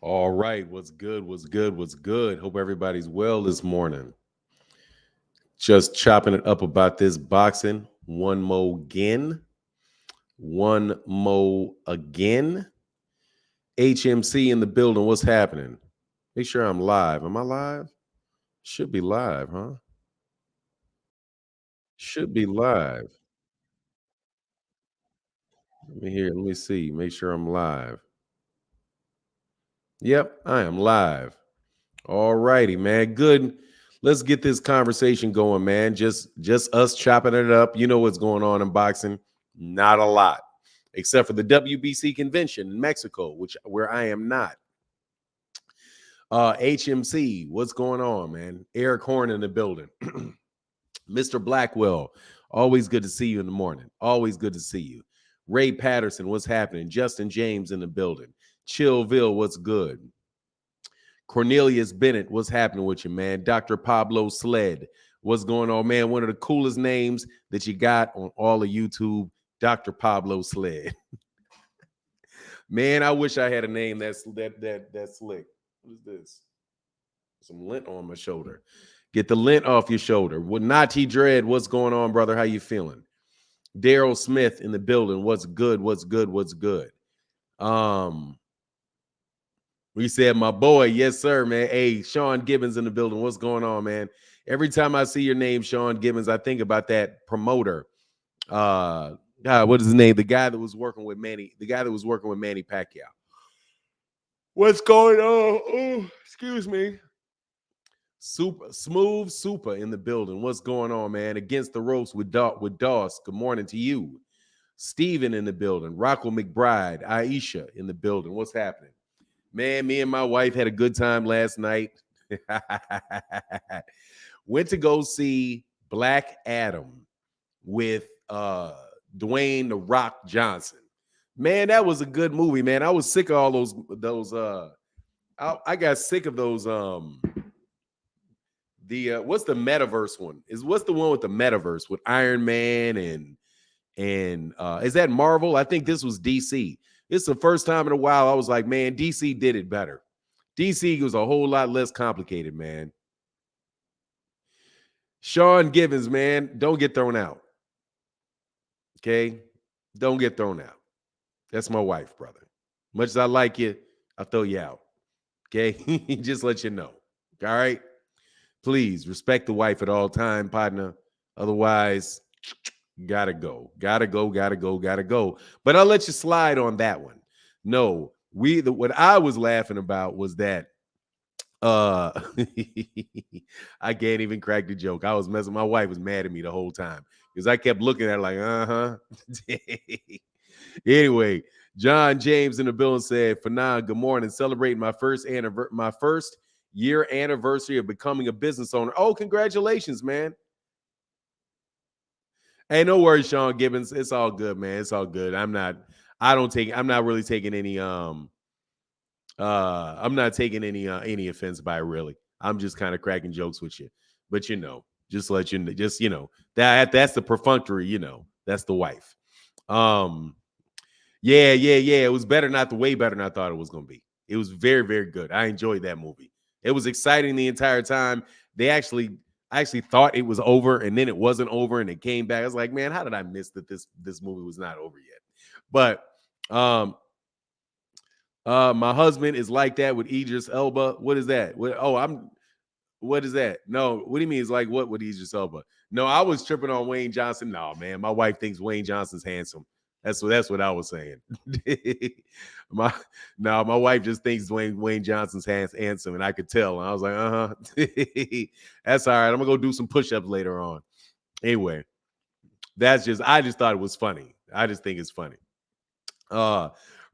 All right, what's good? What's good? What's good? Hope everybody's well this morning. Just chopping it up about this boxing. One more again. One more again. HMC in the building. What's happening? Make sure I'm live. Am I live? Should be live, huh? Should be live. Let me see. Make sure I'm live. Yep, I am live. All righty, man. Good. Let's get this conversation going, man. Just us chopping it up. You know what's going on in boxing? Not a lot, except for the WBC convention in Mexico, where I am not. HMC, what's going on, man? Eric Horn in the building. Mr. Blackwell, always good to see you in the morning. Always good to see you. Ray Patterson, what's happening? Justin James in the building. Chillville, what's good? Cornelius Bennett, what's happening with you, man? Dr. Pablo Sled, what's going on, man? One of the coolest names that you got on all of YouTube, Dr. Pablo Sled. Man, I wish I had a name that's that slick. What is this? Some lint on my shoulder. Get the lint off your shoulder. With Nati Dread, what's going on, brother? How you feeling? Daryl Smith in the building. What's good? What's good? What's good? We said, my boy, yes, sir, man. Hey, Sean Gibbons in the building. What's going on, man? Every time I see your name, Sean Gibbons, I think about that promoter. What is his name? The guy that was working with Manny Pacquiao. What's going on? Oh, excuse me. Smooth Super in the building. What's going on, man? Against the ropes with Doss. Good morning to you. Steven in the building. Rocco McBride. Aisha in the building. What's happening? Man, me and my wife had a good time last night. Went to go see Black Adam with Dwayne "The Rock" Johnson. Man, that was a good movie, man. I was sick of all those I got sick of those what's the metaverse one? What's the one with the metaverse with Iron Man and is that Marvel? I think this was DC. It's the first time in a while I was like, man, DC did it better. DC was a whole lot less complicated, man. Sean Gibbons, man, don't get thrown out. Okay? Don't get thrown out. That's my wife, brother. Much as I like you, I'll throw you out. Okay? Just let you know. All right? Please respect the wife at all time, partner. Otherwise, gotta go. But I'll let you slide on that one. No, what I was laughing about was that I can't even crack the joke. I was messing. My wife was mad at me the whole time because I kept looking at her like, Anyway, John James in the building said, Fanan, good morning. Celebrating my first year anniversary of becoming a business owner. Oh, congratulations, man. Hey, no worries, Sean Gibbons. It's all good, man. It's all good. I'm not really taking any I'm not taking any offense by it, really. I'm just kind of cracking jokes with you. But just let you know, that's the perfunctory, that's the wife. Yeah. It was way better than I thought it was gonna be. It was very, very good. I enjoyed that movie. It was exciting the entire time. I actually thought it was over, and then it wasn't over, and it came back. I was like, man, how did I miss that this movie was not over yet? But my husband is like that with Idris Elba. What is that? What is that? No, what do you mean? It's like what with Idris Elba? No, I was tripping on Wayne Johnson. No, man, my wife thinks Wayne Johnson's handsome. That's what I was saying. my wife just thinks Wayne Johnson's handsome, and I could tell. And I was like, that's all right. I'm gonna go do some push-ups later on. Anyway, I just thought it was funny. I just think it's funny.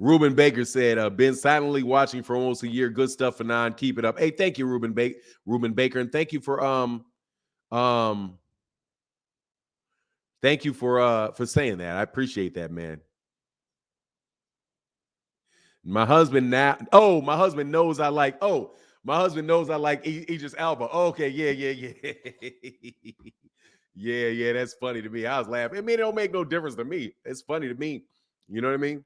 Ruben Baker said, been silently watching for almost a year. Good stuff, Fanan. Keep it up. Hey, thank you, Ruben Baker, and thank you for saying that. I appreciate that, man. My husband knows I like Idris Elba. Okay, yeah. yeah, that's funny to me. I was laughing. I mean, it don't make no difference to me. It's funny to me. You know what I mean?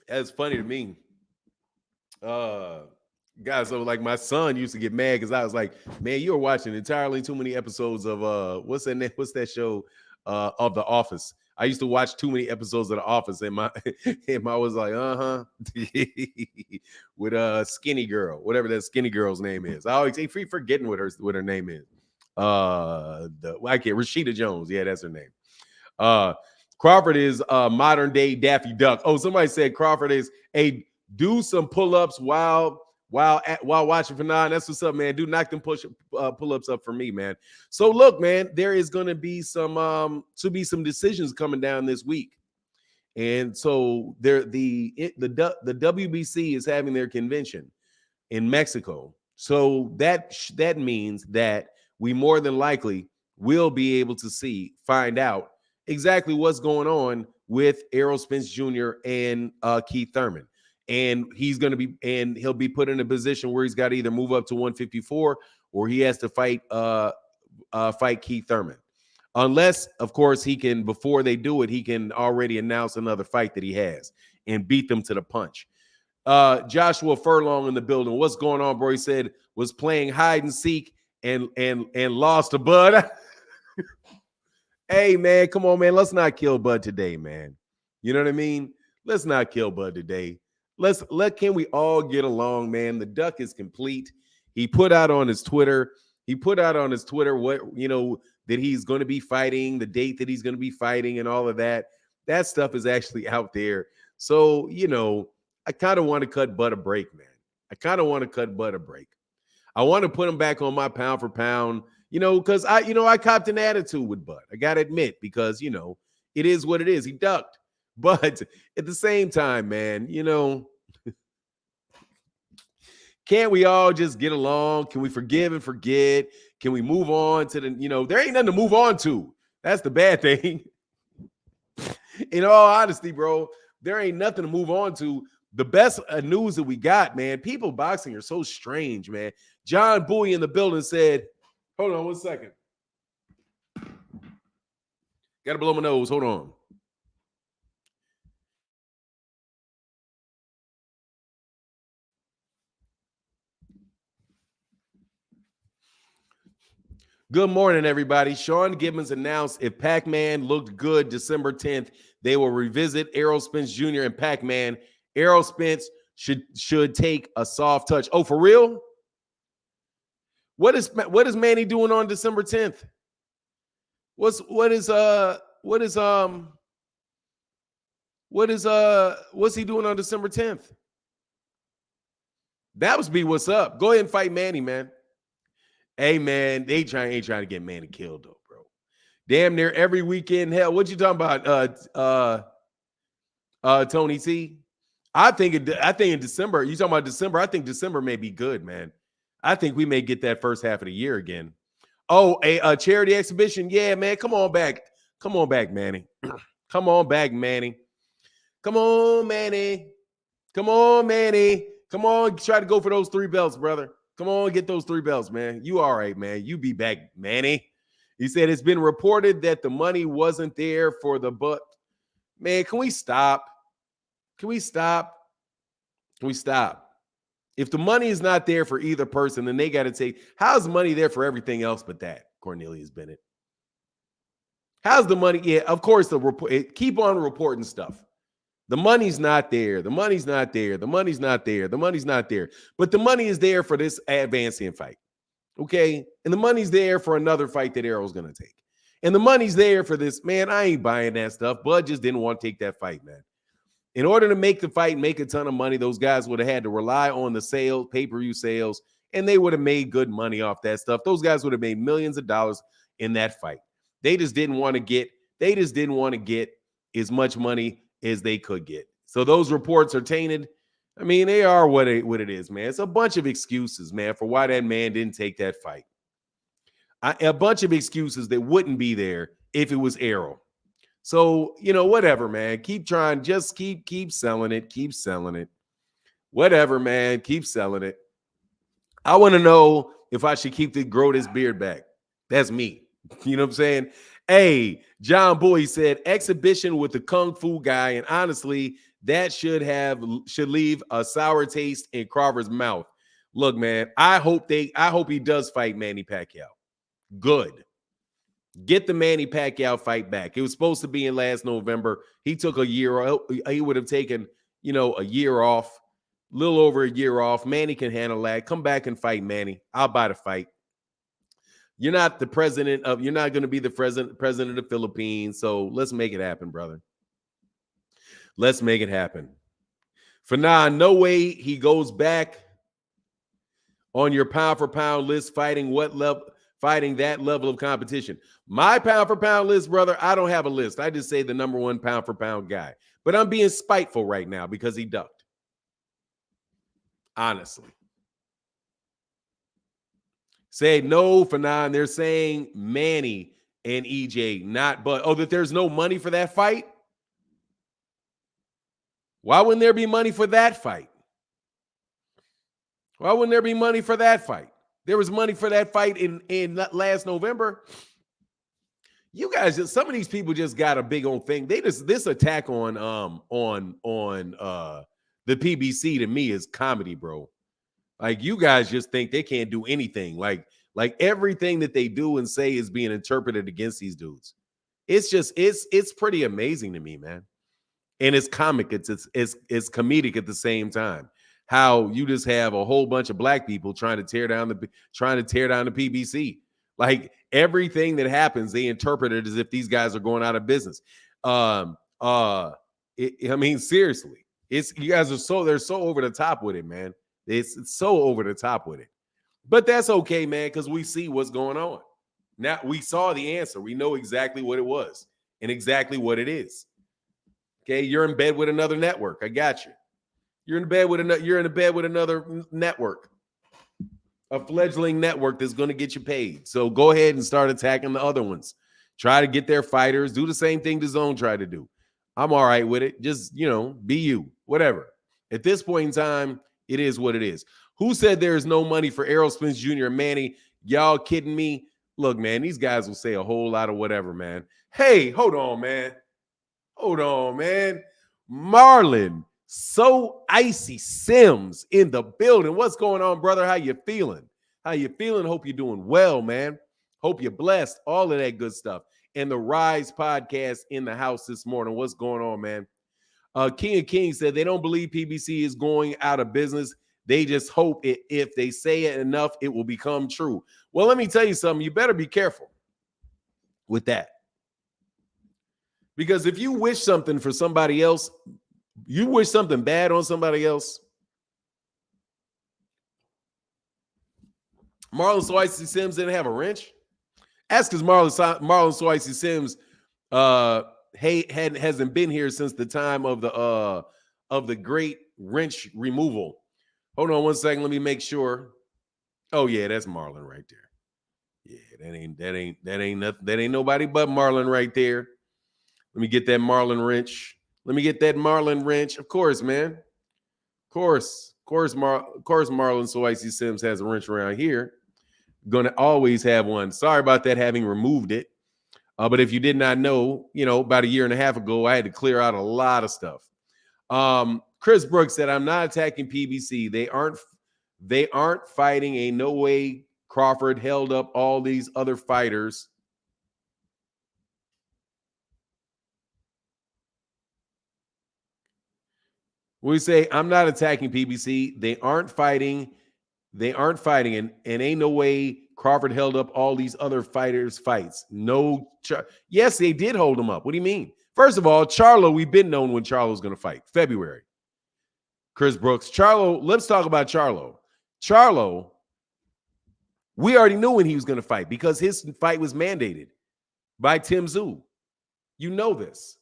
That's funny to me. Guys, so like my son used to get mad because I was like, man, you're watching entirely too many episodes of what's that show of The Office. I used to watch too many episodes of The Office, and my was like, with Skinny Girl, whatever that Skinny Girl's name is. I always keep forgetting what her name is. I can't Rashida Jones. Yeah, that's her name. Crawford is modern day Daffy Duck. Oh, somebody said Crawford is a do some pull-ups while watching for nine. That's what's up, man. Do knock them pull-ups up for me, man. So look, man, there is going to be some decisions coming down this week. And so the WBC is having their convention in Mexico. So that means that we more than likely will be able to find out exactly what's going on with Errol Spence Jr. and Keith Thurman. And he'll be put in a position where he's got to either move up to 154 or he has to fight Keith Thurman. Unless, of course, he can, before they do it, he can already announce another fight that he has and beat them to the punch. Joshua Furlong in the building. What's going on, bro? He said was playing hide and seek and lost to Bud. Hey, man, come on, man. Let's not kill Bud today, man. You know what I mean? Let's not kill Bud today. Can we all get along, man? The duck is complete. He put out on his Twitter. What, that he's going to be fighting, the date that he's going to be fighting, and all of that. That stuff is actually out there. So, I kind of want to cut Bud a break, man. I want to put him back on my pound for pound, because I copped an attitude with Bud. I got to admit, because, it is what it is. He ducked. But at the same time, man, can't we all just get along? Can we forgive and forget? Can we move on to there ain't nothing to move on to. That's the bad thing. In all honesty, bro, there ain't nothing to move on to. The best news that we got, man, people boxing are so strange, man. John Bowie in the building said, hold on 1 second. Got to blow my nose. Hold on. Good morning, everybody. Sean Gibbons announced if Pac-Man looked good December 10th, they will revisit Errol Spence Jr. and Pac-Man. Errol Spence should take a soft touch. Oh, for real? What is Manny doing on December 10th? What's he doing on December 10th? That must be what's up. Go ahead and fight Manny, man. Hey, man, they ain't trying to get Manny killed, though, bro. Damn near every weekend. Hell, what you talking about, Tony T? I think in December, you talking about December? I think December may be good, man. I think we may get that first half of the year again. Oh, a charity exhibition? Yeah, man. Come on back. Come on back, Manny. Come on back, Manny. Come on, Manny. Come on, Manny. Come on, try to go for those 3 belts, brother. Come on, get those 3 belts, man. You all right, man. You be back, Manny. He said it's been reported that the money wasn't there for the butt. Man, can we stop? Can we stop? If the money is not there for either person, then they got to take. How's the money there for everything else but that, Cornelius Bennett? How's the money? Yeah, of course, the report. Keep on reporting stuff. The money's not there. The money's not there. The money's not there. The money's not there. But the money is there for this advancing fight. Okay? And the money's there for another fight that Errol's going to take. And the money's there for this. Man, I ain't buying that stuff. Bud just didn't want to take that fight, man. In order to make the fight, make a ton of money, those guys would have had to rely on the sales, pay-per-view sales, and they would have made good money off that stuff. Those guys would have made millions of dollars in that fight. They just didn't want to get as much money as they could get. So those reports are tainted. I mean, they are what it is, man. It's a bunch of excuses, man, for why that man didn't take that fight. A bunch of excuses that wouldn't be there if it was Errol. So, whatever, man. Keep trying. Just keep selling it. Keep selling it. Whatever, man. Keep selling it. I want to know if I should grow this beard back. That's me. You know what I'm saying? Hey, John Boy said exhibition with the kung fu guy, and honestly, that should leave a sour taste in Crawford's mouth. Look, man, I hope he does fight Manny Pacquiao. Good. Get the Manny Pacquiao fight back. It was supposed to be in last November. He took a year. He would have taken, a year off, a little over a year off. Manny can handle that. Come back and fight Manny. I'll buy the fight. You're not the president of. You're not going to be the president of the Philippines. So let's make it happen, brother. Let's make it happen. For now, no way he goes back on your pound for pound list fighting that level of competition. My pound for pound list, brother, I don't have a list. I just say the number one pound for pound guy. But I'm being spiteful right now because he ducked. Honestly. Say no for now. And they're saying Manny and EJ, not Bud. Oh, that there's no money for that fight? Why wouldn't there be money for that fight? Why wouldn't there be money for that fight? There was money for that fight in last November. You guys, some of these people just got a big old thing. This attack on the PBC to me is comedy, bro. Like, you guys just think they can't do anything. Like everything that they do and say is being interpreted against these dudes. It's pretty amazing to me, man. And it's comic. It's comedic at the same time. How you just have a whole bunch of black people trying to tear down the PBC. Like, everything that happens, they interpret it as if these guys are going out of business. I mean, seriously, you guys are they're so over the top with it, man. It's so over the top with it. But that's okay, man, because we see what's going on. Now we saw the answer. We know exactly what it was and exactly what it is. Okay, you're in bed with another network. I got you. You're in bed with another network, a fledgling network that's going to get you paid. So go ahead and start attacking the other ones. Try to get their fighters. Do the same thing DAZN tried to do. I'm all right with it. Just, be you. Whatever. At this point in time, it is what it is. Who said there is no money for Errol Spence Jr. and Manny? Y'all kidding me? Look, man, these guys will say a whole lot of whatever, man. Hey, hold on, man. Marlon, so icy Sims in the building. What's going on, brother? How you feeling? Hope you're doing well, man. Hope you're blessed. All of that good stuff. And the Rise podcast in the house this morning. What's going on, man? King of Kings said they don't believe PBC is going out of business. They just hope if they say it enough, it will become true. Well, let me tell you something. You better be careful with that. Because if you wish something for somebody else, you wish something bad on somebody else. Marlon So Icy Sims didn't have a wrench. That's because Marlon So Icy Sims hasn't been here since the time of the great wrench removal. Hold on one second. Let me make sure. Oh yeah, that's Marlon right there. Yeah, that ain't nobody but Marlon right there. Let me get that Marlon wrench. Of course, man. Of course, Marlon So Icy Sims has a wrench around here. Gonna always have one. Sorry about that, having removed it. But if you did not know, about a year and a half ago, I had to clear out a lot of stuff. Chris Brooks said, I'm not attacking PBC. They aren't fighting. Ain't no way Crawford held up all these other fighters. We say, I'm not attacking PBC. They aren't fighting. And ain't no way Crawford held up all these other fighters' fights. No. Yes, they did hold them up. What do you mean? First of all, Charlo, we've been known when Charlo's going to fight. February. Chris Brooks. Charlo, let's talk about Charlo. Charlo, we already knew when he was going to fight because his fight was mandated by Tim Tszyu. You know this.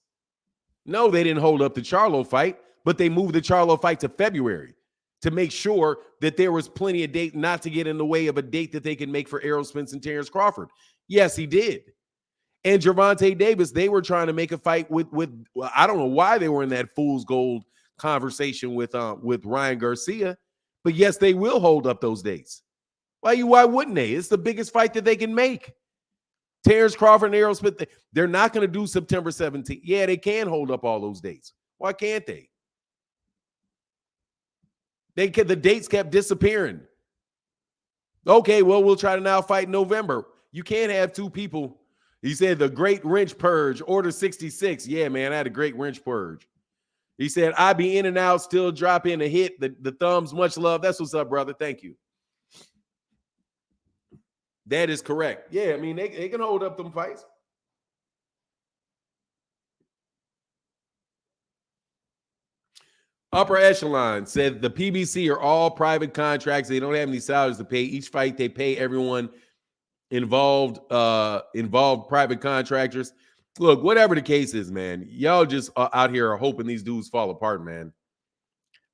No, they didn't hold up the Charlo fight, but they moved the Charlo fight to February to make sure that there was plenty of date not to get in the way of a date that they could make for Errol Spence and Terrence Crawford. Yes, he did. And Gervonta Davis, they were trying to make a fight with I don't know why they were in that fool's gold conversation with Ryan Garcia, but yes, they will hold up those dates. Why wouldn't they? It's the biggest fight that they can make. Terrence Crawford and Errol Spence, they're not going to do September 17th. Yeah, they can hold up all those dates. Why can't they? The dates kept disappearing. Okay, well, we'll try to now fight in November. You can't have two people. He said the great wrench purge, order 66. Yeah, man, I had a great wrench purge. He said, I be in and out, still drop in a hit. The thumbs, much love. That's what's up, brother. Thank you. That is correct. Yeah, I mean, they can hold up them fights. Upper Echelon said the PBC are all private contracts. They don't have any salaries to pay. Each fight, they pay everyone involved private contractors. Look, whatever the case is, man, y'all just out here are hoping these dudes fall apart, man.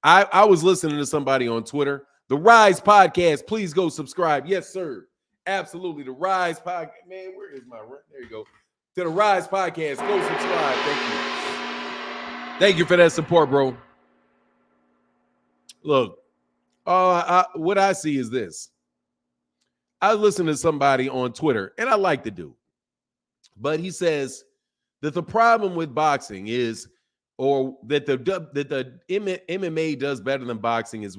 I was listening to somebody on Twitter. The Rise Podcast, please go subscribe. Yes, sir. Absolutely. The Rise Podcast. Man, where is my rent? There you go. To the Rise Podcast. Go subscribe. Thank you. Thank you for that support, bro. Look, what I see is this. I listen to somebody on Twitter, and I like the dude. But he says that the problem with boxing is, or that the MMA does better than boxing is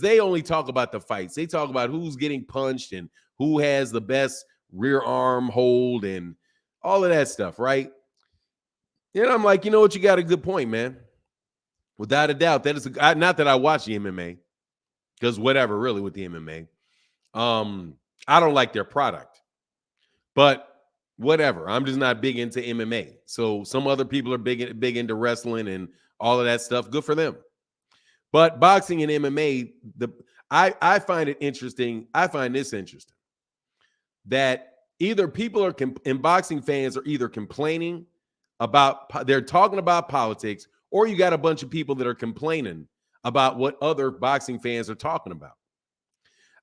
they only talk about the fights. They talk about who's getting punched and who has the best rear arm hold and all of that stuff, right? And I'm like, you know what? You got a good point, man. Without a doubt, that is not that I watch the MMA, because whatever, really, with the MMA. I don't like their product, but whatever. I'm just not big into MMA. So some other people are big into wrestling and all of that stuff. Good for them. But boxing and MMA, I find it interesting. I find this interesting that either people are and boxing fans are either complaining about, they're talking about politics, or you got a bunch of people that are complaining about what other boxing fans are talking about.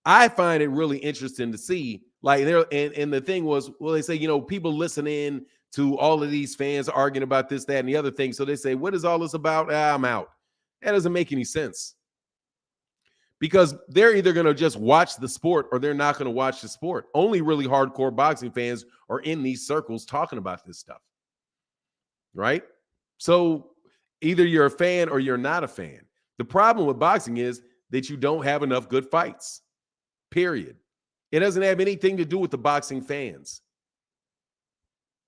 I find it really interesting to see, like, and the thing was, well, they say, you know, people listen in to all of these fans arguing about this, that, and the other thing. So they say, what is all this about? I'm out. That doesn't make any sense. Because they're either going to just watch the sport or they're not going to watch the sport. Only really hardcore boxing fans are in these circles talking about this stuff. Right? So either you're a fan or you're not a fan. The problem with boxing is that you don't have enough good fights. Period. It doesn't have anything to do with the boxing fans.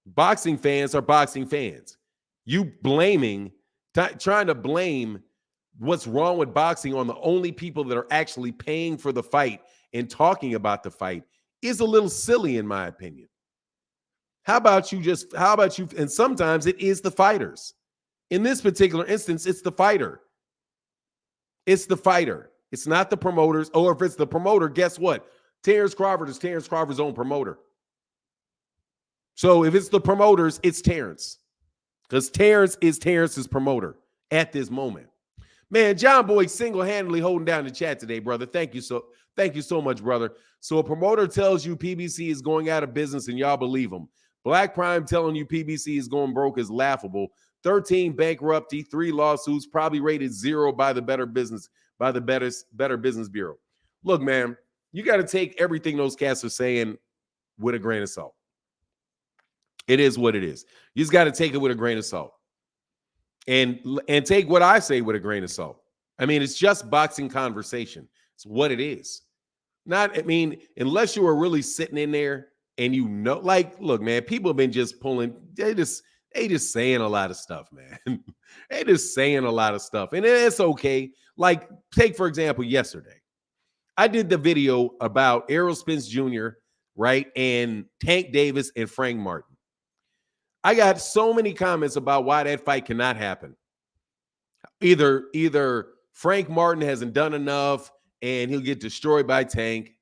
Boxing fans are boxing fans. You trying to blame what's wrong with boxing on the only people that are actually paying for the fight and talking about the fight is a little silly, in my opinion. How about you, and sometimes it is the fighters. In this particular instance, it's the fighter. It's the fighter. It's not the promoters. Or if it's the promoter, guess what? Terrence Crawford is Terrence Crawford's own promoter. So if it's the promoters, it's Terrence. Because Terrence is Terrence's promoter at this moment. Man, John Boy single-handedly holding down the chat today, brother. Thank you so much, brother. So a promoter tells you PBC is going out of business and y'all believe him. Black Prime telling you PBC is going broke is laughable. 13 bankruptcy, 3 lawsuits, probably rated 0 by the Better Business Bureau. Look, man, you got to take everything those cats are saying with a grain of salt. It is what it is. You just got to take it with a grain of salt. And take what I say with a grain of salt. I mean, it's just boxing conversation. It's what it is. Unless you are really sitting in there and you know, like, look, man, people have been just pulling, they just saying a lot of stuff, man. They just saying a lot of stuff. And it's okay. Like, take, for example, yesterday. I did the video about Errol Spence Jr., right, and Tank Davis and Frank Martin. I got so many comments about why that fight cannot happen. Either Frank Martin hasn't done enough and he'll get destroyed by Tank,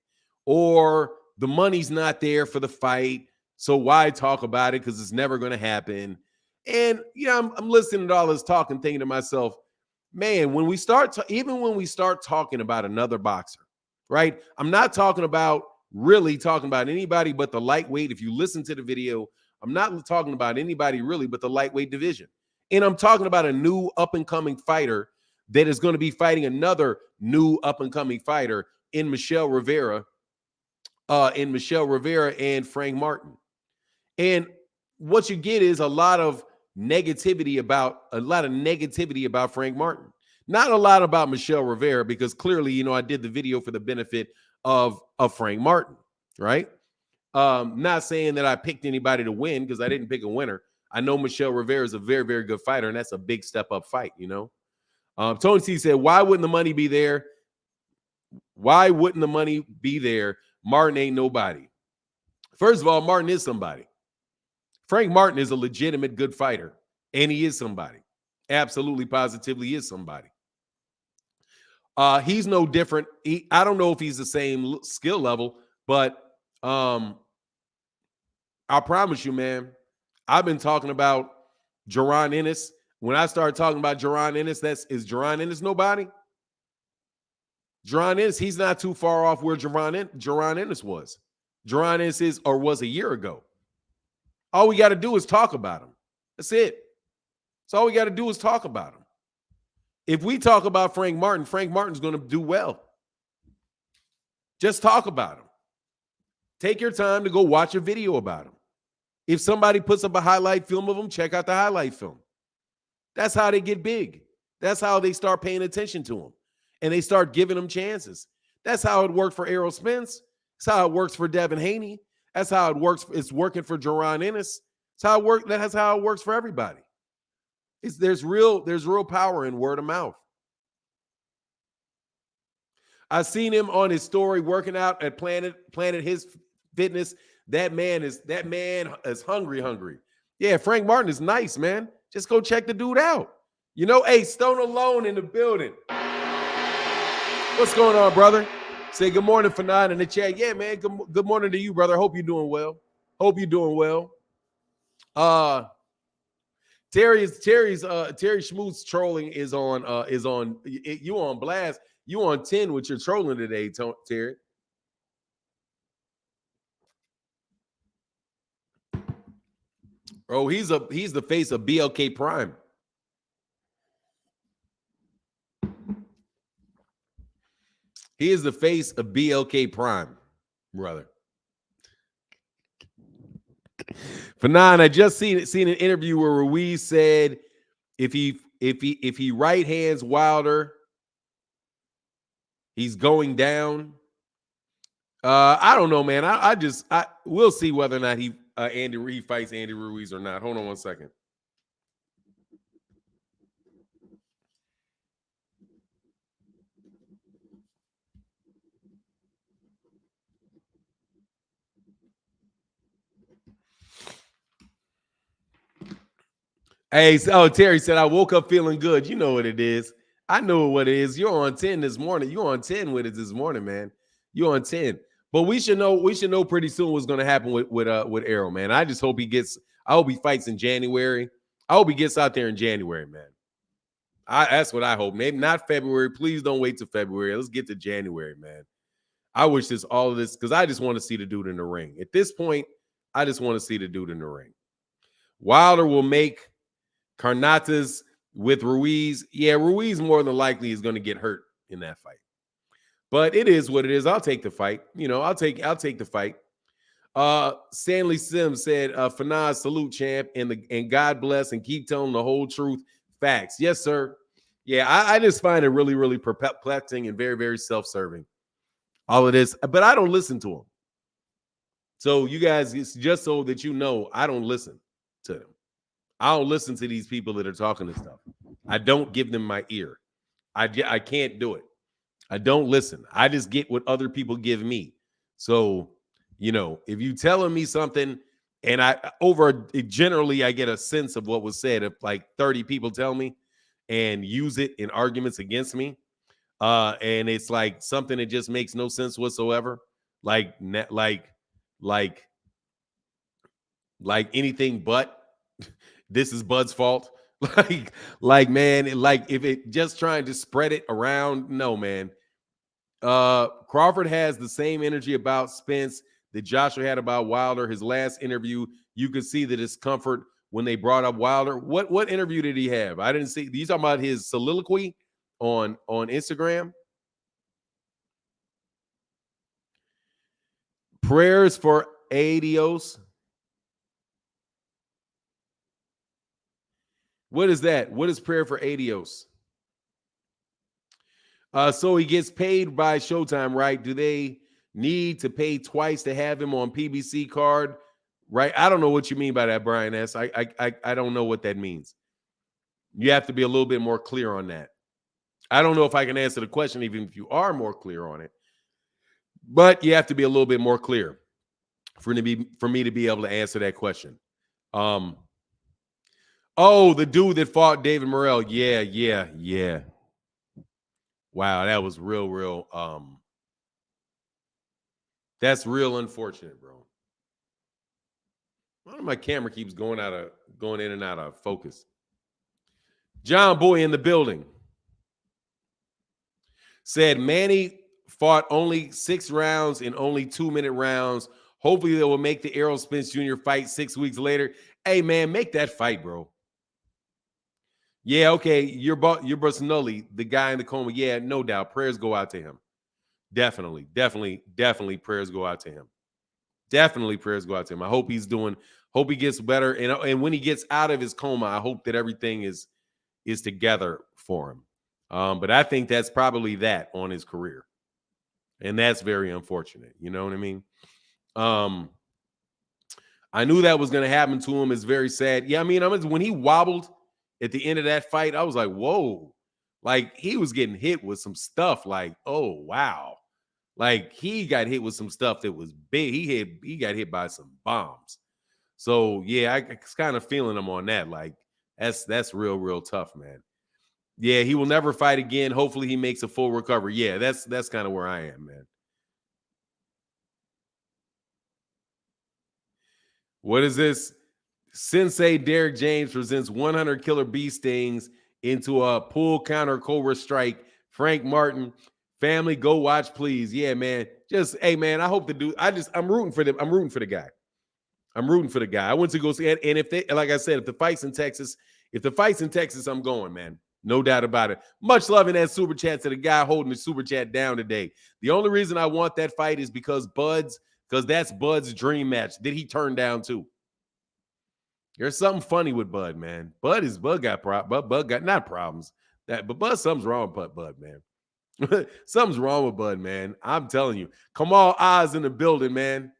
or the money's not there for the fight, so why talk about it, because it's never going to happen. And, you know, I'm listening to all this talk and thinking to myself, man, when we start talking about another boxer, right? I'm not talking about anybody but the lightweight. If you listen to the video, I'm not talking about anybody really but the lightweight division. And I'm talking about a new up-and-coming fighter that is going to be fighting another new up-and-coming fighter in Michelle Rivera and Frank Martin. And what you get is a lot of negativity about Frank Martin. Not a lot about Michelle Rivera, because clearly, I did the video for the benefit of Frank Martin, right? Not saying that I picked anybody to win, because I didn't pick a winner. I know Michelle Rivera is a very, very good fighter, and that's a big step up fight, Tony C said, why wouldn't the money be there? Why wouldn't the money be there? Martin ain't nobody. First of all, Martin is somebody. Frank Martin is a legitimate good fighter, and he is somebody. Absolutely, positively is somebody. He's no different. I don't know if he's the same skill level, but I promise you, man, I've been talking about Jaron Ennis. When I started talking about Jaron Ennis, is Jaron Ennis nobody? Jaron Ennis, he's not too far off where Jaron Ennis was. Jaron Ennis was a year ago. All we got to do is talk about him. That's it. That's all we got to do is talk about him. If we talk about Frank Martin's going to do well. Just talk about him. Take your time to go watch a video about him. If somebody puts up a highlight film of him, check out the highlight film. That's how they get big. That's how they start paying attention to him. And they start giving him chances. That's how it worked for Errol Spence. That's how it works for Devin Haney. That's how it works. It's working for Jaron Ennis. That's how it works for everybody. There's real power in word of mouth. I've seen him on his story working out at Planet His Fitness. That man is hungry. Yeah, Frank Martin is nice, man. Just go check the dude out. Hey, Stone Alone in the building. What's going on, brother? Say good morning, Fanon, in the chat. Yeah, man. Good morning to you, brother. Hope you're doing well. Terry Schmoots trolling is on you on blast. You on 10 with your trolling today, Terry. Oh, he's the face of BLK Prime. He is the face of BLK Prime, brother. Fanon, I just seen an interview where Ruiz said if he right hands Wilder, he's going down. I don't know, man. We'll see whether or not Andy Reid fights Andy Ruiz or not. Hold on one second. Hey, Terry said, I woke up feeling good. You know what it is. I know what it is. You're on 10 this morning. You're on 10 with it this morning, man. You're on 10. But we should know pretty soon what's going to happen with Errol, man. I hope he fights in January. I hope he gets out there in January, man. That's what I hope. Maybe not February. Please don't wait till February. Let's get to January, man. I wish all of this, because I just want to see the dude in the ring. At this point, I just want to see the dude in the ring. Wilder will make Carnatas with Ruiz. Yeah, Ruiz more than likely is going to get hurt in that fight. But it is what it is. I'll take the fight. I'll take the fight. Stanley Sims said, Fanaz, salute, champ, and God bless, and keep telling the whole truth. Facts. Yes, sir. Yeah, I just find it really, really perplexing and very, very self-serving. All of this. But I don't listen to them. So you guys, it's just so that you know, I don't listen to them. I don't listen to these people that are talking this stuff. I don't give them my ear. I can't do it. I don't listen. I just get what other people give me. So, if you telling me something and generally I get a sense of what was said, if like 30 people tell me and use it in arguments against me, and it's like something that just makes no sense whatsoever, like anything but this is Bud's fault. Man, if it just trying to spread it around, no, man. Crawford has the same energy about Spence that Joshua had about Wilder. His last interview, you could see the discomfort when they brought up Wilder. What interview did he have? I didn't see. You talking about his soliloquy on Instagram? Prayers for Adios. What is that? What is prayer for Adios? So he gets paid by Showtime, right? Do they need to pay twice to have him on PBC card? Right? I don't know what you mean by that, Brian S. I don't know what that means. You have to be a little bit more clear on that. I don't know if I can answer the question, even if you are more clear on it. But you have to be a little bit more clear for me to be able to answer that question. Oh, the dude that fought David Morrell. Yeah. Wow, that was real. That's real unfortunate, bro. Why do my camera keeps going in and out of focus? John Boy in the building said Manny fought only 6 rounds in only 2-minute rounds. Hopefully they will make the Errol Spence Jr. fight 6 weeks later. Hey man, make that fight, bro. Yeah, okay. You're Bersinelli, the guy in the coma. Yeah, no doubt. Prayers go out to him. Definitely. Prayers go out to him. Definitely prayers go out to him. I hope hope he gets better. And when he gets out of his coma, I hope that everything is together for him. But I think that's probably that on his career. And that's very unfortunate. You know what I mean? I knew that was going to happen to him. It's very sad. Yeah, I mean, when he wobbled at the end of that fight, I was like, whoa. Like, he was getting hit with some stuff like, oh, wow. Like, he got hit with some stuff that was big. He got hit by some bombs. So, yeah, I was kind of feeling him on that. Like, that's real tough, man. Yeah, he will never fight again. Hopefully he makes a full recovery. Yeah, that's kind of where I am, man. What is this? Sensei Derek James presents 100 killer bee stings into a pull counter cobra strike. Frank Martin, family, go watch, please. Yeah, man. Just, hey, man, I hope the dude, I'm rooting for them. I'm rooting for the guy. I went to go see it. And if they, like I said, if the fight's in Texas, I'm going, man. No doubt about it. Much love in that super chat to the guy holding the super chat down today. The only reason I want that fight is because that's Bud's dream match that he turned down too. There's something funny with Bud, man. Bud got not problems. But Bud, something's wrong with Bud, man. Something's wrong with Bud, man. I'm telling you. Kamal Oz in the building, man.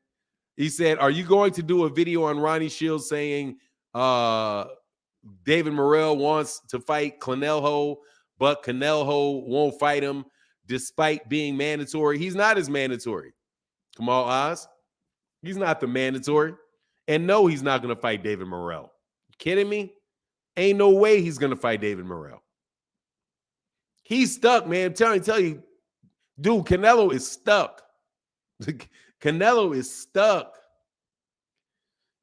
He said, are you going to do a video on Ronnie Shields saying David Morrell wants to fight Canelo, but Canelo won't fight him despite being mandatory? He's not as mandatory. Kamal Oz, he's not the mandatory. And no, he's not going to fight David Morrell. You kidding me? Ain't no way he's going to fight David Morrell. He's stuck, man. Tell you, dude, Canelo is stuck. Canelo is stuck.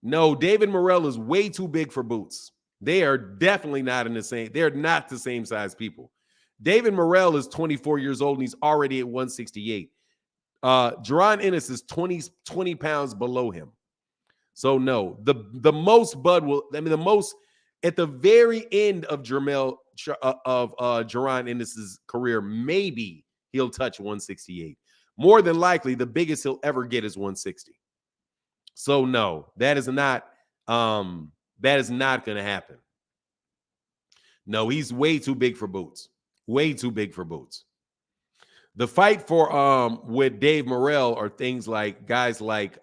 No, David Morrell is way too big for boots. They are definitely not they're not the same size people. David Morrell is 24 years old and he's already at 168. Jaron Ennis is 20 pounds below him. So no, the most Bud will, the most at the very end of Jaron Ennis's career, maybe he'll touch 168. More than likely, the biggest he'll ever get is 160. So no, that is not going to happen. No, he's way too big for boots. Way too big for boots. The fight for with Dave Morrell are things like guys like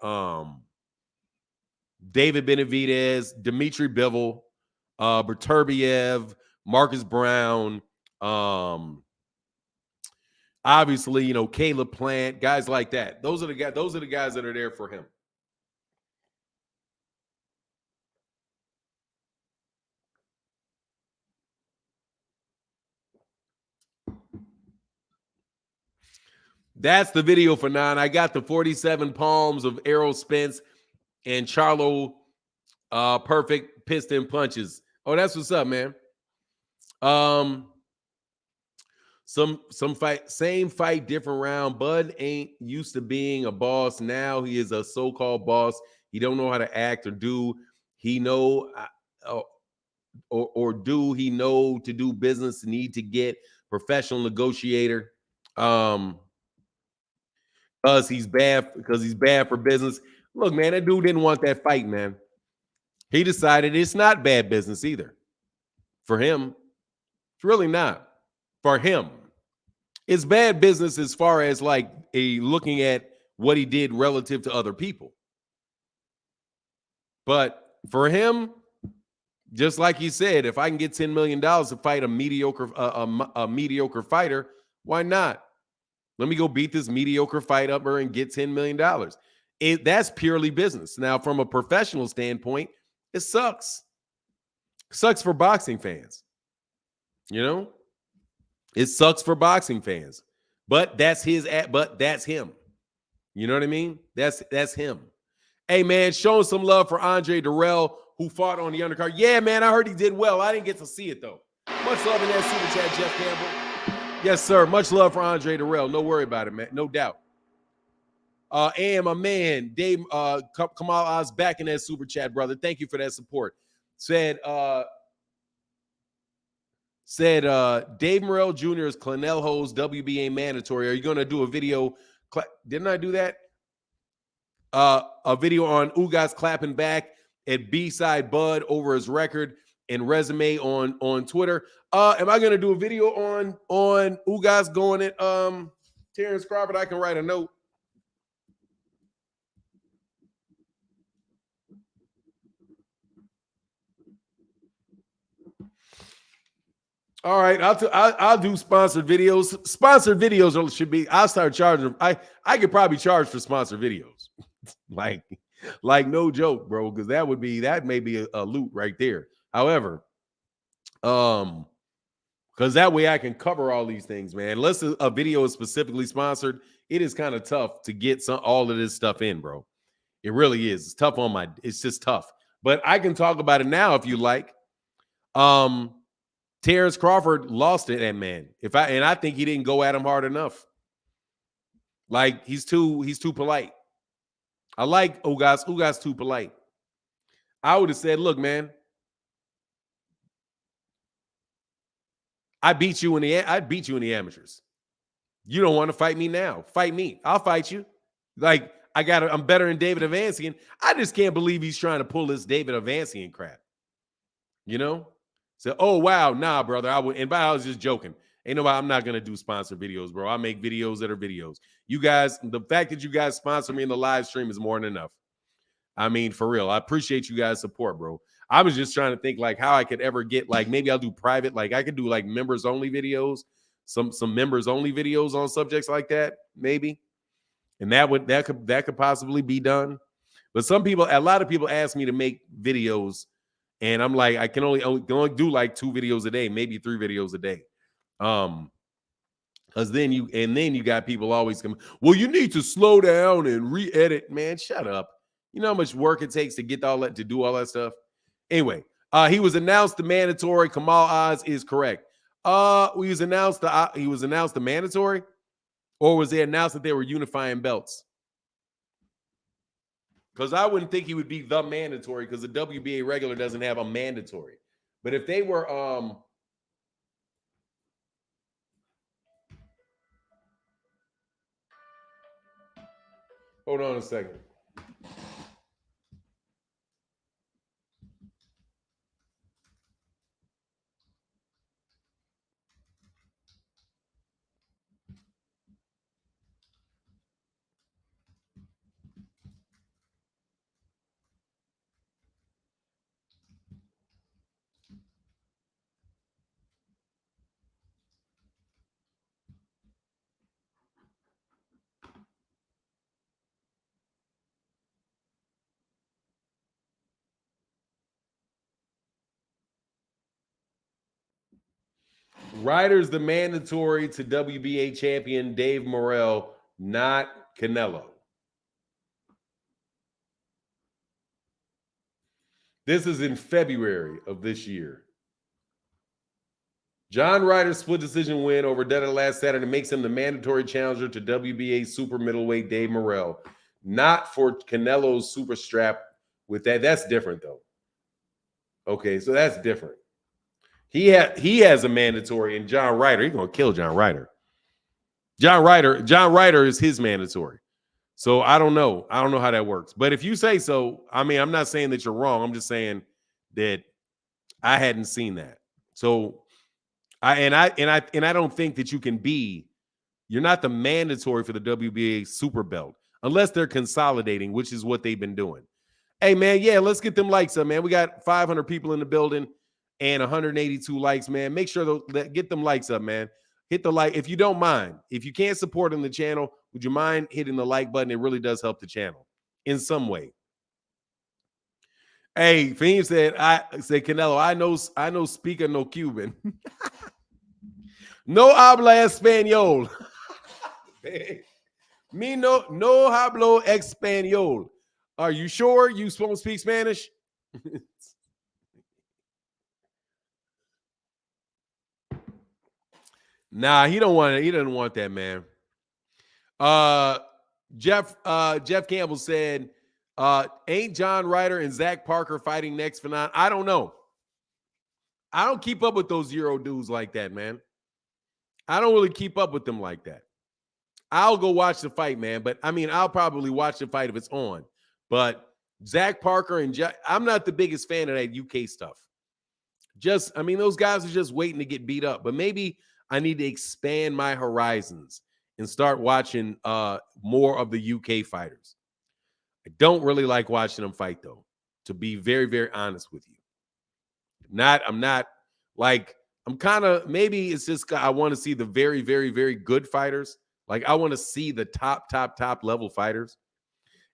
David Benavidez, Dmitry Bivol, Berturbiev, Marcus Brown, obviously, Caleb Plant, guys like that. Those are the guys that are there for him. That's the video for 9. I got the 47 palms of Errol Spence and Charlo perfect piston punches. Oh, that's what's up, man. Some fight, same fight, different round. Bud ain't used to being a boss. Now he is a so-called boss. He don't know how to act or do. He know or do he know to do business? Need to get professional negotiator. Because he's bad for business. Look, man, that dude didn't want that fight, man. He decided it's not bad business either. For him, it's really not. For him, it's bad business as far as like looking at what he did relative to other people. But for him, just like he said, if I can get $10 million to fight a mediocre fighter, why not? Let me go beat this mediocre fight up and get $10 million. That's purely business. Now, from a professional standpoint, it sucks. Sucks for boxing fans. You know? It sucks for boxing fans. But that's him. You know what I mean? That's him. Hey, man, showing some love for Andre Dirrell, who fought on the undercard. Yeah, man, I heard he did well. I didn't get to see it, though. Much love in that super chat, Jeff Campbell. Yes, sir. Much love for Andre Dirrell. No worry about it, man. No doubt. And my man, Dave Kamal Oz back in that super chat, brother. Thank you for that support. Said Dave Morrell Jr. is Clanelho's WBA mandatory. Are you going to do a video? Didn't I do that? A video on Ugas clapping back at B-side Bud over his record and resume on Twitter. Am I going to do a video on Ugas going at Terrence Crawford? I can write a note. All right, I'll do sponsored videos. Sponsored videos should be. I'll start charging. I could probably charge for sponsored videos, like no joke, bro. Because that may be a loot right there. However, because that way I can cover all these things, man. Unless a video is specifically sponsored, it is kind of tough to get all of this stuff in, bro. It really is. It's tough it's just tough. But I can talk about it now if you like. Terrence Crawford lost it, and man, I think he didn't go at him hard enough. Like he's too polite. I like Ugas. Ugas too polite. I would have said, "Look, man, I beat you in the amateurs. You don't want to fight me now. Fight me. I'll fight you. Like I'm better than David Avancian. I just can't believe he's trying to pull this David Avancian crap. You know." So, oh, wow. Nah, brother. I was just joking. I'm not going to do sponsor videos, bro. I make videos that are videos. You guys, the fact that you guys sponsor me in the live stream is more than enough. I mean, for real. I appreciate you guys' support, bro. I was just trying to think like how I could ever get, like, maybe I'll do private. Like I could do like members only videos, some members only videos on subjects like that, maybe. And that could possibly be done. But a lot of people ask me to make videos. And I'm like, I can only do like 2 videos a day, maybe 3 videos a day. Because then you got people always coming, well, you need to slow down and re-edit. Man, shut up. You know how much work it takes to get to do all that stuff? Anyway, he was announced the mandatory. Kamal Oz is correct. He was announced the mandatory, or was it announced that they were unifying belts? Because I wouldn't think he would be the mandatory because the WBA regular doesn't have a mandatory. But if they were hold on a second. Ryder's the mandatory to WBA champion Dave Morrell, not Canelo. This is in February of this year. John Ryder's split decision win over Dutta last Saturday makes him the mandatory challenger to WBA super middleweight Dave Morrell. Not for Canelo's super strap with that. That's different, though. Okay, so that's different. He has a mandatory, and John Ryder, he's going to kill John Ryder. John Ryder is his mandatory. So I don't know. I don't know how that works. But if you say so, I mean, I'm not saying that you're wrong. I'm just saying that I hadn't seen that. So I don't think that you can be. You're not the mandatory for the WBA super belt unless they're consolidating, which is what they've been doing. Hey, man, yeah, let's get them likes up, man. We got 500 people in the building and 182 likes, man. Make sure to get them likes up, man. Hit the like if you don't mind. If you can't support in the channel, would you mind hitting the like button? It really does help the channel in some way. Hey, Fiend said, Canelo, I know speaker no Cuban. No habla español. Me no hablo español. Are you sure you supposed to speak Spanish? Nah, he doesn't want that, man. Jeff Campbell said, ain't John Ryder and Zach Parker fighting next for nine? I don't know. I don't keep up with those Euro dudes like that, man. I don't really keep up with them like that. I'll go watch the fight, man. But I mean, I'll probably watch the fight if it's on. But Zach Parker and I'm not the biggest fan of that UK stuff. I mean, those guys are just waiting to get beat up. But maybe I need to expand my horizons and start watching more of the UK fighters. I don't really like watching them fight, though, to be very, very honest with you. I'm kind of, maybe it's just I want to see the very, very, very good fighters. Like, I want to see the top level fighters.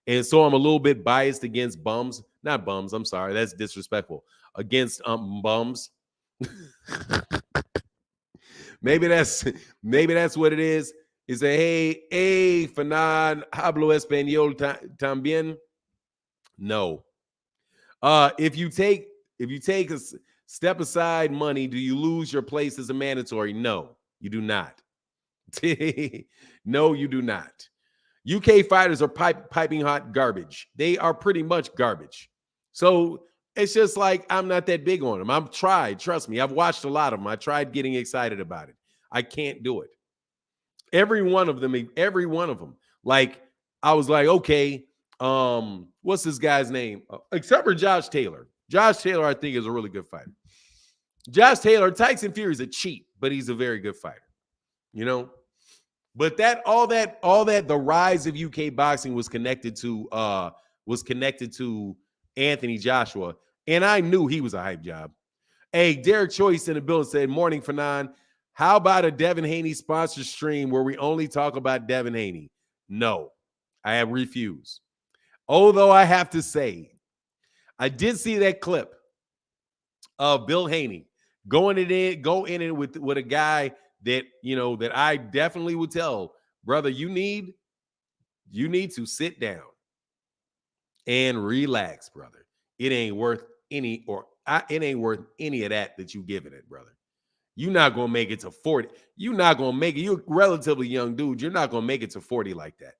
And so I'm a little bit biased against bums. Not bums, I'm sorry. That's disrespectful. Against bums. maybe that's what it is. Is a hey, Fernand, hablo español también? No. If you take a step aside money, do you lose your place as a mandatory? No, you do not. No, you do not. UK fighters are piping hot garbage. They are pretty much garbage. So it's just like I'm not that big on them. I've tried. Trust me. I've watched a lot of them. I tried getting excited about it. I can't do it. Every one of them. Like, I was like, okay, what's this guy's name? Except for Josh Taylor. Josh Taylor, I think, is a really good fighter. Josh Taylor, Tyson Fury is a cheat, but he's a very good fighter. You know? But the rise of UK boxing was connected to Anthony Joshua, and I knew he was a hype job. Hey, Derek Choice in the building said, "Morning, Fanon. How about a Devin Haney sponsor stream where we only talk about Devin Haney?" No, I have refused. Although I have to say, I did see that clip of Bill Haney go in it with a guy that, you know, that I definitely would tell, brother, you need to sit down and relax, brother. It ain't worth any of that you giving it, brother. You're not gonna make it to 40. You're not gonna make it. You're a relatively young dude. You're not gonna make it to 40 like that.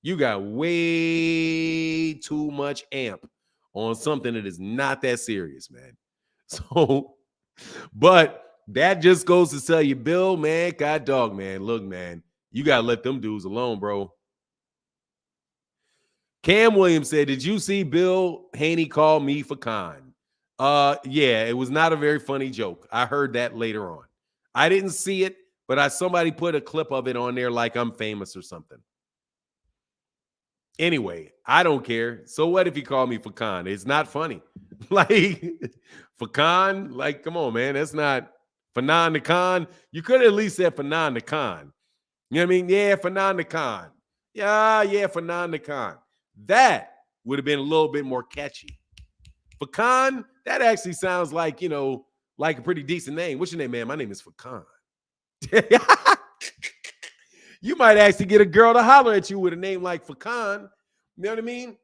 You got way too much amp on something that is not that serious, man. So, but that just goes to tell you, Bill, man, God dog, man. Look, man, you got to let them dudes alone, bro. Cam Williams said, did you see Bill Haney call me for Khan? Yeah, it was not a very funny joke. I heard that later on. I didn't see it, but somebody put a clip of it on there like I'm famous or something. Anyway, I don't care. So what if he called me for Khan? It's not funny. Like, for Khan, like, come on, man. That's not Fanon the Khan. You could have at least said Fanon the Khan. You know what I mean? Yeah, Fanon the Khan. Yeah, Fanon the Khan. That would have been a little bit more catchy. For Khan, that actually sounds like, you know, like a pretty decent name. What's your name, man? My name is Fakan. You might actually get a girl to holler at you with a name like Fakan. You know what I mean?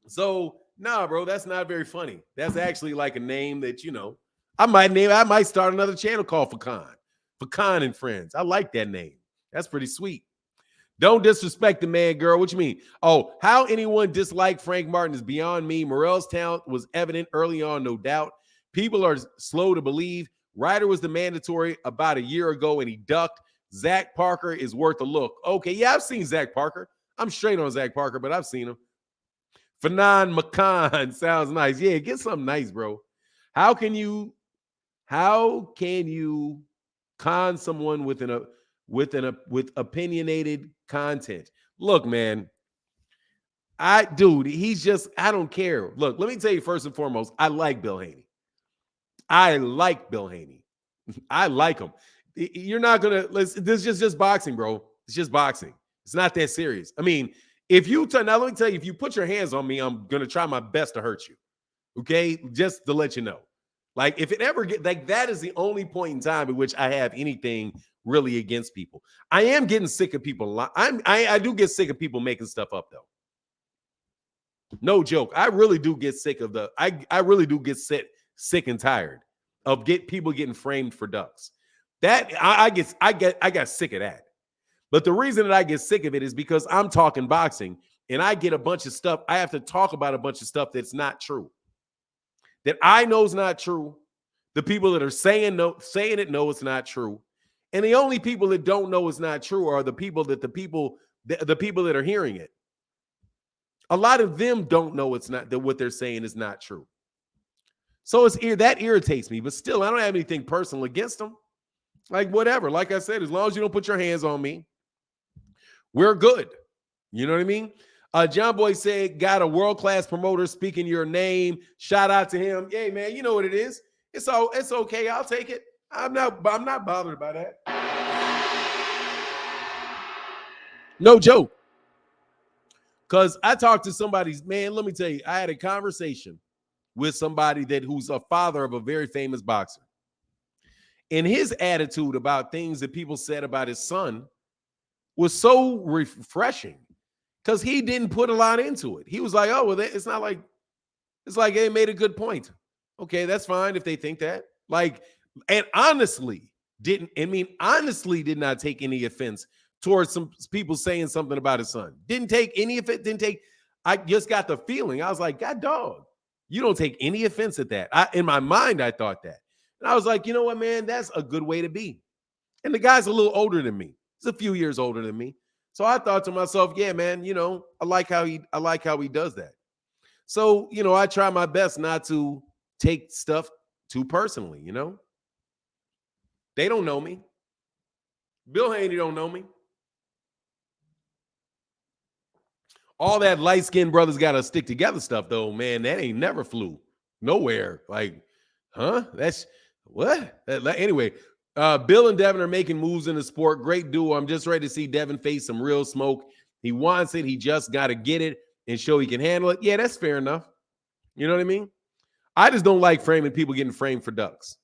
So, nah, bro, that's not very funny. That's actually like a name that, you know, I might start another channel called Fakan. Fakan and Friends. I like that name. That's pretty sweet. Don't disrespect the man, girl. What you mean? Oh, how anyone disliked Frank Martin is beyond me. Morrell's talent was evident early on, no doubt. People are slow to believe. Ryder was the mandatory about a year ago, and he ducked. Zach Parker is worth a look. Okay, yeah, I've seen Zach Parker. I'm straight on Zach Parker, but I've seen him. Fanon McCann sounds nice. Yeah, get something nice, bro. How can you How can you con someone with opinionated content? Look, man, I don't care. Look, let me tell you first and foremost, I like Bill Haney. I like Bill Haney. I like him. You're not gonna this is just boxing, bro. It's just boxing. It's not that serious. I mean, now let me tell you, if you put your hands on me, I'm gonna try my best to hurt you. Okay, just to let you know. Like, if it ever get like that, is the only point in time in which I have anything really against people. I am getting sick of people. I do get sick of people making stuff up, though. No joke. I really do get sick of I really do get sick and tired of people getting framed for ducks. That I got sick of that. But the reason that I get sick of it is because I'm talking boxing and I get a bunch of stuff. I have to talk about a bunch of stuff that's not true. That I know is not true. The people that are saying it know it's not true. And the only people that don't know it's not true are the people that are hearing it. A lot of them don't know it's not, that what they're saying is not true. So that irritates me, but still, I don't have anything personal against them. Like, whatever. Like I said, as long as you don't put your hands on me, we're good. You know what I mean? John Boy said, got a world-class promoter speaking your name. Shout out to him. Hey, man, you know what it is. It's okay. I'll take it. I'm not bothered by that. No joke. Because I talked to somebody, man, let me tell you, I had a conversation with somebody who's a father of a very famous boxer. And his attitude about things that people said about his son was so refreshing because he didn't put a lot into it. He was like, oh, well, it's like they made a good point. Okay, that's fine if they think that. Like, and honestly did not take any offense towards some people saying something about his son. Didn't take any of it. I just got the feeling. I was like, God dog, you don't take any offense at that. In my mind, I thought that. And I was like, you know what, man, that's a good way to be. And the guy's a little older than me. He's a few years older than me. So I thought to myself, yeah, man, I like how he does that. So, I try my best not to take stuff too personally, They don't know me. Bill Haney don't know me. All that light-skinned brothers got to stick together stuff, though, man, that ain't never flew nowhere. Like, huh? That's what? Anyway, Bill and Devin are making moves in the sport. Great duo. I'm just ready to see Devin face some real smoke. He wants it. He just got to get it and show he can handle it. Yeah, that's fair enough. You know what I mean? I just don't like framing people getting framed for ducks.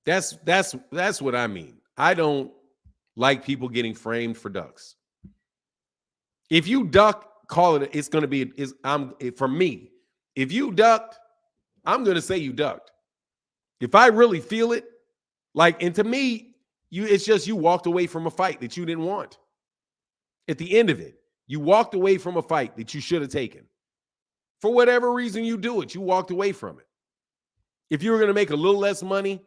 That's what I mean. I don't like people getting framed for ducks. If you duck, call it. It's going to be. For me. If you ducked, I'm going to say you ducked. If I really feel it, and to me, it's just you walked away from a fight that you didn't want. At the end of it, you walked away from a fight that you should have taken. For whatever reason you do it, you walked away from it. If you were going to make a little less money,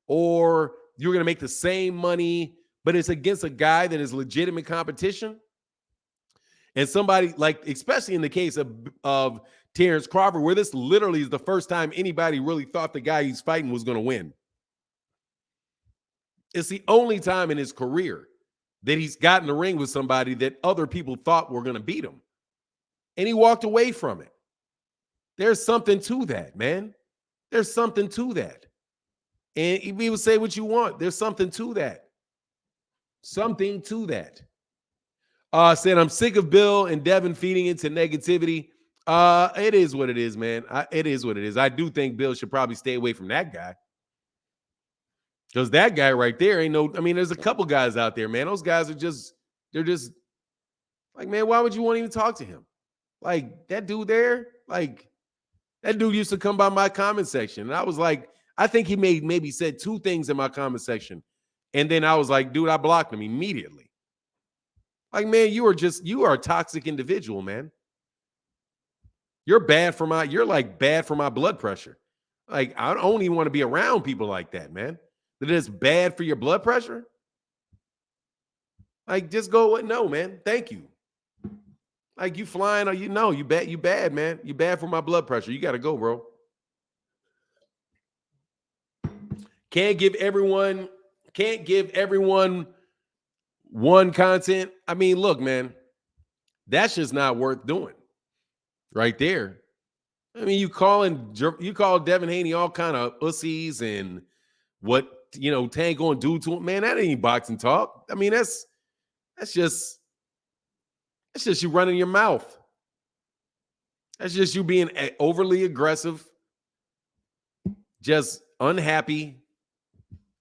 or you're going to make the same money, but it's against a guy that is legitimate competition, and somebody especially in the case of Terrence Crawford, where this literally is the first time anybody really thought the guy he's fighting was going to win. It's the only time in his career that he's got in the ring with somebody that other people thought were going to beat him. And he walked away from it. There's something to that, man. There's something to that. And people say what you want. There's something to that. Something to that. Said, I'm sick of Bill and Devin feeding into negativity. It is what it is, man. It is what it is. I do think Bill should probably stay away from that guy. Because that guy right there there's a couple guys out there, man. Those guys they're just like, man, why would you want to even talk to him? Like, that dude there, that dude used to come by my comment section. And I was like, I think he maybe said two things in my comment section. And then I was like, dude, I blocked him immediately. Like, man, you are a toxic individual, man. You're bad for my blood pressure. Like, I don't even want to be around people like that, man. That is bad for your blood pressure. Like, just go, no, man. Thank you. Like you flying, or you bad, man. You bad for my blood pressure. You got to go, bro. Can't give everyone one content. I mean, look, man, that's just not worth doing right there. I mean, you call Devin Haney all kind of ussies and what, Tank going to do to him, man, that ain't boxing talk. I mean, that's just you running your mouth. That's just you being overly aggressive, just unhappy,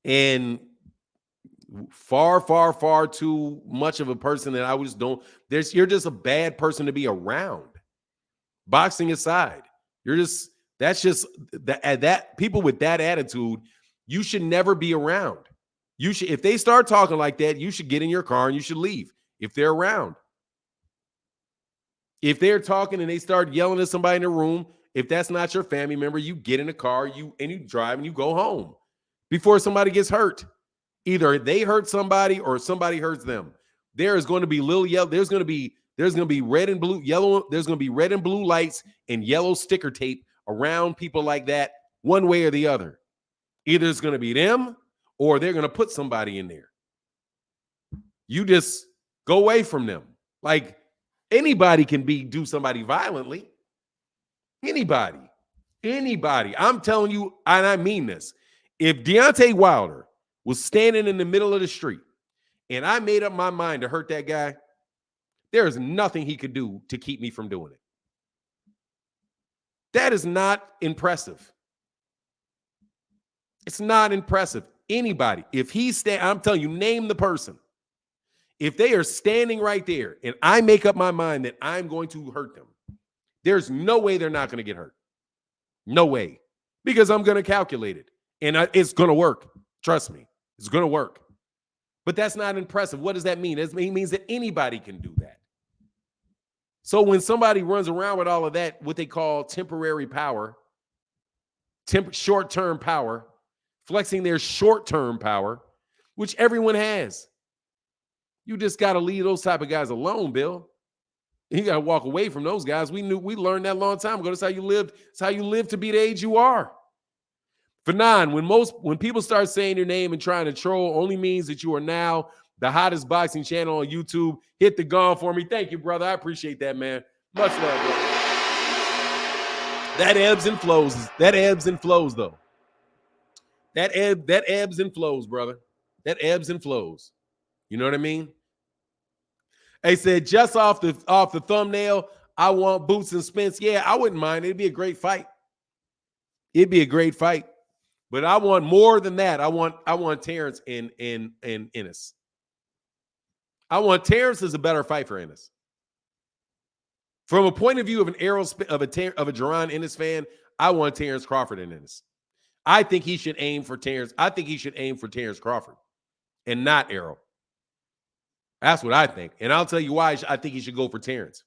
and far, far, far too much of a person that I just don't. You're just a bad person to be around. Boxing aside, that people with that attitude, you should never be around. If they start talking like that, you should get in your car and you should leave if they're around. If they're talking and they start yelling at somebody in the room, if that's not your family member, you get in the car, you drive and you go home before somebody gets hurt. Either they hurt somebody or somebody hurts them. There is going to be little yellow. There's going to be red and blue, yellow. There's going to be red and blue lights and yellow sticker tape around people like that, one way or the other. Either it's going to be them or they're going to put somebody in there. You just go away from them. Like anybody can do somebody violently. Anybody. I'm telling you, and I mean this. If Deontay Wilder was standing in the middle of the street and I made up my mind to hurt that guy, there is nothing he could do to keep me from doing it. That is not impressive. It's not impressive. Anybody, if I'm telling you, name the person. If they are standing right there and I make up my mind that I'm going to hurt them, there's no way they're not going to get hurt. No way. Because I'm going to calculate it. And it's going to work. Trust me. It's going to work. But that's not impressive. What does that mean? It means that anybody can do that. So when somebody runs around with all of that, what they call temporary power, short-term power, flexing their short-term power, which everyone has, you just got to leave those type of guys alone, Bill. You got to walk away from those guys. We learned that a long time ago. That's how you lived. That's how you live to be the age you are. Fanon, when people start saying your name and trying to troll, only means that you are now the hottest boxing channel on YouTube. Hit the gong for me. Thank you, brother. I appreciate that, man. Much love, brother. That ebbs and flows. That ebbs and flows, though. That ebbs and flows, brother. That ebbs and flows. You know what I mean? They said just off the thumbnail, I want Boots and Spence. Yeah, I wouldn't mind. It'd be a great fight. It'd be a great fight. But I want more than that. I want Terrence and Ennis. I want Terrence is a better fight for Ennis. From a point of view of an Errol of a Gervonta Ennis fan, I want Terrence Crawford and Ennis. I think he should aim for Terrence. I think he should aim for Terrence Crawford and not Errol. That's what I think. And I'll tell you why I think he should go for Terrence.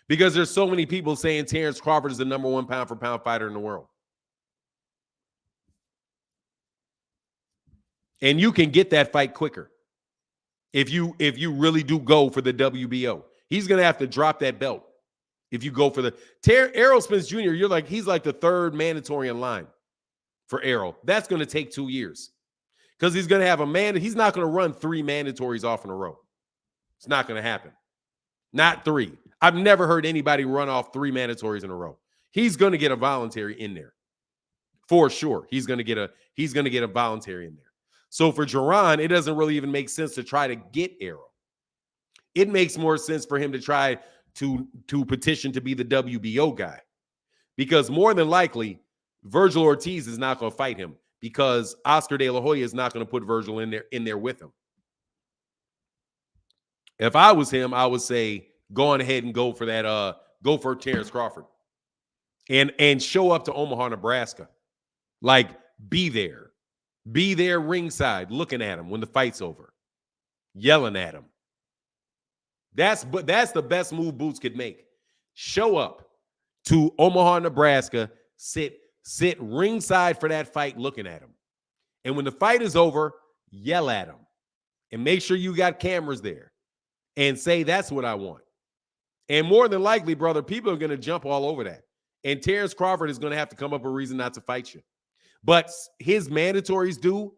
Because there's so many people saying Terrence Crawford is the number one pound-for-pound fighter in the world. And you can get that fight quicker if you really do go for the WBO. He's going to have to drop that belt if you go for the Errol Spence Jr. He's like the third mandatory in line for Errol. That's going to take 2 years because he's going to have he's not going to run 3 mandatories off in a row. It's not going to happen. Not 3. I've never heard anybody run off 3 mandatories in a row. He's going to get a voluntary in there for sure. He's going to get a voluntary in there. So for Gervonta, it doesn't really even make sense to try to get Errol. It makes more sense for him to try to petition to be the WBO guy, because more than likely Virgil Ortiz is not going to fight him because Oscar De La Hoya is not going to put Virgil in there with him. If I was him, I would say go on ahead and go for that. Go for Terrence Crawford, and show up to Omaha, Nebraska. Like be there ringside, looking at him when the fight's over, yelling at him. That's the best move Boots could make. Show up to Omaha, Nebraska, sit ringside for that fight, looking at him, and when the fight is over, yell at him, and make sure you got cameras there. And say, that's what I want. And more than likely, brother, people are going to jump all over that. And Terrence Crawford is going to have to come up with a reason not to fight you. But his mandatories due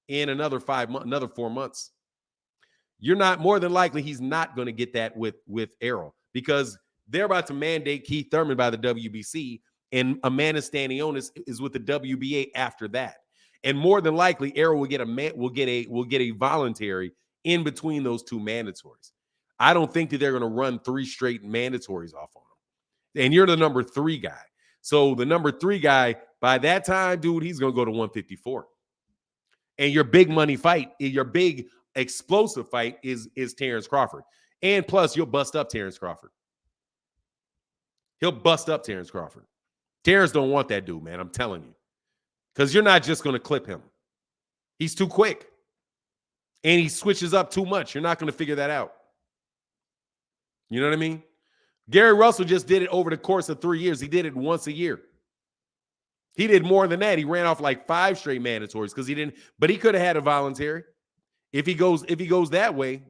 in another 4 months. You're not, more than likely, he's not going to get that with Errol, because they're about to mandate Keith Thurman by the WBC, and Amanda Stanionis is with the WBA after that. And more than likely, Errol will get a voluntary in between those two mandatories. I don't think that they're going to run 3 straight mandatories off on him. And you're the number 3 guy. So the number 3 guy, by that time, dude, he's going to go to 154. And your big money fight, your big explosive fight is Terrence Crawford. And plus, you'll bust up Terrence Crawford. He'll bust up Terrence Crawford. Terrence don't want that dude, man. I'm telling you. Because you're not just going to clip him. He's too quick. And he switches up too much. You're not going to figure that out. You know what I mean? Gary Russell just did it over the course of 3 years. He did it once a year. He did more than that. He ran off like 5 straight mandatories because he didn't, but he could have had a voluntary. If he goes that way,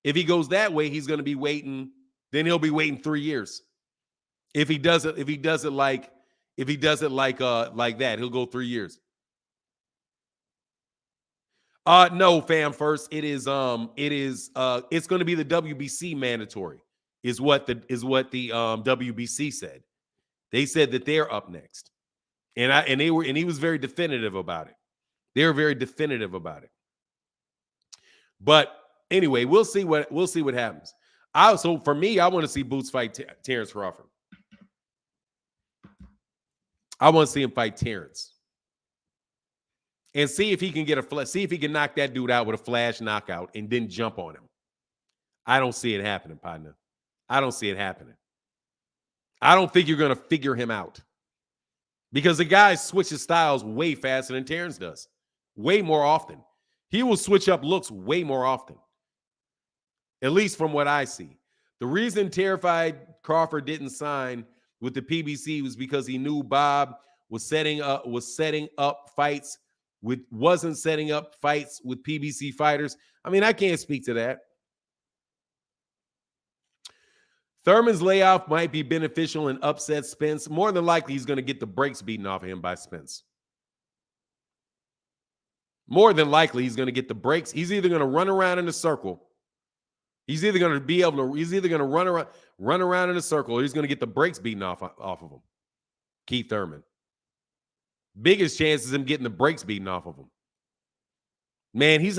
he's going to be waiting. Then he'll be waiting 3 years. If he does it like that, he'll go 3 years. No, fam. First, it's going to be the WBC mandatory, is what the WBC said. They said that they're up next, and he was very definitive about it. They were very definitive about it. But anyway, we'll see what happens. So for me, I want to see Boots fight Terrence Crawford. I want to see him fight Terrence. And see if he can knock that dude out with a flash knockout and then jump on him. I don't see it happening, partner. I don't see it happening. I don't think you're going to figure him out, because the guy switches styles way faster than Terrence does, way more often. He will switch up looks way more often, at least from what I see. The reason Terrified Crawford didn't sign with the PBC was because he knew Bob wasn't setting up fights with PBC fighters. I mean, I can't speak to that. Thurman's layoff might be beneficial and upset Spence. More than likely, he's going to get the brakes beaten off of him by Spence. More than likely, he's going to get the brakes. He's either going to run around in a circle. He's either going to run around in a circle, or he's going to get the brakes beaten off of him. Keith Thurman. Biggest chance is him getting the brakes beaten off of him. Man, Keith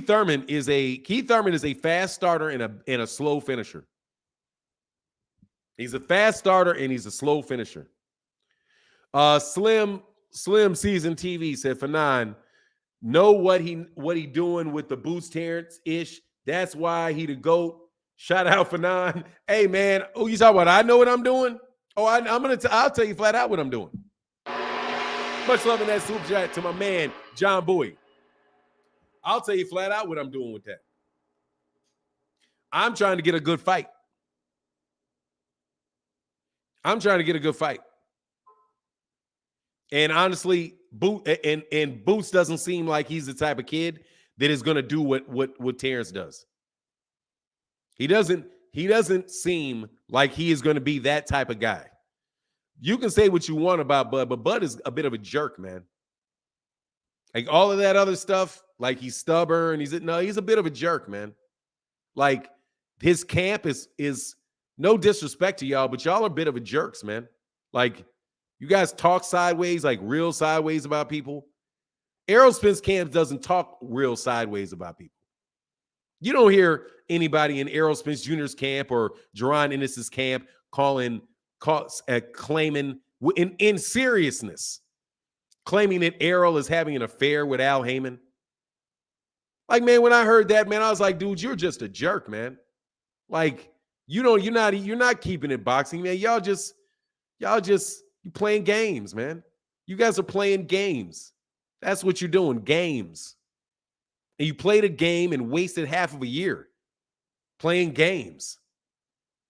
Thurman is a fast starter and a slow finisher. He's a fast starter and he's a slow finisher. Slim Season TV said, Fanon, know what he doing with the Boots Terrence ish. That's why he the GOAT. Shout out Fanon. Hey man, oh, you talking about I know what I'm doing? Oh, I'll tell you flat out what I'm doing. Much love in that super chat to my man John Bowie. I'll tell you flat out what I'm doing with that. I'm trying to get a good fight. And honestly, Boots doesn't seem like he's the type of kid that is going to do what Terrence does. He doesn't seem like he is going to be that type of guy. You can say what you want about Bud, but Bud is a bit of a jerk, man. Like all of that other stuff, like he's stubborn. He's a bit of a jerk, man. Like his camp is no disrespect to y'all, but y'all are a bit of a jerks, man. Like you guys talk sideways, like real sideways about people. Errol Spence camp doesn't talk real sideways about people. You don't hear anybody in Errol Spence Jr.'s camp or Jerron Ennis's camp claiming in seriousness, claiming that Errol is having an affair with Al Heyman. Like, man, when I heard that, man, I was like, dude, you're just a jerk, man. Like, you're not keeping it boxing, man. Y'all just you playing games, man. You guys are playing games. That's what you're doing, games. And you played a game and wasted half of a year playing games.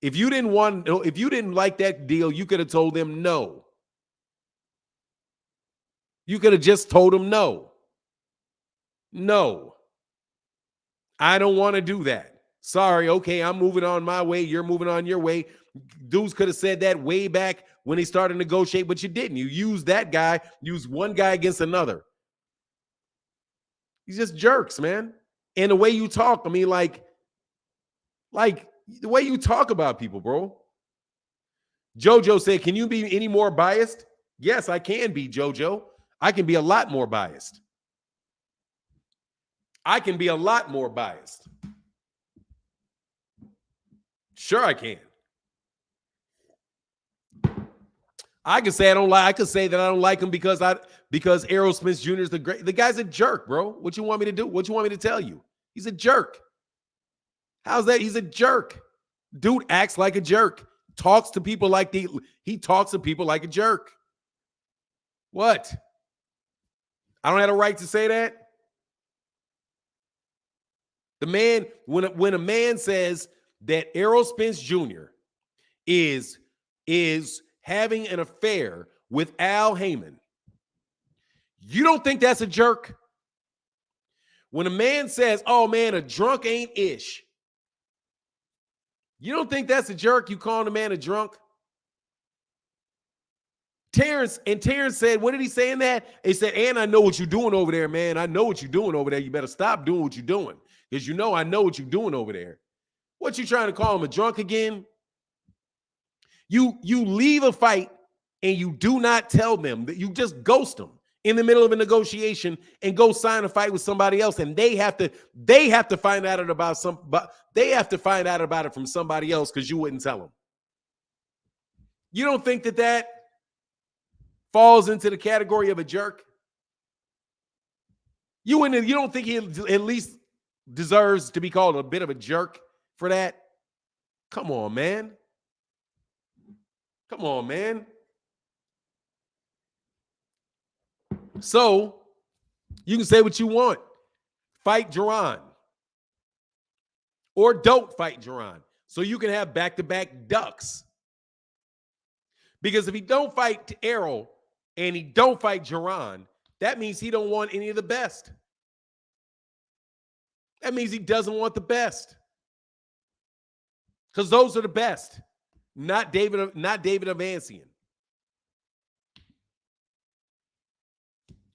If you didn't like that deal, you could have told them no. You could have just told them no. No. I don't want to do that. Sorry, okay, I'm moving on my way. You're moving on your way. Dudes could have said that way back when they started to negotiate, but you didn't. You used that guy, used one guy against another. He's just jerks, man. And the way you talk, I mean, like the way you talk about people, bro. JoJo said, can you be any more biased? Yes, I can be, JoJo. I can be a lot more biased. I can be a lot more biased. Sure, I can. I can say I don't like. I could say that I don't like him because Errol Spence Jr. is the guy's a jerk, bro. What you want me to do? What you want me to tell you? He's a jerk. How's that? He's a jerk. Dude acts like a jerk. Talks to people like he talks to people like a jerk. What? I don't have a right to say that. The man, when a man says that Errol Spence Jr. is having an affair with Al Heyman, you don't think that's a jerk? When a man says, "Oh man, a drunk ain't ish," you don't think that's a jerk? You calling a man a drunk? Terrence said, what did he say in that? He said, "And I know what you're doing over there, man. I know what you're doing over there. You better stop doing what you're doing. Because you know I know what you're doing over there." What you trying to call him, a drunk again? You leave a fight and you do not tell them, that you just ghost them in the middle of a negotiation and go sign a fight with somebody else, and they have to find out about it from somebody else because you wouldn't tell them. You don't think that falls into the category of a jerk? You don't think he at least deserves to be called a bit of a jerk for that? Come on, man. Come on, man. So you can say what you want. Fight Gervonta. Or don't fight Gervonta. So you can have back-to-back ducks. Because if he don't fight Errol and he don't fight Gervonta, that means he don't want any of the best. That means he doesn't want the best. Because those are the best. Not David Avancian.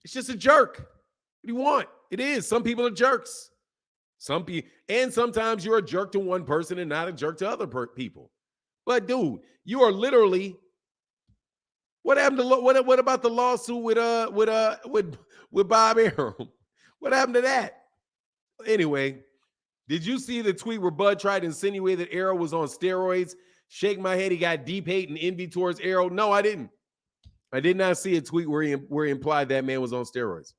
It's just a jerk. What do you want? It is. Some people are jerks. And sometimes you're a jerk to one person and not a jerk to other people. But dude, you are literally. What happened to what about the lawsuit with Bob Errol? What happened to that? Anyway, did you see the tweet where Bud tried to insinuate that Errol was on steroids? Shake my head. He got deep hate and envy towards Errol. No, I didn't. I did not see a tweet where he implied that man was on steroids.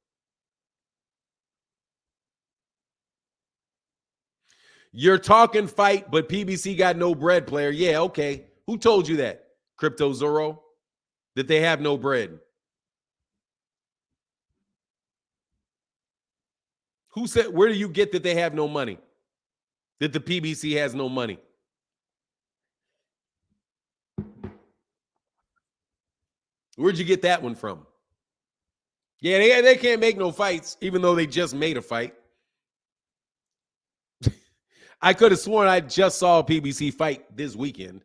You're talking fight, but PBC got no bread, player. Yeah, okay. Who told you that? Crypto Zorro? That they have no bread? Who said, where do you get that they have no money? That the PBC has no money? Where'd you get that one from? Yeah, they can't make no fights, even though they just made a fight. I could have sworn I just saw a PBC fight this weekend.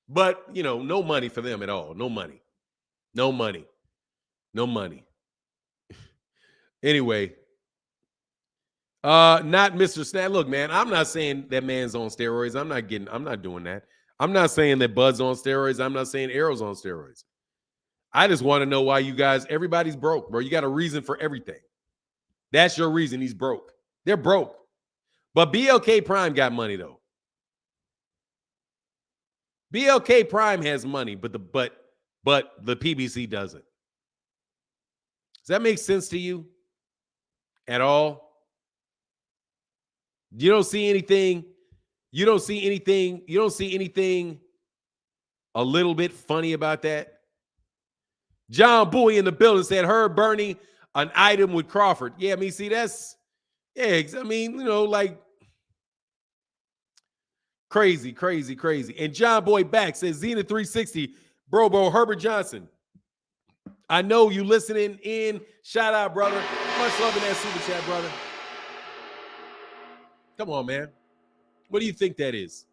But, no money for them at all. No money. No money. No money. Anyway. Not Mr. Snap. Look, man, I'm not saying that man's on steroids. I'm not doing that. I'm not saying that Bud's on steroids. I'm not saying Errol's on steroids. I just want to know why you guys, everybody's broke, bro. You got a reason for everything. That's your reason he's broke. They're broke. But BLK Prime got money, though. BLK Prime has money, but the PBC doesn't. Does that make sense to you at all? You don't see anything a little bit funny about that? John Bowie in the building said, heard Bernie an item with Crawford. Yeah, I mean, see, that's, yeah, I mean, like crazy. And John Boy back says, Zenith 360, bro, Herbert Johnson. I know you listening in. Shout out, brother. Much love in that super chat, brother. Come on, man. What do you think that is?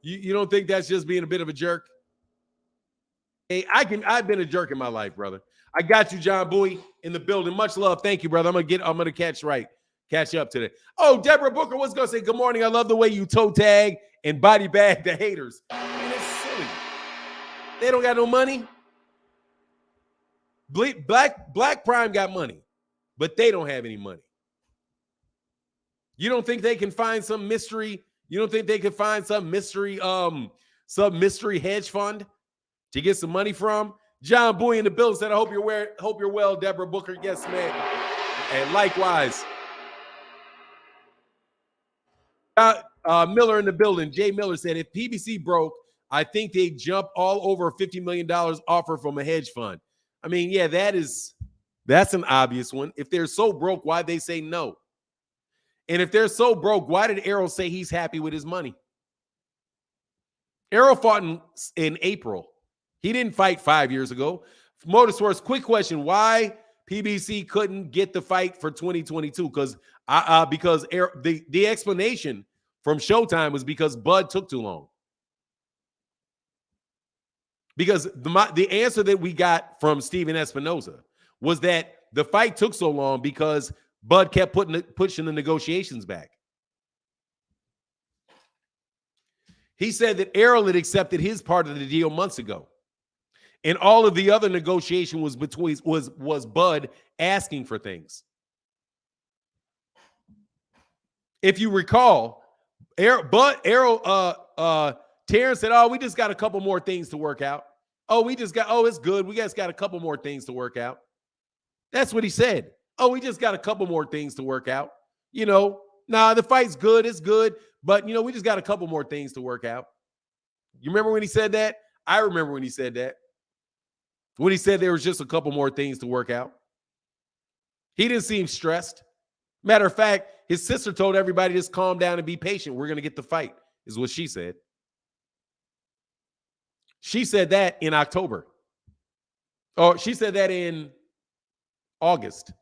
You don't think that's just being a bit of a jerk? Hey, I've been a jerk in my life, brother. I got you, John Bowie, in the building. Much love. Thank you, brother. I'm gonna catch up today. Oh, Deborah Booker was gonna say good morning. I love the way you toe tag and body bag the haters. Man, it's silly. They don't got no money. Black Prime got money, but they don't have any money. You don't think they can find some mystery? You don't think they can find some mystery hedge fund to get some money from? John Bowie in the building said, I hope you're well, Deborah Booker. Yes, man. And likewise. Miller in the building. Jay Miller said, if PBC broke, I think they jump all over a $50 million offer from a hedge fund. I mean, yeah, that's an obvious one. If they're so broke, why'd they say no? And if they're so broke, why did Errol say he's happy with his money? Errol fought in April. He didn't fight 5 years ago. Motorsports, quick question. Why PBC couldn't get the fight for 2022? Because the explanation from Showtime was because Bud took too long. Because the answer that we got from Steven Espinoza was that the fight took so long because Bud kept pushing the negotiations back. He said that Errol had accepted his part of the deal months ago. And all of the other negotiation was Bud asking for things. If you recall, Errol Terrence said, oh, we just got a couple more things to work out. It's good. We just got a couple more things to work out. That's what he said. Oh, we just got a couple more things to work out. The fight's good. It's good. But, we just got a couple more things to work out. You remember when he said that? I remember when he said that. When he said there was just a couple more things to work out. He didn't seem stressed. Matter of fact, his sister told everybody just calm down and be patient. We're going to get the fight, is what she said. She said that in October. Oh, she said that in August.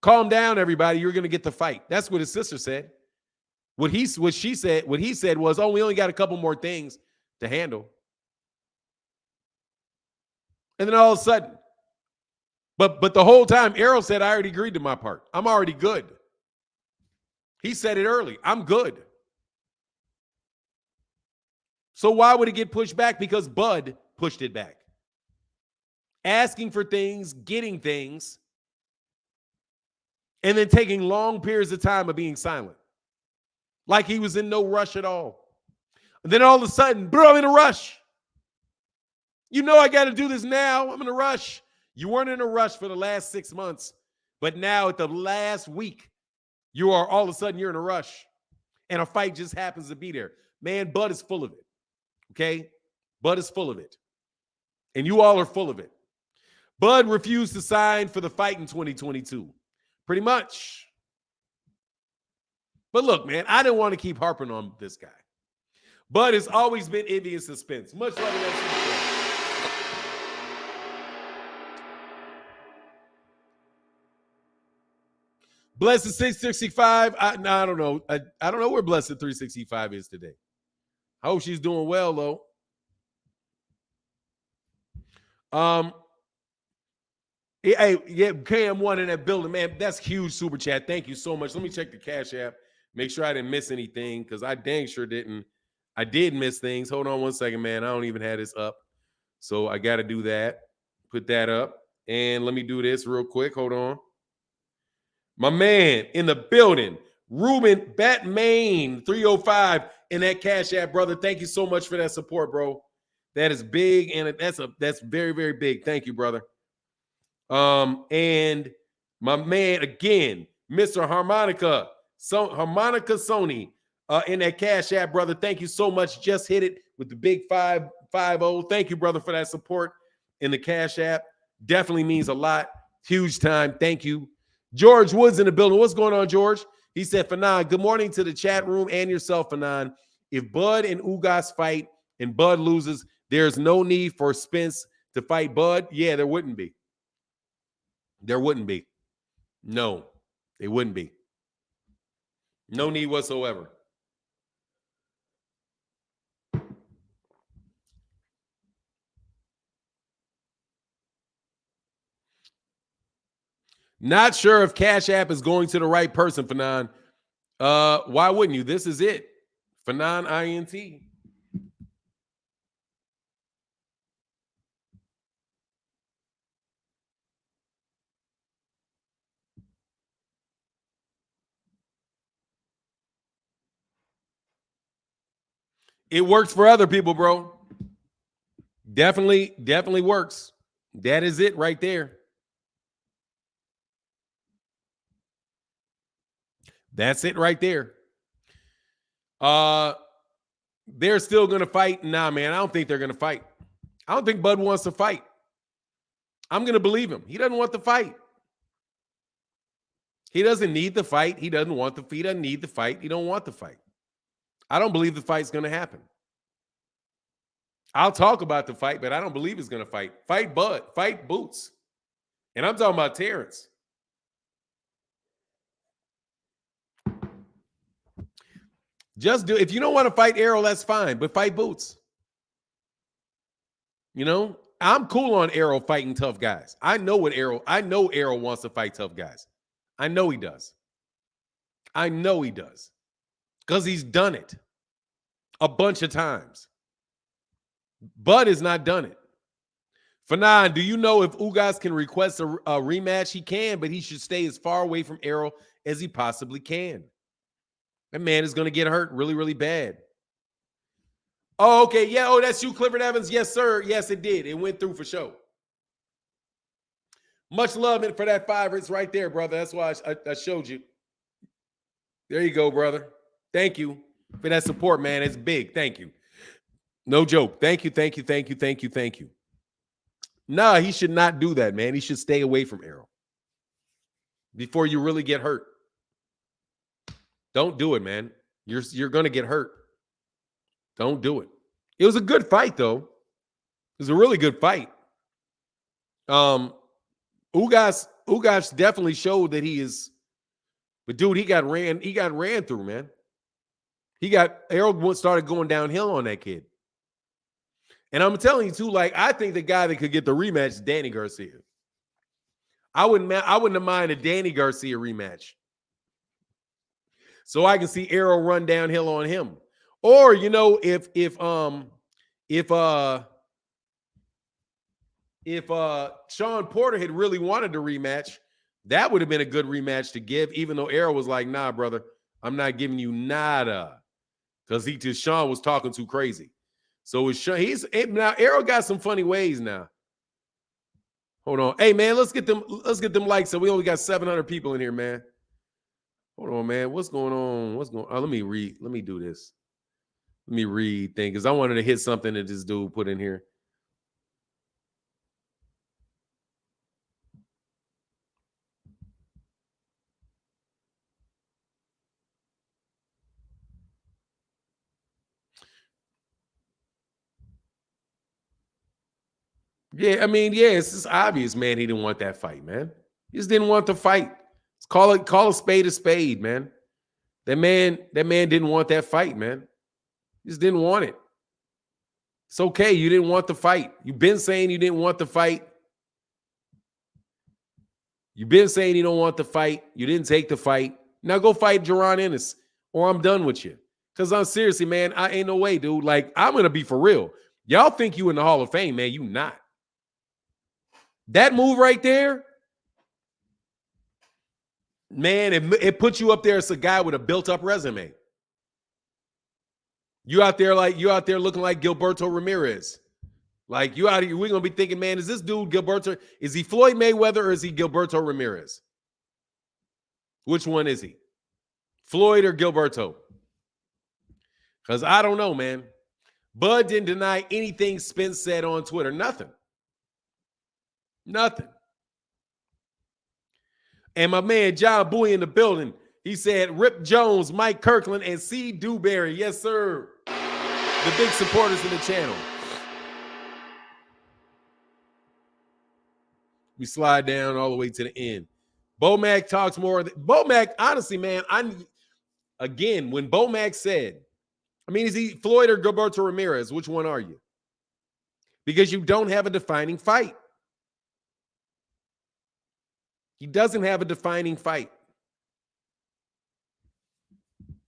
Calm down, everybody. You're going to get the fight. That's what his sister said. What he said was, oh, we only got a couple more things to handle. And then all of a sudden, but the whole time, Errol said, I already agreed to my part. I'm already good. He said it early. I'm good. So why would it get pushed back? Because Bud pushed it back. Asking for things, getting things, and then taking long periods of time of being silent. Like he was in no rush at all. And then all of a sudden, bro, I'm in a rush. I got to do this now. I'm in a rush. You weren't in a rush for the last 6 months, but now at the last week, all of a sudden you're in a rush. And a fight just happens to be there. Man, Bud is full of it. Okay? Bud is full of it. And you all are full of it. Bud refused to sign for the fight in 2022. Pretty much. But look, man, I didn't want to keep harping on this guy. Bud has always been envy and suspense. Much love to that. Blessed 665. I don't know. I don't know where Blessed 365 is today. I hope she's doing well, though. Hey, yeah, KM1 in that building, man. That's huge super chat. Thank you so much. Let me check the Cash App. Make sure I didn't miss anything because I dang sure didn't. I did miss things. Hold on one second, man. I don't even have this up. So I got to do that. Put that up. And let me do this real quick. Hold on. My man in the building, Ruben Batmain 305 in that Cash App, brother. Thank you so much for that support, bro. That is big, and that's very, very big. Thank you, brother. And my man again, Mr. Harmonica Sony, in that Cash App, brother. Thank you so much. Just hit it with the big 550. Thank you, brother, for that support in the Cash App. Definitely means a lot. Huge time. Thank you. George Woods in the building. What's going on, George? He said, Fanon, good morning to the chat room and yourself, Fanon. If Bud and Ugas fight and Bud loses, there's no need for Spence to fight Bud. Yeah, there wouldn't be. There wouldn't be. No, they wouldn't be. No need whatsoever. Not sure if Cash App is going to the right person, Fanon. Why wouldn't you? This is it. Fanon INT. It works for other people, bro. Definitely works. That is it right there. That's it right there. They're still gonna fight. Nah, man, I don't think they're gonna fight. I don't think Bud wants to fight. I'm gonna believe him. He doesn't want the fight. He doesn't need the fight. He doesn't need the fight. He don't want the fight. I don't believe the fight's gonna happen. I'll talk about the fight, but I don't believe it's gonna fight. Fight Bud, fight Boots. And I'm talking about Terrence. Just do, if you don't want to fight Errol, that's fine, but fight Boots. You know, I'm cool on Errol fighting tough guys. I know Errol wants to fight tough guys. I know he does. Because he's done it a bunch of times. Bud has not done it. Fanon, do you know if Ugas can request a rematch? He can, but he should stay as far away from Errol as he possibly can. That man is going to get hurt really, really bad. Oh, okay. Yeah. Oh, that's you, Clifford Evans. Yes, sir. Yes, it did. It went through for sure. Much love for that fiver. It's right there, brother. That's why I showed you. There you go, brother. Thank you for that support, man. It's big. Thank you. No joke. Thank you. Nah, he should not do that, man. He should stay away from Errol before you really get hurt. Don't do it, man. You're going to get hurt. Don't do it. It was a good fight, though. It was a really good fight. Ugas definitely showed that he is, but dude, he got ran through, man. Errol started going downhill on that kid. And I'm telling you too, like, I think the guy that could get the rematch is Danny Garcia. I wouldn't have minded a Danny Garcia rematch. So I can see Errol run downhill on him. Or, you know, if Sean Porter had really wanted to rematch, that would have been a good rematch to give, even though Errol was like, nah, brother, I'm not giving you nada. Because Sean was talking too crazy. So it's Sean, now Errol got some funny ways now. Hold on. Hey, man, let's get them likes. So we only got 700 people in here, man. Hold on, man. What's going on? Let me read. Let me do this. Let me read thing because I wanted to hit something that this dude put in here. Yeah, I mean, yeah, it's just obvious, man. He didn't want that fight, man. He just didn't want the fight. Call a spade, man. That man didn't want that fight, man. He just didn't want it. It's okay. You didn't want the fight. You've been saying you didn't want the fight. You've been saying you don't want the fight. You didn't take the fight. Now go fight Jaron Ennis, or I'm done with you. Because I'm seriously, man, I ain't no way, dude. Like, I'm going to be for real. Y'all think you in the Hall of Fame, man. You not. That move right there, man, it puts you up there as a guy with a built-up resume. You out there looking like Gilberto Ramirez. Like, you out here, we're going to be thinking, man, is this dude Gilberto? Is he Floyd Mayweather or is he Gilberto Ramirez? Which one is he? Floyd or Gilberto? Because I don't know, man. Bud didn't deny anything Spence said on Twitter. Nothing. And my man John Bowie in the building, he said, Rip Jones, Mike Kirkland, and C. Dewberry. Yes, sir. The big supporters of the channel. We slide down all the way to the end. Bomac talks more. Bomac, honestly, man, Again, when Bomac said, I mean, is he Floyd or Gilberto Ramirez? Which one are you? Because you don't have a defining fight. He doesn't have a defining fight.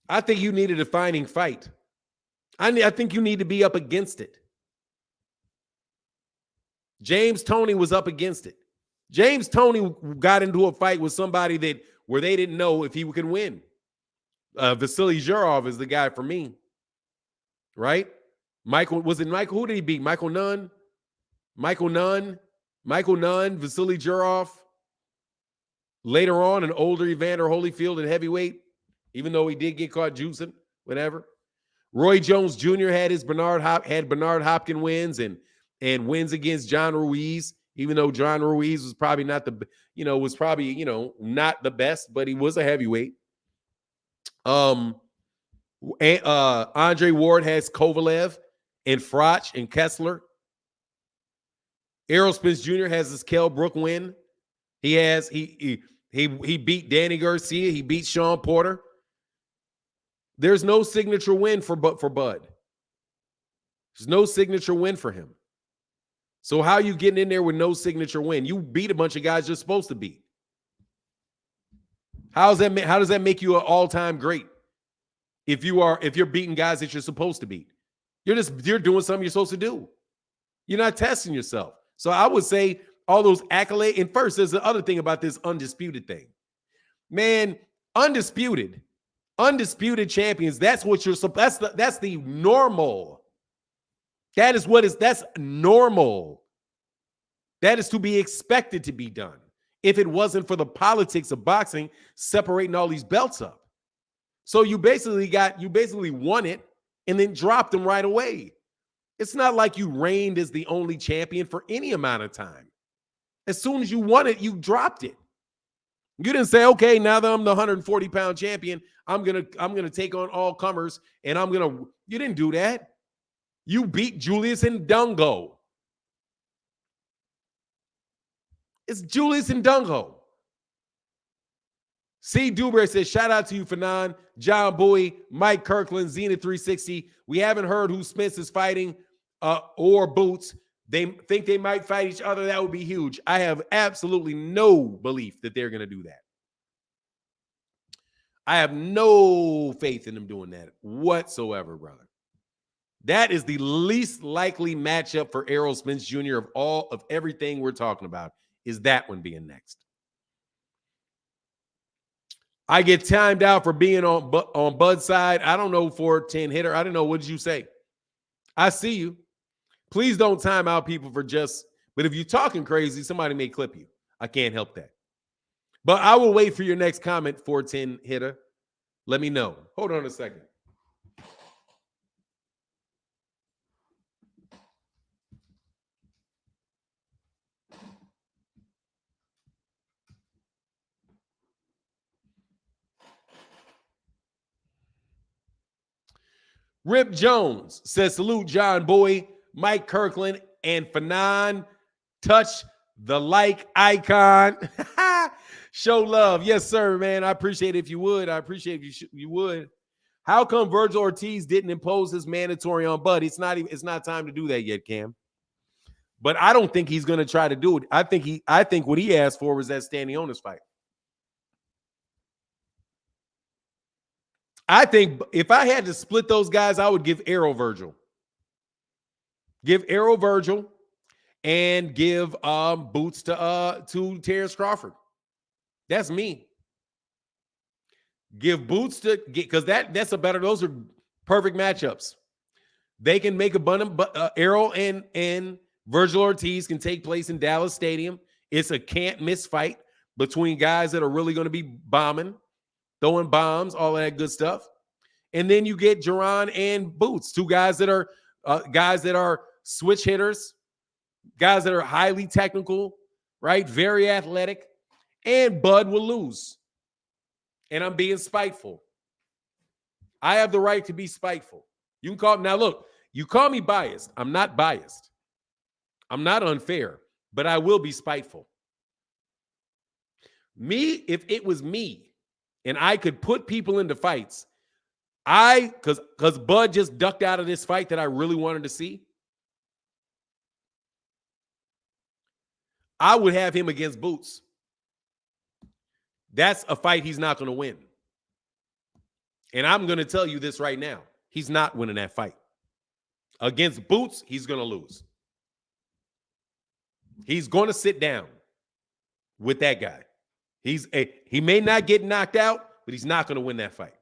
I think you need a defining fight. I think you need to be up against it. James Toney was up against it. James Toney got into a fight with somebody where they didn't know if he could win. Vasily Zhurov is the guy for me. Right? Michael, was it Michael? Who did he beat? Michael Nunn? Michael Nunn, Vasily Zhurov. Later on, an older Evander Holyfield at heavyweight, even though he did get caught juicing, whatever. Roy Jones Jr. had Bernard Hopkins wins and wins against John Ruiz, even though John Ruiz was probably not the best, but he was a heavyweight. Andre Ward has Kovalev and Froch and Kessler. Errol Spence Jr. has his Kell Brook win. He beat Danny Garcia. He beat Sean Porter. There's no signature win for Bud. There's no signature win for him. So how are you getting in there with no signature win? You beat a bunch of guys you're supposed to beat. How does that make you an all-time great? If you're beating guys that you're supposed to beat, you're doing something you're supposed to do. You're not testing yourself. So I would say all those accolades. And first, there's the other thing about this undisputed thing. Man, undisputed champions. That's what you're. That's the normal. That's normal. That is to be expected to be done. If it wasn't for the politics of boxing separating all these belts up. So you basically won it and then dropped them right away. It's not like you reigned as the only champion for any amount of time. As soon as you won it, you dropped it. You didn't say, okay, now that I'm the 140-pound champion, I'm gonna take on all comers, and you didn't do that. You beat Julius Ndungo. It's Julius Ndungo. C. Duber says, shout out to you, Fanon, John Bowie, Mike Kirkland, Zenith 360. We haven't heard who Spence is fighting or Boots. They think they might fight each other. That would be huge. I have absolutely no belief that they're going to do that. I have no faith in them doing that whatsoever, brother. That is the least likely matchup for Errol Spence Jr. of everything we're talking about, is that one being next. I get timed out for being on Bud's side. I don't know, 410 hitter. I don't know. What did you say? I see you. Please don't time out people but if you're talking crazy, somebody may clip you. I can't help that. But I will wait for your next comment, 410 hitter. Let me know. Hold on a second. Rip Jones says, salute John Bowie, Mike Kirkland, and Fanon. Touch the like icon. Show love. Yes, sir, man. I appreciate it if you would. I appreciate if you would. How come Virgil Ortiz didn't impose his mandatory on Bud? It's not time to do that yet, Cam. But I don't think he's going to try to do it. I think what he asked for was that Stanionis fight. I think if I had to split those guys, I would give Errol Virgil. Give Errol Virgil and give Boots to Terrence Crawford. That's me. Give Boots because those are perfect matchups. They can make a bun, but Errol and Virgil Ortiz can take place in Dallas Stadium. It's a can't miss fight between guys that are really going to be bombing, throwing bombs, all of that good stuff. And then you get Jerron and Boots, two guys that are switch hitters, guys that are highly technical, right? Very athletic. And Bud will lose. And I'm being spiteful. I have the right to be spiteful. You can call me. Now, look, you call me biased. I'm not biased. I'm not unfair, but I will be spiteful. Me, if it was me and I could put people into fights, Because Bud just ducked out of this fight that I really wanted to see. I would have him against Boots. That's a fight he's not going to win. And I'm going to tell you this right now. He's not winning that fight. Against Boots, he's going to lose. He's going to sit down with that guy. He may not get knocked out, but he's not going to win that fight.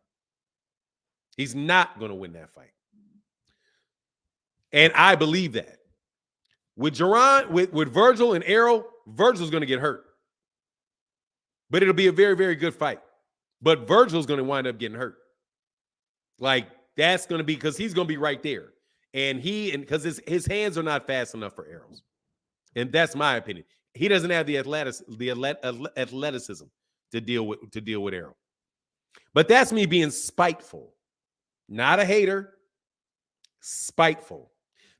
He's not going to win that fight. And I believe that. With Virgil and Errol, Virgil's going to get hurt. But it'll be a very, very good fight. But Virgil's going to wind up getting hurt. Like, that's going to be because he's going to be right there. And because his hands are not fast enough for Errol's. And that's my opinion. He doesn't have the athleticism to deal with Errol. But that's me being spiteful. Not a hater. Spiteful.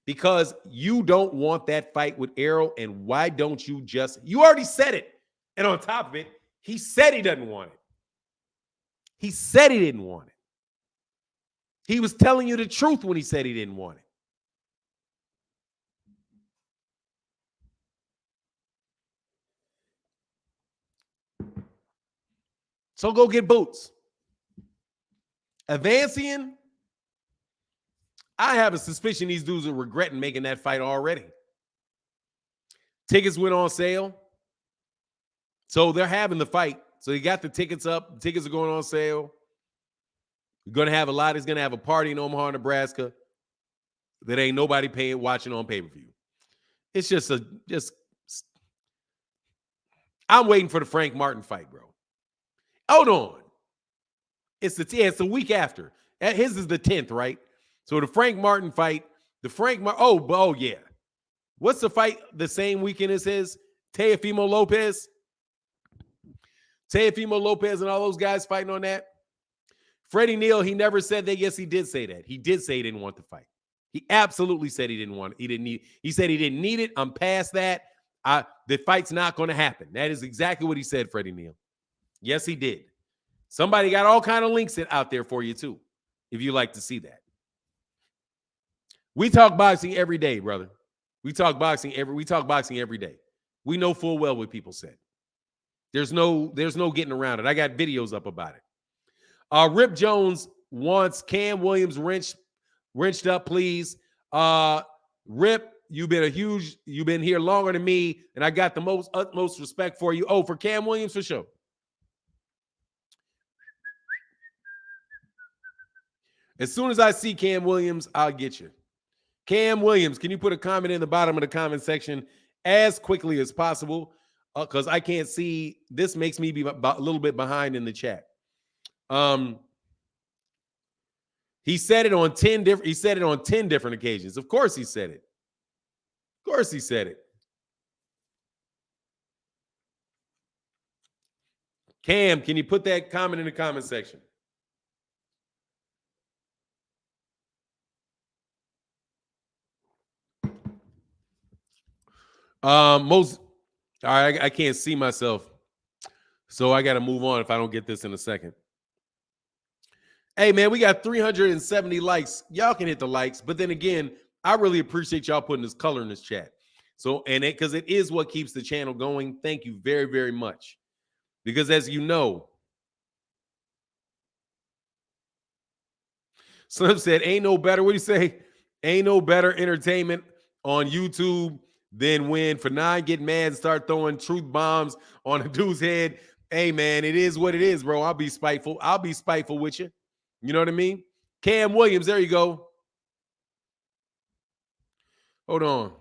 Because you don't want that fight with Errol, and why don't you you already said it. And on top of it, he said he doesn't want it. He said he didn't want it. He was telling you the truth when he said he didn't want it. So go get Boots. Avancian, I have a suspicion these dudes are regretting making that fight already. Tickets went on sale. So they're having the fight. So you got the tickets up. The tickets are going on sale. You're going to have he's going to have a party in Omaha, Nebraska that ain't nobody watching on pay-per-view. It's I'm waiting for the Frank Martin fight, bro. Hold on. It's the week after. His is the 10th, right? So the Frank Martin fight, oh yeah. What's the fight the same weekend as his? Teofimo Lopez and all those guys fighting on that. Freddie Neal, he never said that. Yes, he did say that. He did say he didn't want the fight. He absolutely said he didn't want it. He said he didn't need it. I'm past that. The fight's not going to happen. That is exactly what he said, Freddie Neal. Yes, he did. Somebody got all kind of links out there for you too, if you like to see that. We talk boxing every day, brother. We talk boxing every day. We know full well what people said. There's no getting around it. I got videos up about it. Rip Jones wants Cam Williams wrenched up, please. Rip, you've been here longer than me, and I got the utmost respect for you. Oh, for Cam Williams, for sure. As soon as I see Cam Williams, I'll get you. Cam Williams, can you put a comment in the bottom of the comment section as quickly as possible? Because I can't see. This makes me be a little bit behind in the chat. He said it on 10 different occasions. Of course he said it. Of course he said it. Cam, can you put that comment in the comment section? All right, I can't see myself, so I got to move on if I don't get this in a second. Hey, man, we got 370 likes. Y'all can hit the likes, but then again, I really appreciate y'all putting this color in this chat. So, because it is what keeps the channel going. Thank you very, very much. Because as you know, Slim said, ain't no better, what do you say? Ain't no better entertainment on YouTube than when Fanon get mad and start throwing truth bombs on a dude's head. Hey, man, it is what it is, bro. I'll be spiteful. I'll be spiteful with you. You know what I mean? Cam Williams, there you go. Hold on.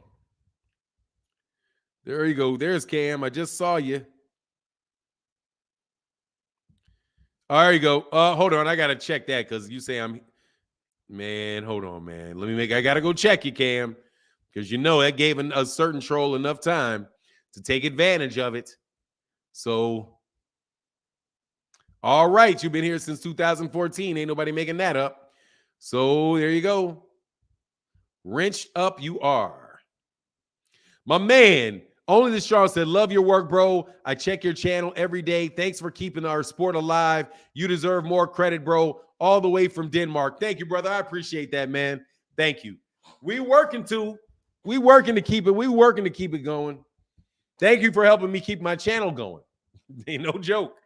There you go. There's Cam. I just saw you. There you go. Hold on. I got to check that because you say man, hold on, man. I got to go check you, Cam. Because you know that gave a certain troll enough time to take advantage of it. So, all right, you've been here since 2014. Ain't nobody making that up. So there you go. Wrenched up you are. My man. Only the Strong said, love your work, bro. I check your channel every day. Thanks for keeping our sport alive. You deserve more credit, bro. All the way from Denmark. Thank you, brother. I appreciate that, man. Thank you. We working to keep it going. Thank you for helping me keep my channel going. Ain't no joke.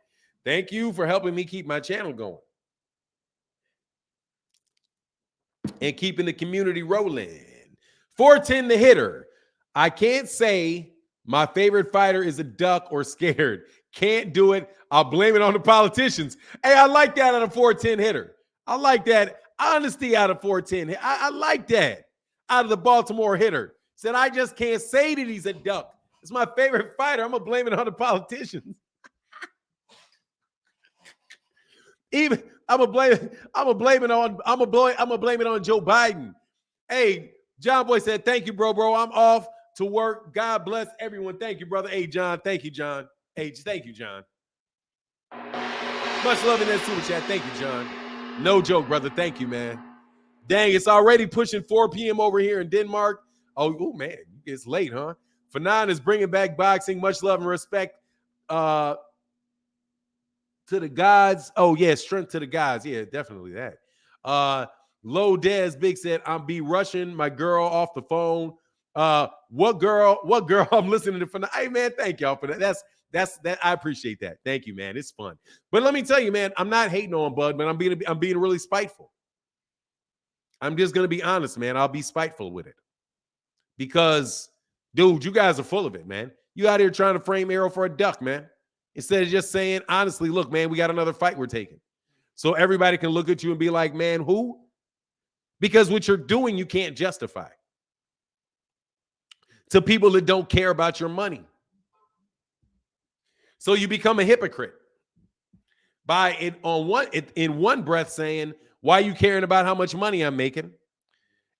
Thank you for helping me keep my channel going. And keeping the community rolling. 410 the hitter. I can't say my favorite fighter is a duck or scared. Can't do it. I'll blame it on the politicians. Hey, I like that out of 410 hitter. I like that honesty out of 410. I like that out of the Baltimore hitter. Said, I just can't say that he's a duck. It's my favorite fighter. I'm going to blame it on the politicians. Even I'm gonna blame it on Joe Biden. Hey, John Boy said, thank you, bro. I'm off to work. God bless everyone. Thank you, brother. Hey, John. Thank you, John. Hey, thank you, John. Much love in that super chat. Thank you, John. No joke, brother. Thank you, man. Dang, it's already pushing 4 p.m. over here in Denmark. Oh man, it's late, huh? Fanon is bringing back boxing. Much love and respect to the gods. Oh, yeah, strength to the gods. Yeah, definitely that. Low Dez Big said, I'm be rushing my girl off the phone. What girl? I'm listening to Fanon. Hey, man, thank y'all for that. That's I appreciate that. Thank you, man. It's fun. But let me tell you, man, I'm not hating on Bud, but I'm being really spiteful. I'm just gonna be honest, man. I'll be spiteful with it. Because, dude, you guys are full of it, man. You out here trying to frame Errol for a duck, man. Instead of just saying, honestly, look, man, we got another fight we're taking. So everybody can look at you and be like, man, who? Because what you're doing, you can't justify to people that don't care about your money. So you become a hypocrite by it in one breath saying, why are you caring about how much money I'm making?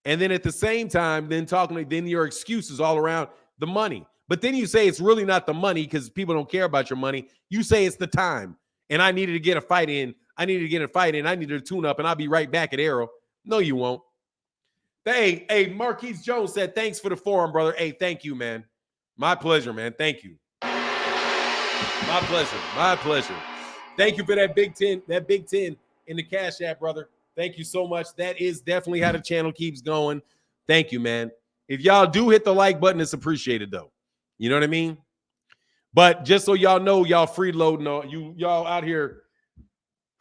And then at the same time, then your excuses all around the money. But then you say it's really not the money because people don't care about your money. You say it's the time. And I needed to get a fight in. I needed to tune up, and I'll be right back at Errol. No, you won't. Hey, Marquise Jones said, thanks for the forum, brother. Hey, thank you, man. My pleasure, man. Thank you. My pleasure. Thank you for that Big 10 in the Cash App, brother. Thank you so much. That is definitely how the channel keeps going. Thank you, man. If y'all do hit the like button, it's appreciated, though. You know what I mean? But just so y'all know, y'all freeloading on y'all out here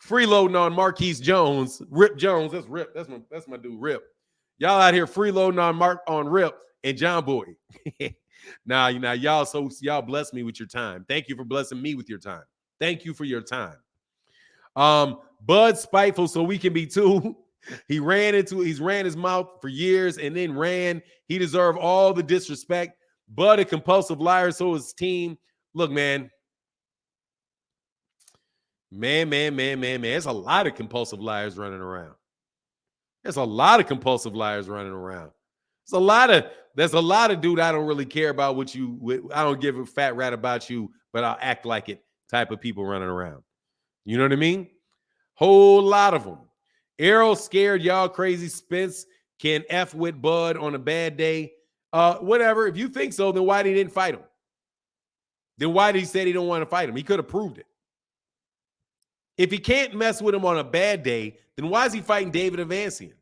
freeloading on Marquise Jones, Rip Jones. That's Rip. That's my dude, Rip. Y'all out here freeloading on Rip and John Boy. Now, y'all bless me with your time. Thank you for blessing me with your time. Thank you for your time. Bud spiteful so we can be too. He's ran his mouth for years and then ran. He deserved all the disrespect. Bud a compulsive liar, so his team. Look, man. Man. There's a lot of compulsive liars running around. There's a lot of dude I don't really care about I don't give a fat rat about you, but I'll act like it type of people running around. You know what I mean? Whole lot of them. Errol scared, y'all crazy. Spence can F with Bud on a bad day. Whatever. If you think so, then why he didn't fight him? Then why did he say he don't want to fight him? He could have proved it. If he can't mess with him on a bad day, then why is he fighting David Avancian?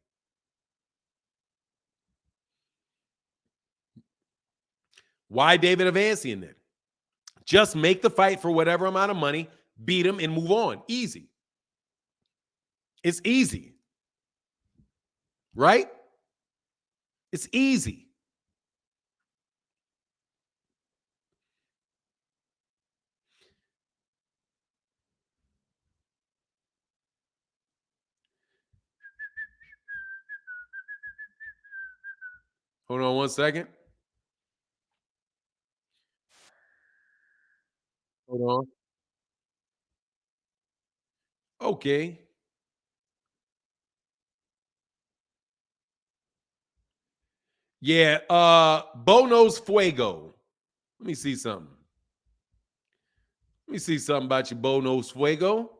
Why David Avancian then? Just make the fight for whatever amount of money, beat him, and move on. Easy. It's easy. Right? It's easy. Hold on one second. Hold on. Okay. Yeah, Bono's Fuego. Let me see something. About you, Bono's Fuego.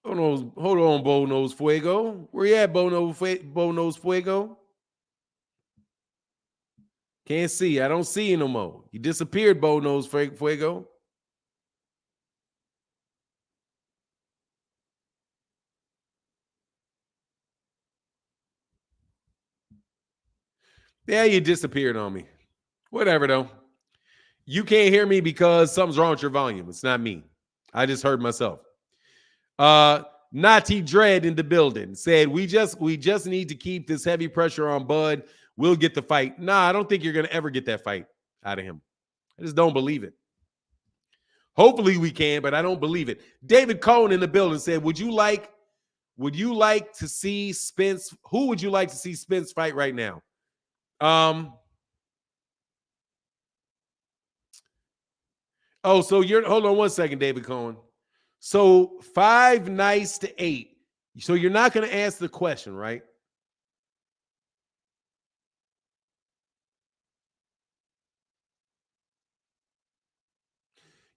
Hold on, Bono's Fuego. Where you at, Bono's Fuego? Can't see. I don't see you no more. You disappeared, Bo Nose Fuego. Yeah, you disappeared on me. Whatever, though. You can't hear me because something's wrong with your volume. It's not me. I just heard myself. Nati Dread in the building said, we just need to keep this heavy pressure on Bud. We'll get the fight. Nah, I don't think you're going to ever get that fight out of him. I just don't believe it. Hopefully we can, but I don't believe it. David Cohen in the building said, would you like to see Spence? Who would you like to see Spence fight right now? Oh, so hold on one second, David Cohen. So 5 nice to 8. So you're not going to answer the question, right?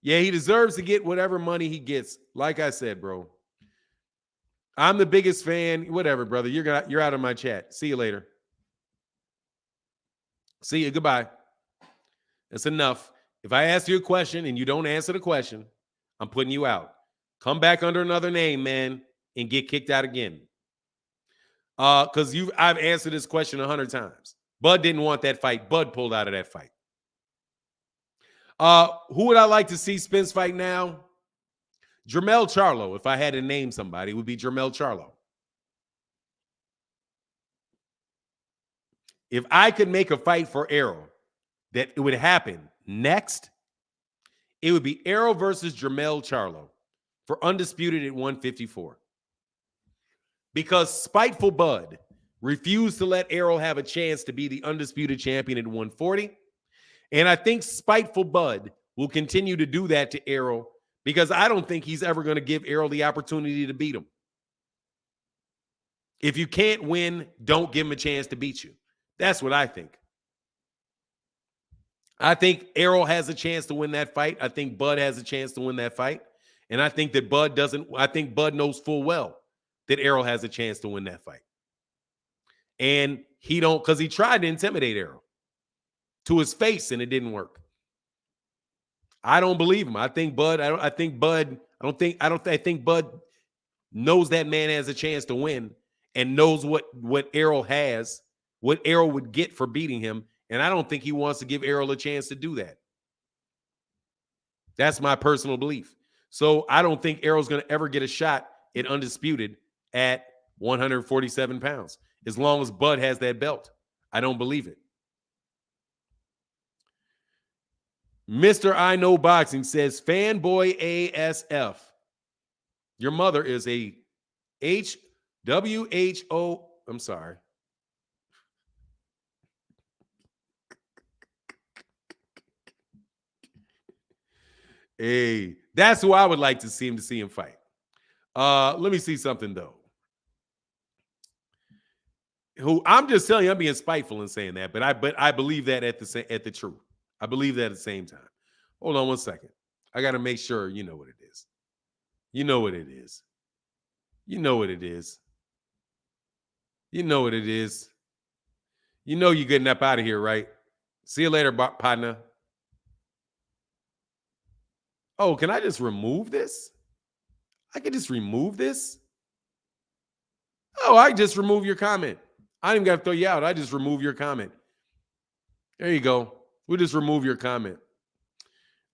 Yeah, he deserves to get whatever money he gets. Like I said, bro. I'm the biggest fan. Whatever, brother. You're out of my chat. See you later. See you. Goodbye. That's enough. If I ask you a question and you don't answer the question, I'm putting you out. Come back under another name, man, and get kicked out again. Because I've answered this question 100 times. Bud didn't want that fight. Bud pulled out of that fight. Who would I like to see Spence fight now? Jermell Charlo. If I had to name somebody, it would be Jermell Charlo. If I could make a fight for Errol that it would happen next, it would be Errol versus Jermell Charlo for undisputed at 154. Because spiteful Bud refused to let Errol have a chance to be the undisputed champion at 140. And I think spiteful Bud will continue to do that to Errol because I don't think he's ever going to give Errol the opportunity to beat him. If you can't win, don't give him a chance to beat you. That's what I think. I think Errol has a chance to win that fight. I think Bud has a chance to win that fight. And I think that Bud doesn't. I think Bud knows full well that Errol has a chance to win that fight. And he don't, because he tried to intimidate Errol to his face and it didn't work. I don't believe him. I think Bud knows that man has a chance to win and knows what Errol has, what Errol would get for beating him. And I don't think he wants to give Errol a chance to do that. That's my personal belief. So I don't think Errol's going to ever get a shot at undisputed at 147 pounds. As long as Bud has that belt. I don't believe it. Mr. I Know Boxing says, Fanboy ASF. Your mother is a HWHO. I'm sorry. Hey, that's who I would like to see him fight. Let me see something though. Who I'm just telling you, I'm being spiteful in saying that, but I believe that at the truth. I believe that at the same time. Hold on one second. I got to make sure you know what it is. You know what it is. You know what it is. You know what it is. You know you're getting up out of here, right? See you later, partner. Oh, can I just remove this? I can just remove this? Oh, I just remove your comment. I didn't got to throw you out. I just remove your comment. There you go. We'll just remove your comment.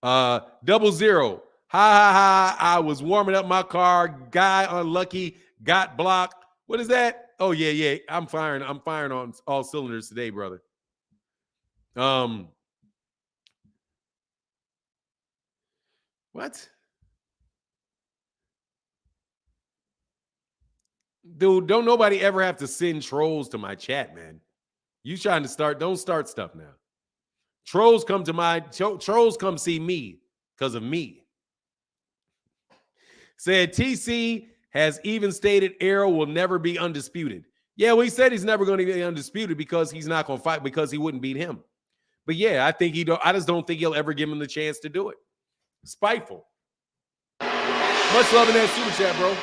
00. Ha ha ha. I was warming up my car. Guy unlucky. Got blocked. What is that? Oh, yeah. I'm firing on all cylinders today, brother. What? Dude, don't nobody ever have to send trolls to my chat, man. You trying to don't start stuff now. Trolls come see me because of me. Said TC has even stated Errol will never be undisputed. Yeah, well, he said he's never going to be undisputed because he's not going to fight because he wouldn't beat him. But yeah, I just don't think he'll ever give him the chance to do it. Spiteful. Much love in that super chat, bro.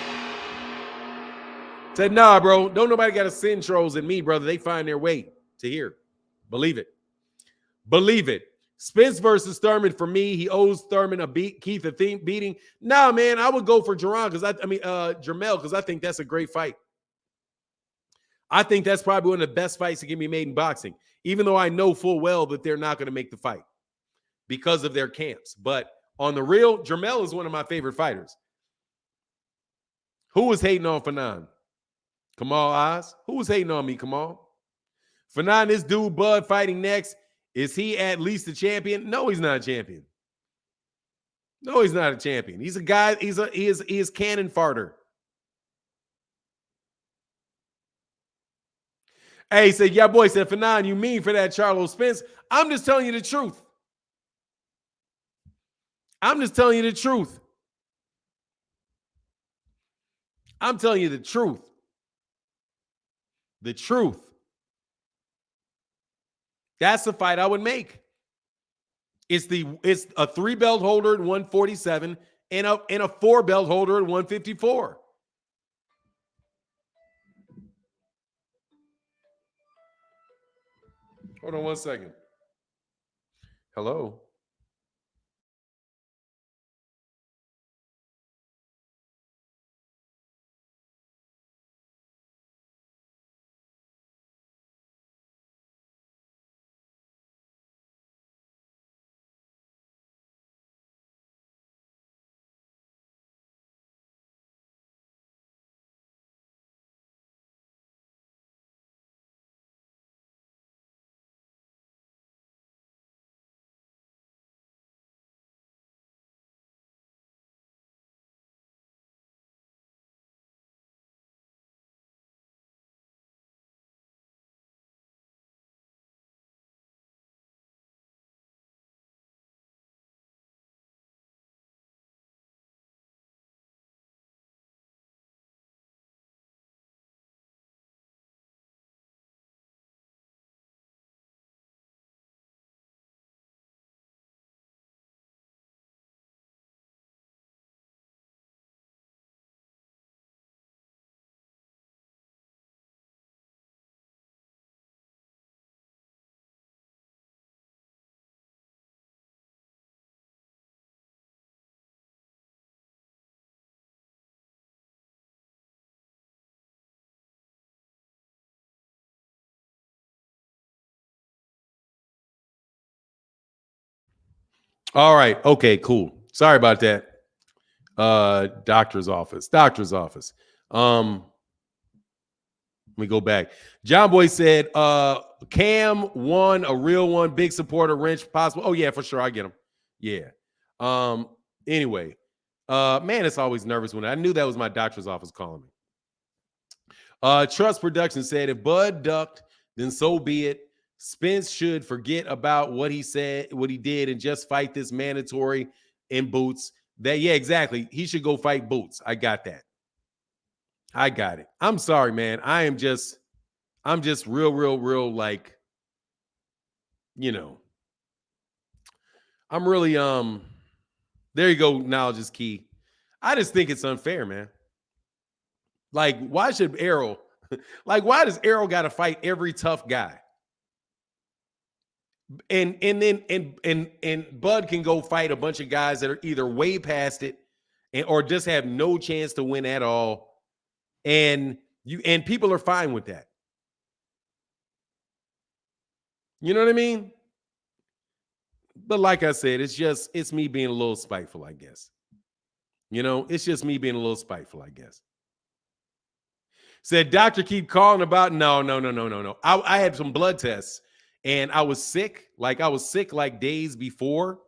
Said, nah, bro. Don't nobody got to send trolls at me, brother. They find their way to here. Believe it. Believe it. Spence versus Thurman, for me, he owes Thurman Keith a beating. Nah, man, I would go for Jermell because I think that's a great fight. I think that's probably one of the best fights that can be made in boxing, even though I know full well that they're not going to make the fight because of their camps. But on the real, Jermell is one of my favorite fighters. Who was hating on Fanon? Kamal Oz? Who was hating on me, Kamal? Fanon, this dude, Bud, fighting next. Is he at least a champion? No, he's not a champion. No, he's not a champion. He's a guy, he is cannon farter. Hey, he said, yeah, boy, said, Fanon, you mean for that Charlo Spence? I'm just telling you the truth. I'm just telling you the truth. I'm telling you the truth. The truth. That's the fight I would make. It's a 3-belt holder at 147 and a 4-belt holder at 154. Hold on 1 second. Hello. All right. Okay, cool. Sorry about that. Doctor's office. Let me go back. John Boy said, Cam won, a real one, big supporter, wrench possible. Oh, yeah, for sure. I get him. Yeah. Anyway, man, it's always nervous when I knew that was my doctor's office calling me. Trust Production said, if Bud ducked, then so be it. Spence should forget about what he said, what he did, and just fight this mandatory in Boots. Yeah, exactly. He should go fight Boots. I got that. I got it. I'm sorry, man. I'm just real, like, I'm really, there you go. Knowledge is key. I just think it's unfair, man. Like, why should Errol, why does Errol got to fight every tough guy? And Bud can go fight a bunch of guys that are either way past it or just have no chance to win at all. And people are fine with that. You know what I mean? But like I said, it's me being a little spiteful, I guess. It's just me being a little spiteful, I guess. Said, doctor keep calling about, no. I had some blood tests and I was sick. I was sick days before.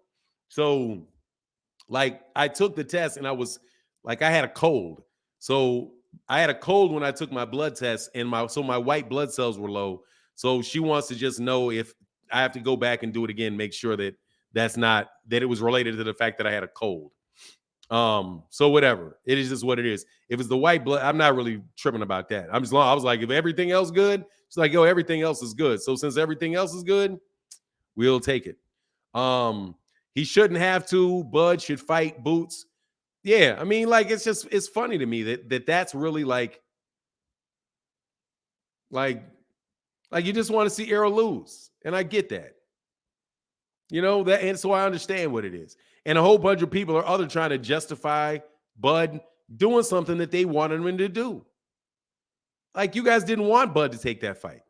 So I took the test and I was I had a cold. So I had a cold when I took my blood test and my white blood cells were low. So she wants to just know if I have to go back and do it again, make sure that it was related to the fact that I had a cold. So whatever. It is just what it is. If it's the white blood, I'm not really tripping about that. I was like, if everything else good, it's like, yo, everything else is good. So since everything else is good, we'll take it. He shouldn't have to. Bud should fight Boots. Yeah, I mean, it's funny to me that's really like you just want to see Errol lose, and I get that. You know that, and so I understand what it is. And a whole bunch of people are trying to justify Bud doing something that they wanted him to do. Like, you guys didn't want Bud to take that fight.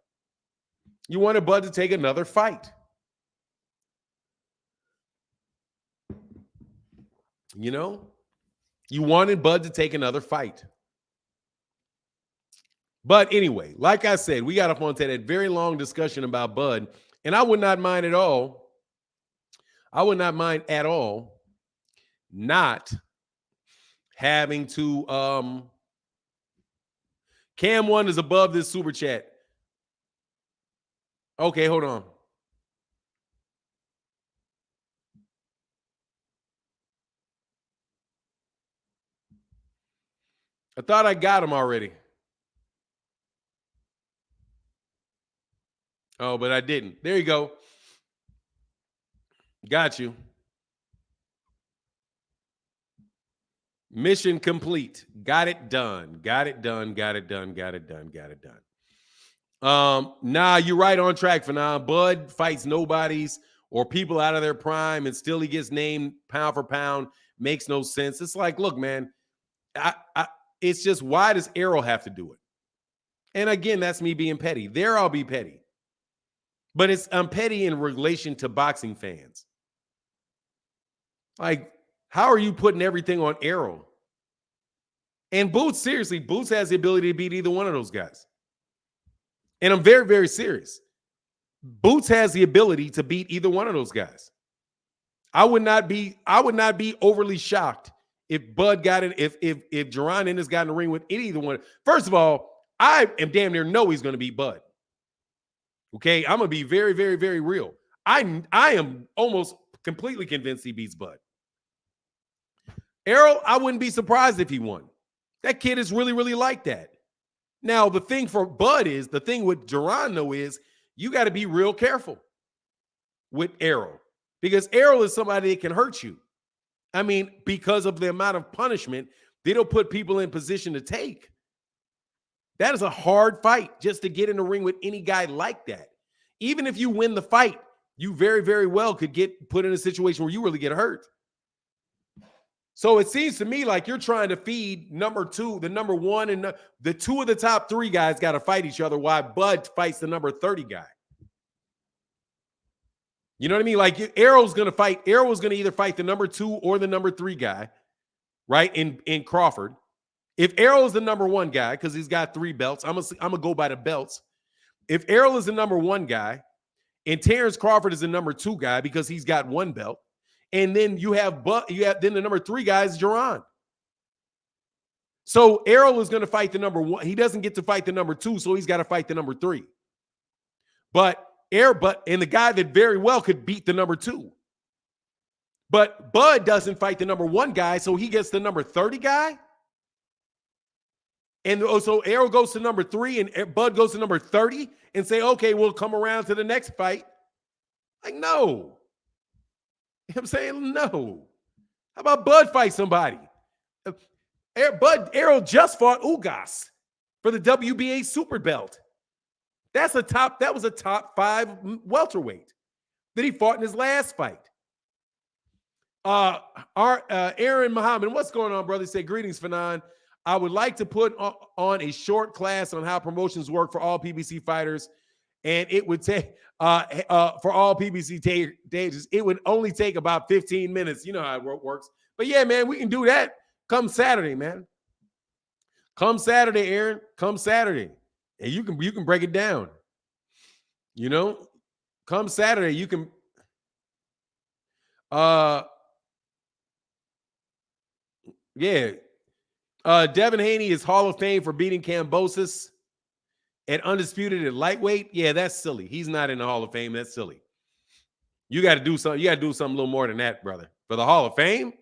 You wanted Bud to take another fight. You know, you wanted Bud to take another fight. But anyway, like I said, we got up onto that very long discussion about Bud, and I would not mind at all. I would not mind at all not having to Cam 1 is above this super chat. Okay, hold on. I thought I got him already. Oh, but I didn't. There you go. Got you. Mission complete. Got it done. Got it done. Got it done. Got it done. Got it done. Nah, you're right on track for now. Bud fights nobodies or people out of their prime, and still he gets named pound for pound. Makes no sense. It's like, look, man, it's just, why does Errol have to do it? And again, that's me being petty. There, I'll be petty. But I'm petty in relation to boxing fans. Like, how are you putting everything on Errol? And Boots, seriously, Boots has the ability to beat either one of those guys. And I'm very, very serious. Boots has the ability to beat either one of those guys. I would not be overly shocked if Bud got it, if Gervonta Ennis got in the ring with either one. First of all, I am damn near know he's going to beat Bud. Okay, I'm gonna be very, very, very real. I am almost completely convinced he beats Bud. Errol, I wouldn't be surprised if he won. That kid is really, really like that. Now, the thing for Bud is, the thing with Gervonta is, you got to be real careful with Errol, because Errol is somebody that can hurt you. I mean, because of the amount of punishment they don't put people in position to take. That is a hard fight just to get in the ring with any guy like that. Even if you win the fight, you very, very well could get put in a situation where you really get hurt. So it seems to me like you're trying to feed number two, the number one, and the two of the top three guys got to fight each other while Bud fights the number 30 guy. You know what I mean? Like, Errol's going to either fight the number 2 or the number 3 guy, right, in Crawford. If Errol is the number 1 guy, because he's got 3 belts, I'm gonna go by the belts. If Errol is the number 1 guy, and Terrence Crawford is the number 2 guy because he's got 1 belt, and then you have then the number 3 guy is Gervonta. So Errol is going to fight the number 1. He doesn't get to fight the number 2, so he's got to fight the number 3. And the guy that very well could beat the number 2. But Bud doesn't fight the number 1 guy, so he gets the number 30 guy. And so Errol goes to number 3 and Bud goes to number 30 and say, okay, we'll come around to the next fight. Like, no. You know what I'm saying? No. How about Bud fight somebody? Errol just fought Ugas for the WBA super belt. That was a top 5 welterweight that he fought in his last fight. Aaron Muhammad, what's going on, brother? He said, greetings, Fanon. I would like to put on a short class on how promotions work for all PBC fighters, and it would take for all PBC stages. It would only take about 15 minutes. You know how it works. But yeah, man, we can do that. Come Saturday, man. Come Saturday, Aaron. Come Saturday, and you can break it down. You know, come Saturday, you can. Yeah. Devin Haney is Hall of Fame for beating Kambosos at undisputed at lightweight. Yeah, that's silly. He's not in the Hall of Fame. That's silly. You got to do something. You got to do something a little more than that, brother. For the Hall of Fame,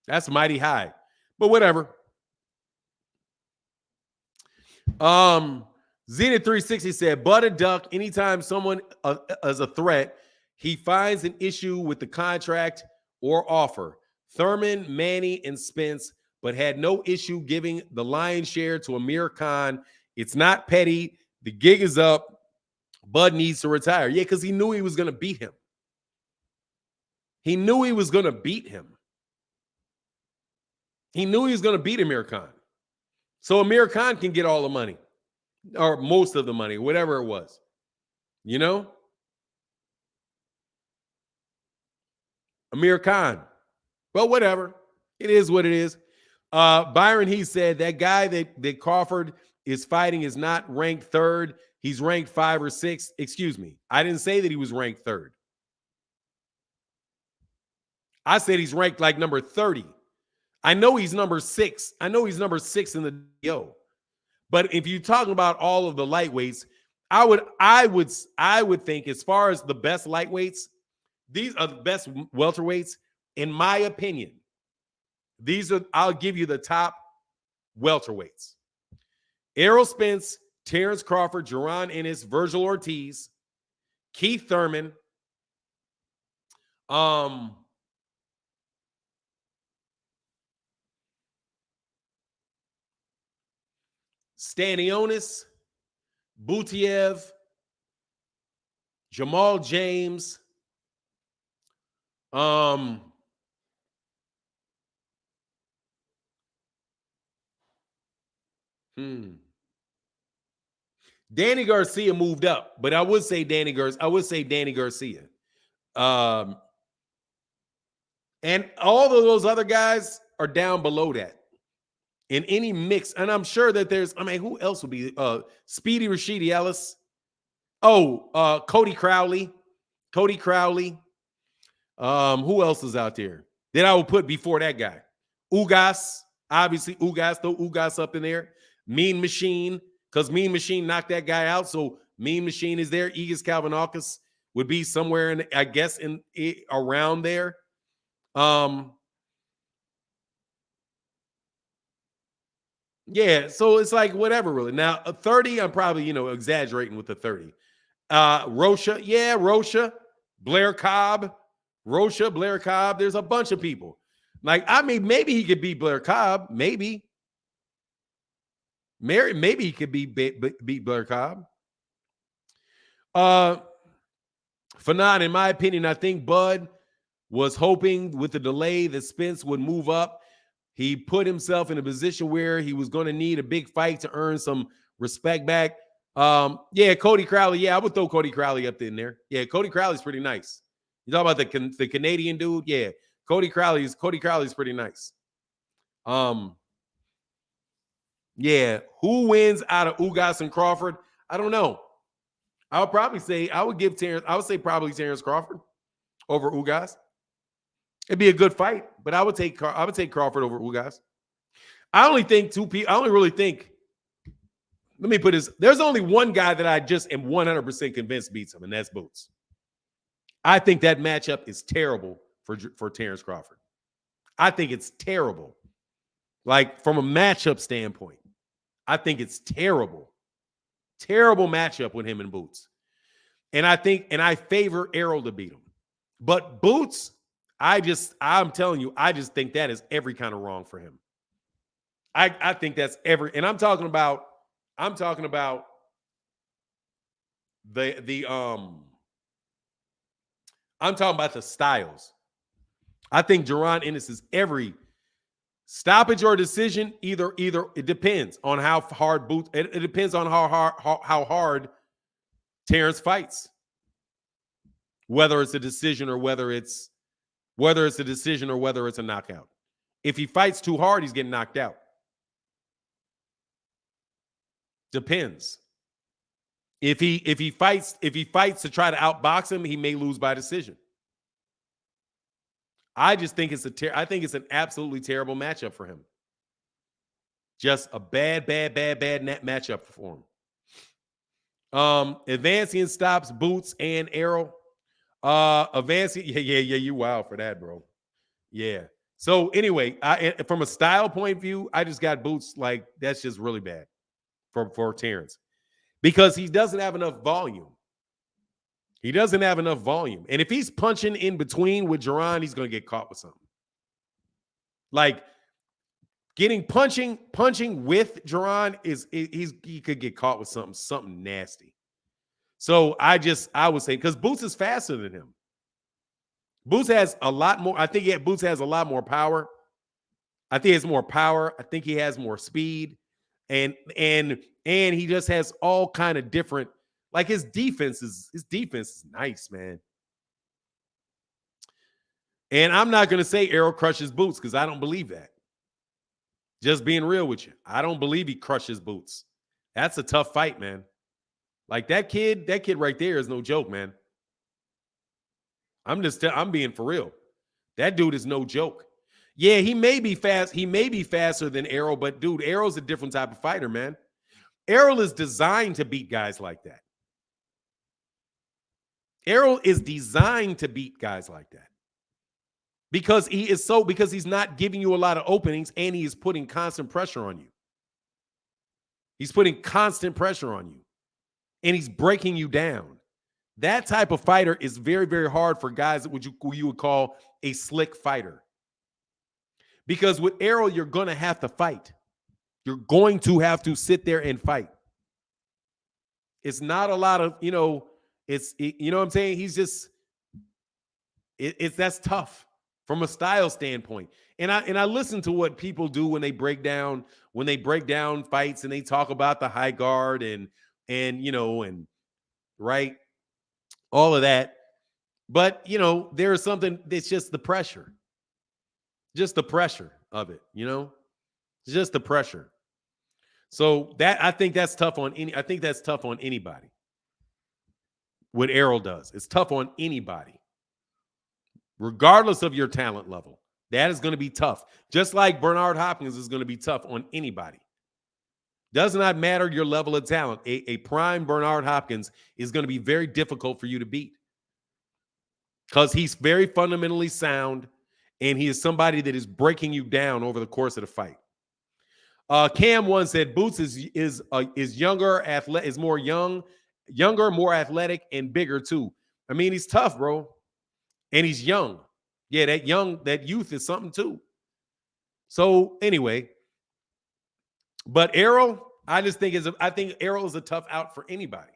that's mighty high. But whatever. Zenith 360 said, Bud a duck. Anytime someone is a threat, he finds an issue with the contract or offer. Thurman, Manny, and Spence, but had no issue giving the lion's share to Amir Khan. It's not petty. The gig is up. Bud needs to retire. Yeah, because he knew he was going to beat him. He knew he was going to beat him. He knew he was going to beat Amir Khan. So Amir Khan can get all the money or most of the money, whatever it was. You know? Amir Khan. Well, whatever. It is what it is. Byron, he said that guy that Crawford is fighting is not ranked third. He's ranked 5 or 6. Excuse me. I didn't say that he was ranked third. I said he's ranked like number 30. I know he's number 6. I know he's number 6 in the DO. But if you're talking about all of the lightweights, I would think as far as the best lightweights, these are the best welterweights, in my opinion. I'll give you the top welterweights. Errol Spence, Terrence Crawford, Jaron Ennis, Virgil Ortiz, Keith Thurman, Stanionis, Butiev, Jamal James, Danny Garcia moved up, but I would say Danny Garcia. And all of those other guys are down below that. In any mix, and I'm sure that who else would be? Speedy Rashidi Ellis. Cody Crowley. Who else is out there that I would put before that guy? Ugas. Obviously, throw Ugas up in there. Mean Machine, because Mean Machine knocked that guy out. So Mean Machine is there. Egis Kalvanakis would be somewhere in, I guess, around there. Yeah, so it's like whatever, really. Now, a 30, I'm probably, exaggerating with the 30. Rocha, Blair Cobb, There's a bunch of people. Like, I mean, maybe he could beat Blair Cobb. Maybe he could beat Blair Cobb. Fanon, in my opinion, I think Bud was hoping with the delay that Spence would move up. He put himself in a position where he was going to need a big fight to earn some respect back. Cody Crowley. Yeah, I would throw Cody Crowley up in there. Yeah, Cody Crowley's pretty nice. You talk about the Canadian dude? Yeah, Cody Crowley's pretty nice. Yeah, who wins out of Ugas and Crawford? I don't know. I would say probably Terrence Crawford over Ugas. It'd be a good fight, but I would take Crawford over Ugas. I only really think. Let me put this. There's only one guy that I just am 100% convinced beats him, and that's Boots. I think that matchup is terrible for Terrence Crawford. I think it's terrible. Like, from a matchup standpoint, I think it's terrible. Terrible matchup with him and Boots. And I favor Errol to beat him. But Boots, I'm telling you, I just think that is every kind of wrong for him. I think that's and I'm talking about the styles. I think Jaron Ennis is every stoppage or decision. Either it depends on how hard Boots. It depends on how hard Terrence fights. Whether it's a decision or whether it's a knockout. If he fights too hard, he's getting knocked out. Depends. If he fights to try to outbox him, he may lose by decision. I just think I think it's an absolutely terrible matchup for him. Just a bad net matchup for him. Advancing stops Boots and Errol. Advancing, yeah, you wild for that, bro. Yeah. So anyway, from a style point of view, I just got Boots. Like, that's just really bad for Terrence, because he doesn't have enough volume. And if he's punching in between with Jaron, he's going to get caught with something. Like, punching with Jaron he could get caught with something nasty. So I would say, because Boots is faster than him. Boots has a lot more. I think Boots has a lot more power. I think he has more power. I think he has more speed, and he just has all kind of different. Like his defense is nice, man. And I'm not going to say Errol crushes Boots because I don't believe that. Just being real with you, I don't believe he crushes Boots. That's a tough fight, man. Like that kid right there is no joke, man. I'm being for real. That dude is no joke. Yeah, he may be fast. He may be faster than Errol, but dude, Errol's a different type of fighter, man. Errol is designed to beat guys like that. Errol is designed to beat guys like that. Because he's not giving you a lot of openings and he is putting constant pressure on you. He's putting constant pressure on you. And he's breaking you down. That type of fighter is very, very hard for guys that you would call a slick fighter. Because with Errol, you're going to have to fight. You're going to have to sit there and fight. It's not a lot of, you know what I'm saying? He's just, that's tough from a style standpoint. And I listen to what people do when they break down fights and they talk about the high guard and right, all of that. But, there is something that's just the pressure. Just the pressure of it, just the pressure. So I think that's tough on anybody. What Errol does, it's tough on anybody, regardless of your talent level. That is going to be tough. Just like Bernard Hopkins is going to be tough on anybody. Does not matter your level of talent. A prime Bernard Hopkins is going to be very difficult for you to beat because he's very fundamentally sound. And he is somebody that is breaking you down over the course of the fight. Cam one said Boots is younger, is more younger, more athletic, and bigger too. I mean, he's tough, bro, and he's young. Yeah, that youth is something too. So anyway, but Errol, I think Errol is a tough out for anybody.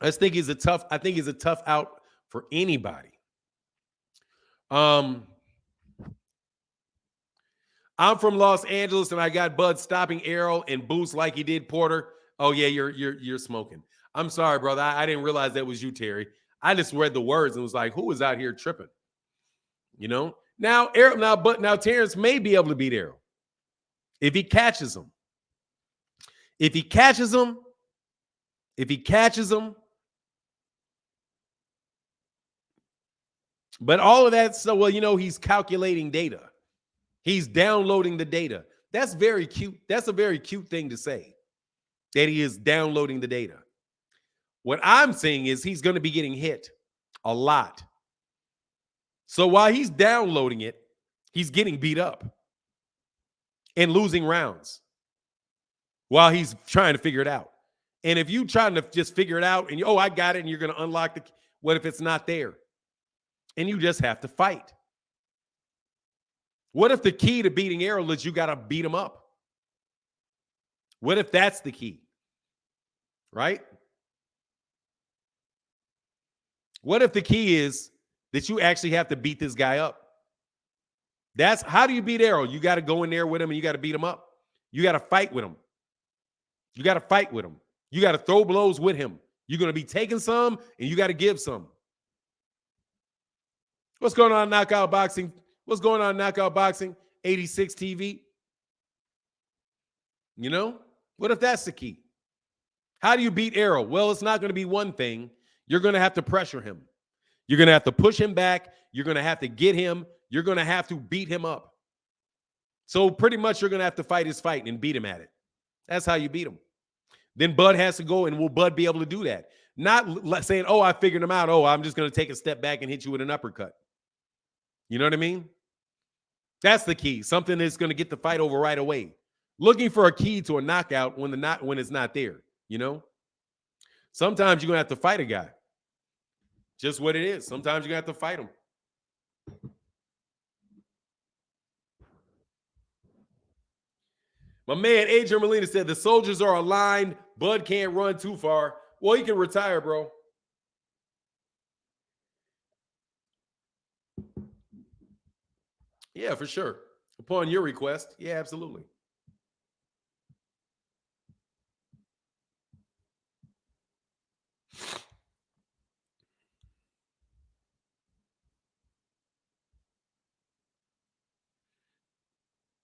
I think he's a tough out for anybody. I'm from Los Angeles and I got Bud stopping Errol and Boots like he did Porter. Oh yeah, you're smoking. I'm sorry, brother. I didn't realize that was you, Terry. I just read the words and was like, who is out here tripping? Now Terrence may be able to beat Errol if he catches him. If he catches him. But all of that, so he's calculating data. He's downloading the data. That's very cute. That's a very cute thing to say, that he is downloading the data. What I'm saying is he's going to be getting hit a lot. So while he's downloading it, he's getting beat up and losing rounds while he's trying to figure it out. And if you trying to just figure it out and I got it, and you're going to unlock what if it's not there? And you just have to fight. What if the key to beating Errol is you got to beat him up? What if that's the key? Right? What if the key is that you actually have to beat this guy up? That's how do you beat Errol? You got to go in there with him and you got to beat him up. You got to fight with him. You got to throw blows with him. You're going to be taking some and you got to give some. What's going on, Knockout Boxing? 86 TV. What if that's the key? How do you beat Errol? Well, it's not going to be one thing. You're going to have to pressure him. You're going to have to push him back. You're going to have to get him. You're going to have to beat him up. So pretty much you're going to have to fight his fight and beat him at it. That's how you beat him. Then Bud has to go, and will Bud be able to do that? Not saying, I figured him out. I'm just going to take a step back and hit you with an uppercut. You know what I mean? That's the key. Something that's going to get the fight over right away. Looking for a key to a knockout when it's not there. Sometimes you're going to have to fight a guy. Just what it is. Sometimes you're going to have to fight him. My man, Adrian Molina said, the soldiers are aligned. Bud can't run too far. Well, he can retire, bro. Yeah, for sure. Upon your request. Yeah, absolutely.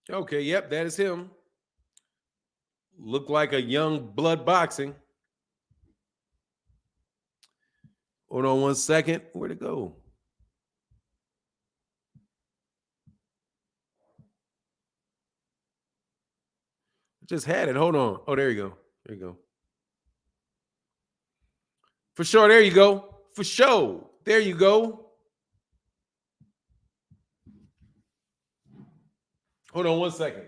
Okay, yep, that is him. Look like a young blood boxing. Hold on one second. Where'd it go? Just had it. Hold on. Oh, there you go. There you go. For sure. There you go. For sure. There you go. Hold on one second.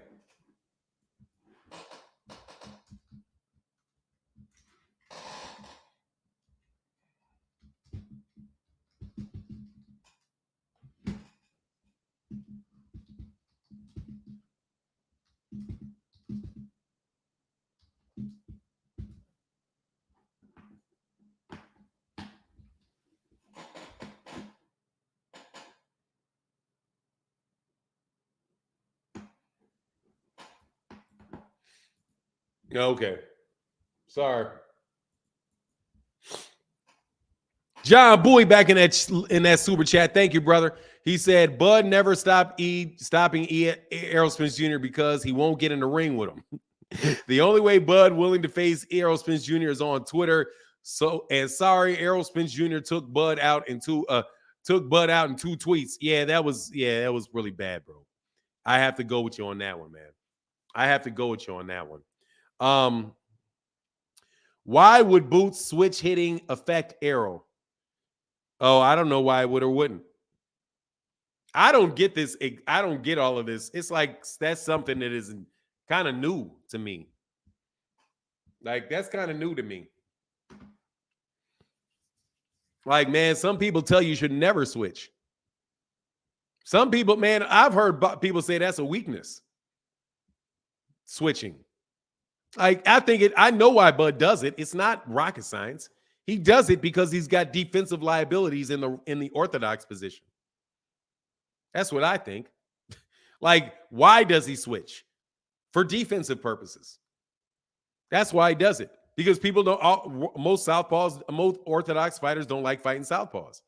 Okay. Sorry. John Bowie back in that super chat. Thank you, brother. He said Bud never stopping Errol Spence Jr. because he won't get in the ring with him. The only way Bud willing to face Errol Spence Jr. is on Twitter. Sorry, Errol Spence Jr. took Bud out in two tweets. Yeah, that was really bad, bro. I have to go with you on that one, man. I have to go with you on that one. Why would Boots switch hitting affect Errol? Oh, I don't know why it would or wouldn't. I don't get this. I don't get all of this. It's like that's something that is kind of new to me. Like that's kind of new to me. Like, man, some people tell you should never switch. Some people, man, I've heard people say that's a weakness. Switching. Like, I know why Bud does it. It's not rocket science. He does it because he's got defensive liabilities in the orthodox position. That's what I think. Like, why does he switch? For defensive purposes. That's why he does it. Because people most orthodox fighters don't like fighting southpaws.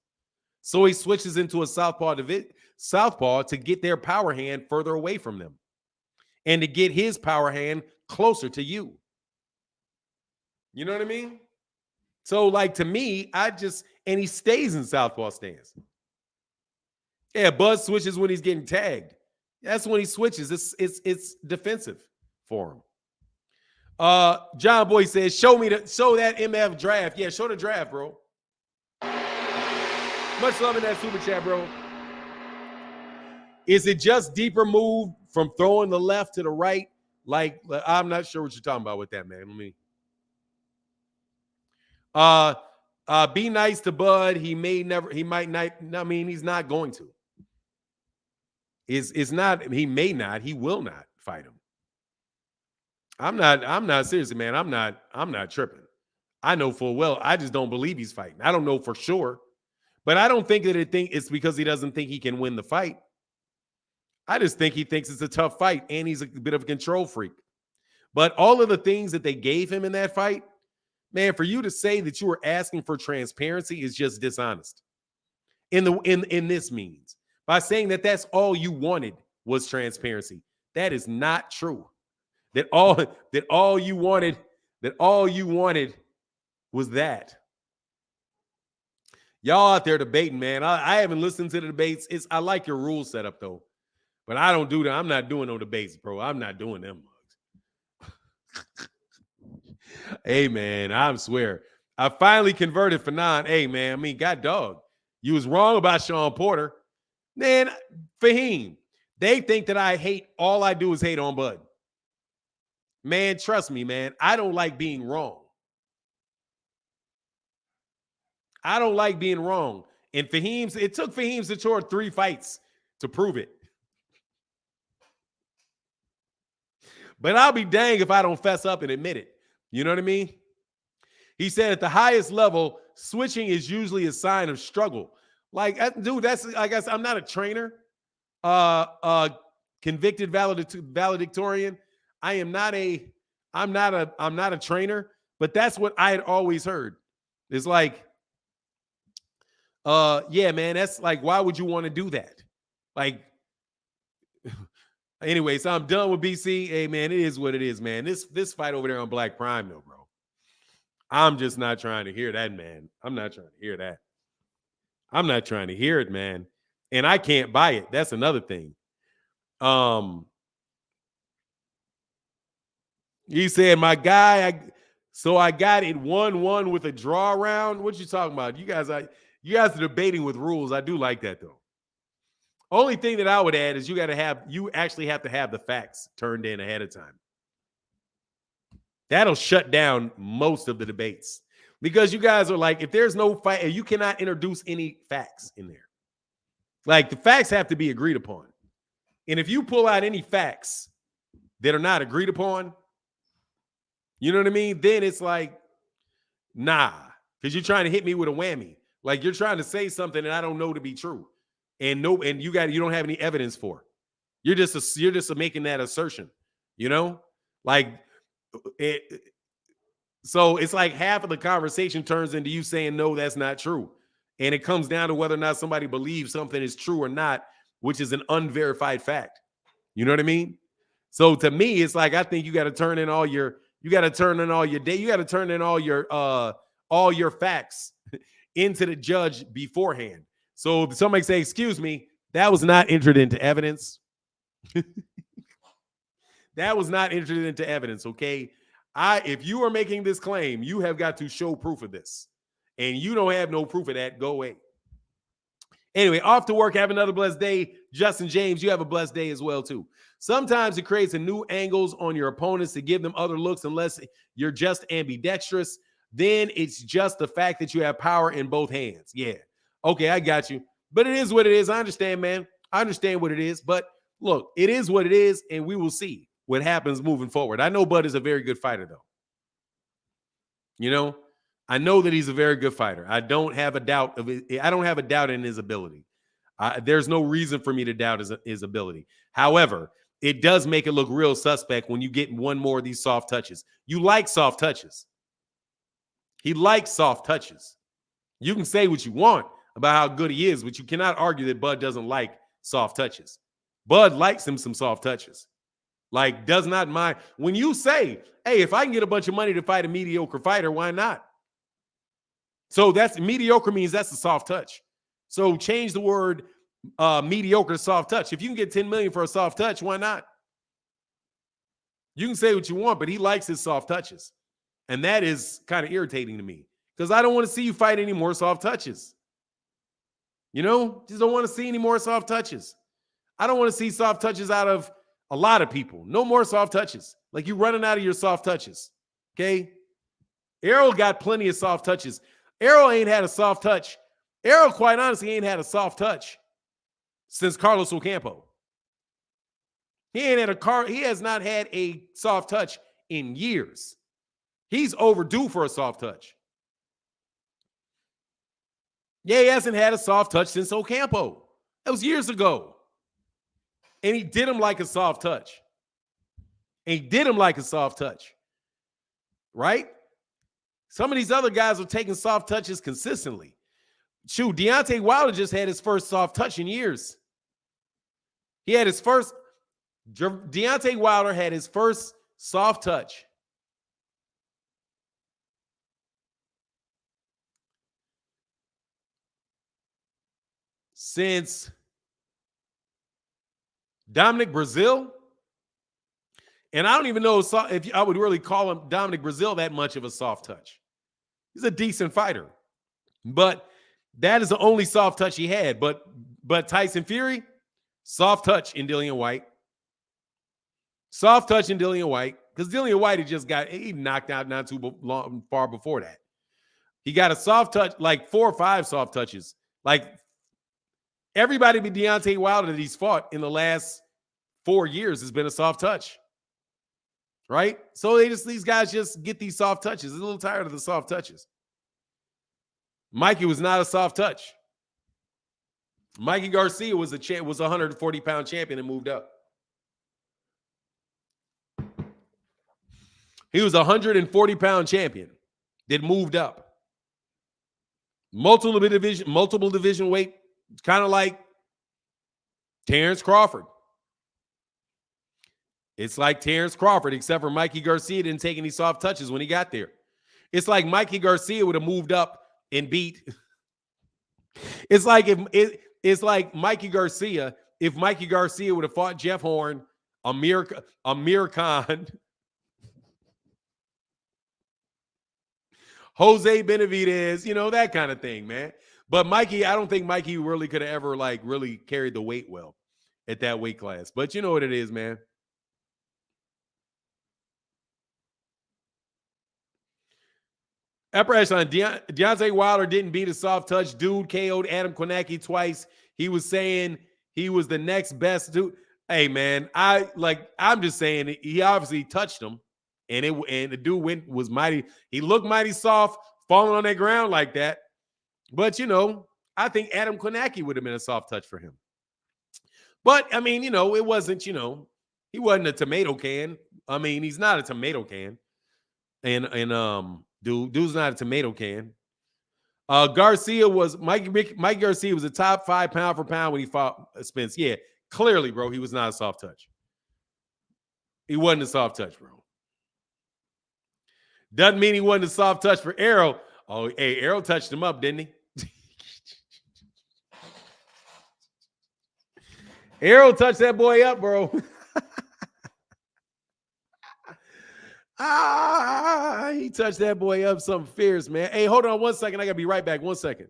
So he switches into a southpaw to get their power hand further away from them and to get his power hand closer to you. You know what I mean? So, like, to me, and he stays in southpaw stance. Yeah, Bud switches when he's getting tagged. That's when he switches. It's defensive for him. John Boy says, show that MF draft. Yeah, show the draft, bro. Much love in that super chat, bro. Is it just deeper move from throwing the left to the right? Like, I'm not sure what you're talking about with that, man. Let me. Be nice to Bud. He might not. I mean, he's not going to. It's not. He may not. He will not fight him. I'm not seriously, man. I'm not tripping. I know full well. I just don't believe he's fighting. I don't know for sure, but I don't think that it's because he doesn't think he can win the fight. I just think he thinks it's a tough fight, and he's a bit of a control freak. But all of the things that they gave him in that fight, man, for you to say that you were asking for transparency is just dishonest. In this means by saying that that's all you wanted was transparency. That is not true. That all you wanted was that. Y'all out there debating, man. I haven't listened to the debates. I like your rule setup though, but I don't do that. I'm not doing no debates, bro. I'm not doing them mugs. Hey, man, I swear. I finally converted Fanon. Hey, man, I mean, God dog. You was wrong about Sean Porter. Man, Fahim, they think that all I do is hate on Bud. Man, trust me, man. I don't like being wrong. I don't like being wrong. And it took Fahim Zator 3 fights to prove it. But I'll be dang if I don't fess up and admit it. You know what I mean? He said at the highest level, switching is usually a sign of struggle. Like, dude, that's, I guess I'm not a trainer, convicted valedictorian. I'm not a trainer, but that's what I had always heard. It's like, yeah, man, that's like, why would you want to do that? Like, anyway, so I'm done with BC. Hey, man, it is what it is, man. This fight over there on Black Prime, though, bro. I'm just not trying to hear that, man. I'm not trying to hear that. I'm not trying to hear it, man. And I can't buy it. That's another thing. He said, my guy, so I got it 1-1 with a draw round. What you talking about? You guys are debating with rules. I do like that, though. Only thing that I would add is you actually have to have the facts turned in ahead of time. That'll shut down most of the debates, because you guys are like, if there's no fight, you cannot introduce any facts in there. Like, the facts have to be agreed upon. And if you pull out any facts that are not agreed upon, you know what I mean? Then it's like, nah, because you're trying to hit me with a whammy. Like, you're trying to say something that I don't know to be true. And you don't have any evidence for. You're just making that assertion, you know? Like, so it's like half of the conversation turns into you saying, no, that's not true. And it comes down to whether or not somebody believes something is true or not, which is an unverified fact. You know what I mean? So to me, it's like, I think you got to turn in all your facts into the judge beforehand. So if somebody say, excuse me, that was not entered into evidence. That was not entered into evidence, okay? If you are making this claim, you have got to show proof of this. And you don't have no proof of that, go away. Anyway, off to work. Have another blessed day. Justin James, you have a blessed day as well, too. Sometimes it creates a new angles on your opponents to give them other looks unless you're just ambidextrous. Then it's just the fact that you have power in both hands. Yeah. Okay, I got you. But it is what it is. I understand, man. I understand what it is. But look, it is what it is, and we will see what happens moving forward. I know Bud is a very good fighter, though. You know, I know that he's a very good fighter. I don't have a doubt of it. I don't have a doubt in his ability. There's no reason for me to doubt his ability. However, it does make it look real suspect when you get one more of these soft touches. You like soft touches. He likes soft touches. You can say what you want about how good he is, but you cannot argue that Bud doesn't like soft touches. Bud likes him some soft touches. Like, does not mind. When you say, hey, if I can get a bunch of money to fight a mediocre fighter, why not? So that's mediocre means that's a soft touch. So change the word mediocre to soft touch. If you can get $10 million for a soft touch, why not? You can say what you want, but he likes his soft touches. And that is kind of irritating to me, because I don't want to see you fight any more soft touches. You know, just don't want to see any more soft touches. I don't want to see soft touches out of a lot of people. No more soft touches. Like, you're running out of your soft touches. Okay? Errol got plenty of soft touches. Errol ain't had a soft touch. Errol, quite honestly, ain't had a soft touch since Carlos Ocampo. He has not had a soft touch in years. He's overdue for a soft touch. Yeah, he hasn't had a soft touch since Ocampo. That was years ago. And he did him like a soft touch. Right? Some of these other guys are taking soft touches consistently. Shoot, Deontay Wilder just had his first soft touch in years. Deontay Wilder had his first soft touch since Dominic Brazil. And I don't even know if I would really call him Dominic Brazil that much of a soft touch. He's a decent fighter, but that is the only soft touch he had. But Tyson Fury, soft touch in Dillian White. Soft touch in Dillian White, because Dillian White he knocked out not too far before that. He got a soft touch, like 4 or 5 soft touches. Like, everybody but Deontay Wilder that he's fought in the last 4 years has been a soft touch. right? So these guys just get these soft touches. They're a little tired of the soft touches. Mikey was not a soft touch. Mikey Garcia was a 140-pound champion and moved up. He was a 140-pound champion that moved up. Multiple division weight, kind of like Terrence Crawford. It's like Terrence Crawford, except for Mikey Garcia didn't take any soft touches when he got there. It's like Mikey Garcia would have moved up and beat. It's like it's like Mikey Garcia. If Mikey Garcia would have fought Jeff Horn, Amir Khan, Jose Benavidez, that kind of thing, man. But Mikey, I don't think Mikey really could have ever really carried the weight well at that weight class. But you know what it is, man. Upper echelon, Deontay Wilder didn't beat a soft touch dude. KO'd Adam Konecki twice. He was saying he was the next best dude. Hey, man, I'm just saying he obviously touched him, and the dude was mighty. He looked mighty soft, falling on that ground like that. But I think Adam Konecki would have been a soft touch for him. But I mean, it wasn't. He wasn't a tomato can. I mean, he's not a tomato can, and dude's not a tomato can. Mike Garcia was a top 5 pound for pound when he fought Spence. Yeah, clearly, bro, he was not a soft touch. He wasn't a soft touch, bro. Doesn't mean he wasn't a soft touch for Errol. Oh, hey, Errol touched him up, didn't he? Errol touched that boy up, bro. He touched that boy up something fierce, man. Hey, hold on 1 second. I got to be right back. 1 second.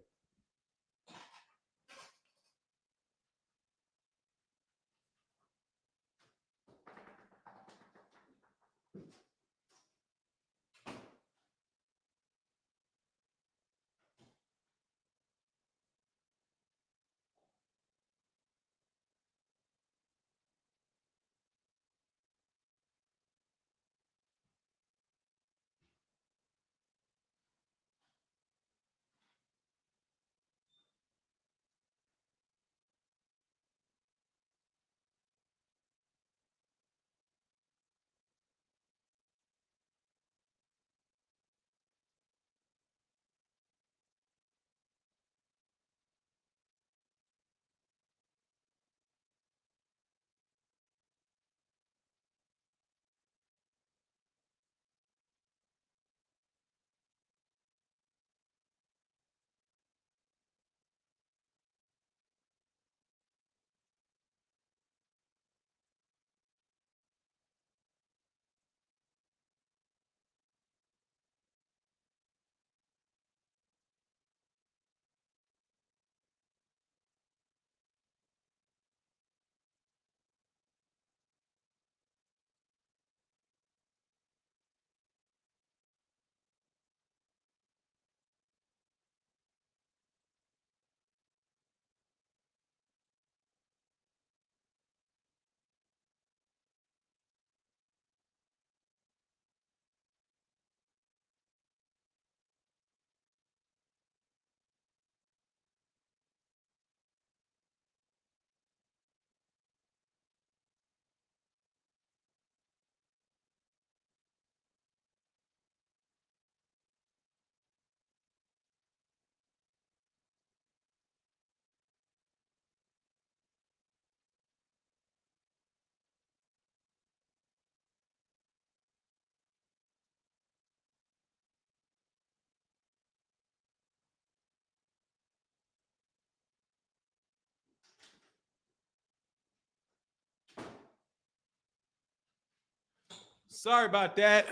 Sorry about that.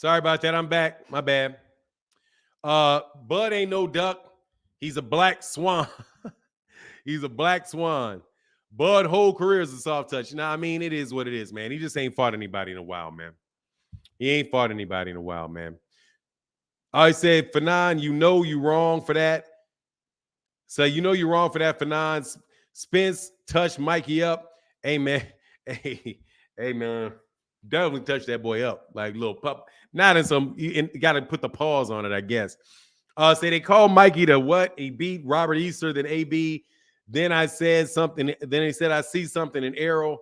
I'm back. My bad. Bud ain't no duck. He's a black swan. He's a black swan. Bud whole career is a soft touch. I mean, it is what it is, man. He just ain't fought anybody in a while, man. He ain't fought anybody in a while, man. I said, Fanon, you wrong for that. So you're wrong for that, Fanon. Spence touched Mikey up. Hey, man. Hey, man. Definitely touch that boy up like little pup. Not in some. You got to put the pause on it, I guess. Say they called Mikey to what? He beat Robert Easter, then AB. Then I said something. Then he said I see something in Errol.